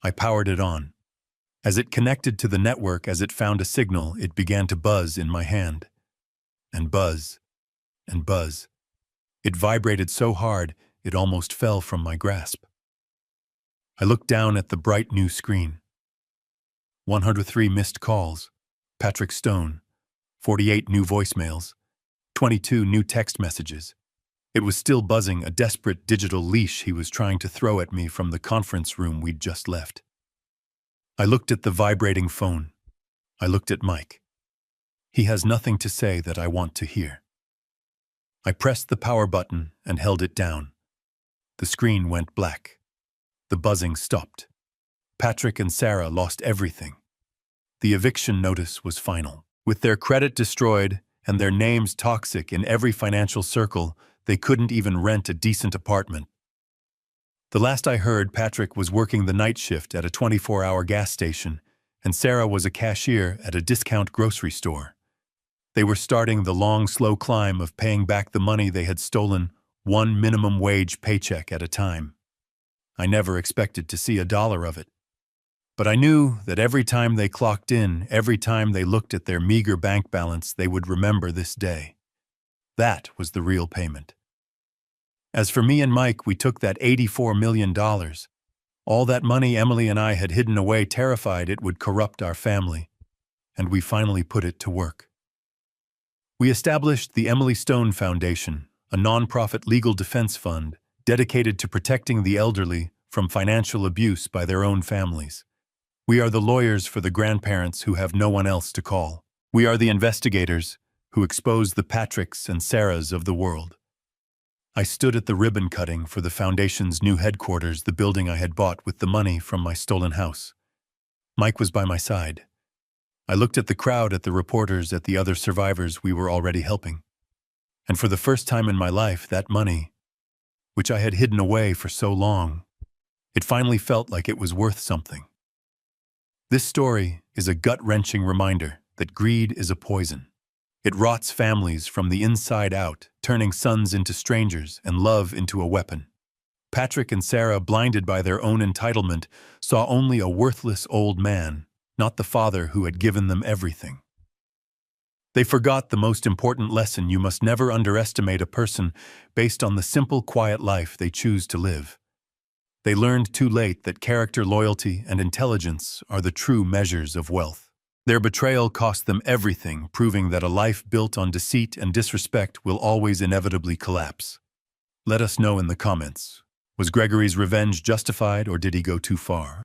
I powered it on. As it connected to the network, as it found a signal, it began to buzz in my hand. And buzz. And buzz. It vibrated so hard, it almost fell from my grasp. I looked down at the bright new screen. 103 missed calls. Patrick Stone. 48 new voicemails. 22 new text messages. It was still buzzing, a desperate digital leash he was trying to throw at me from the conference room we'd just left. I looked at the vibrating phone. I looked at Mike. He has nothing to say that I want to hear. I pressed the power button and held it down. The screen went black. The buzzing stopped. Patrick and Sarah lost everything. The eviction notice was final. With their credit destroyed and their names toxic in every financial circle, they couldn't even rent a decent apartment. The last I heard, Patrick was working the night shift at a 24-hour gas station, and Sarah was a cashier at a discount grocery store. They were starting the long, slow climb of paying back the money they had stolen, one minimum wage paycheck at a time. I never expected to see $1 of it. But I knew that every time they clocked in, every time they looked at their meager bank balance, they would remember this day. That was the real payment. As for me and Mike, we took that $84 million. All that money Emily and I had hidden away, terrified it would corrupt our family. And we finally put it to work. We established the Emily Stone Foundation, a nonprofit legal defense fund dedicated to protecting the elderly from financial abuse by their own families. We are the lawyers for the grandparents who have no one else to call. We are the investigators who expose the Patricks and Sarahs of the world. I stood at the ribbon cutting for the foundation's new headquarters, the building I had bought with the money from my stolen house. Mike was by my side. I looked at the crowd, at the reporters, at the other survivors we were already helping. And for the first time in my life, that money, which I had hidden away for so long, it finally felt like it was worth something. This story is a gut-wrenching reminder that greed is a poison. It rots families from the inside out, turning sons into strangers and love into a weapon. Patrick and Sarah, blinded by their own entitlement, saw only a worthless old man, not the father who had given them everything. They forgot the most important lesson: you must never underestimate a person based on the simple, quiet life they choose to live. They learned too late that character, loyalty, and intelligence are the true measures of wealth. Their betrayal cost them everything, proving that a life built on deceit and disrespect will always inevitably collapse. Let us know in the comments. Was Gregory's revenge justified, or did he go too far?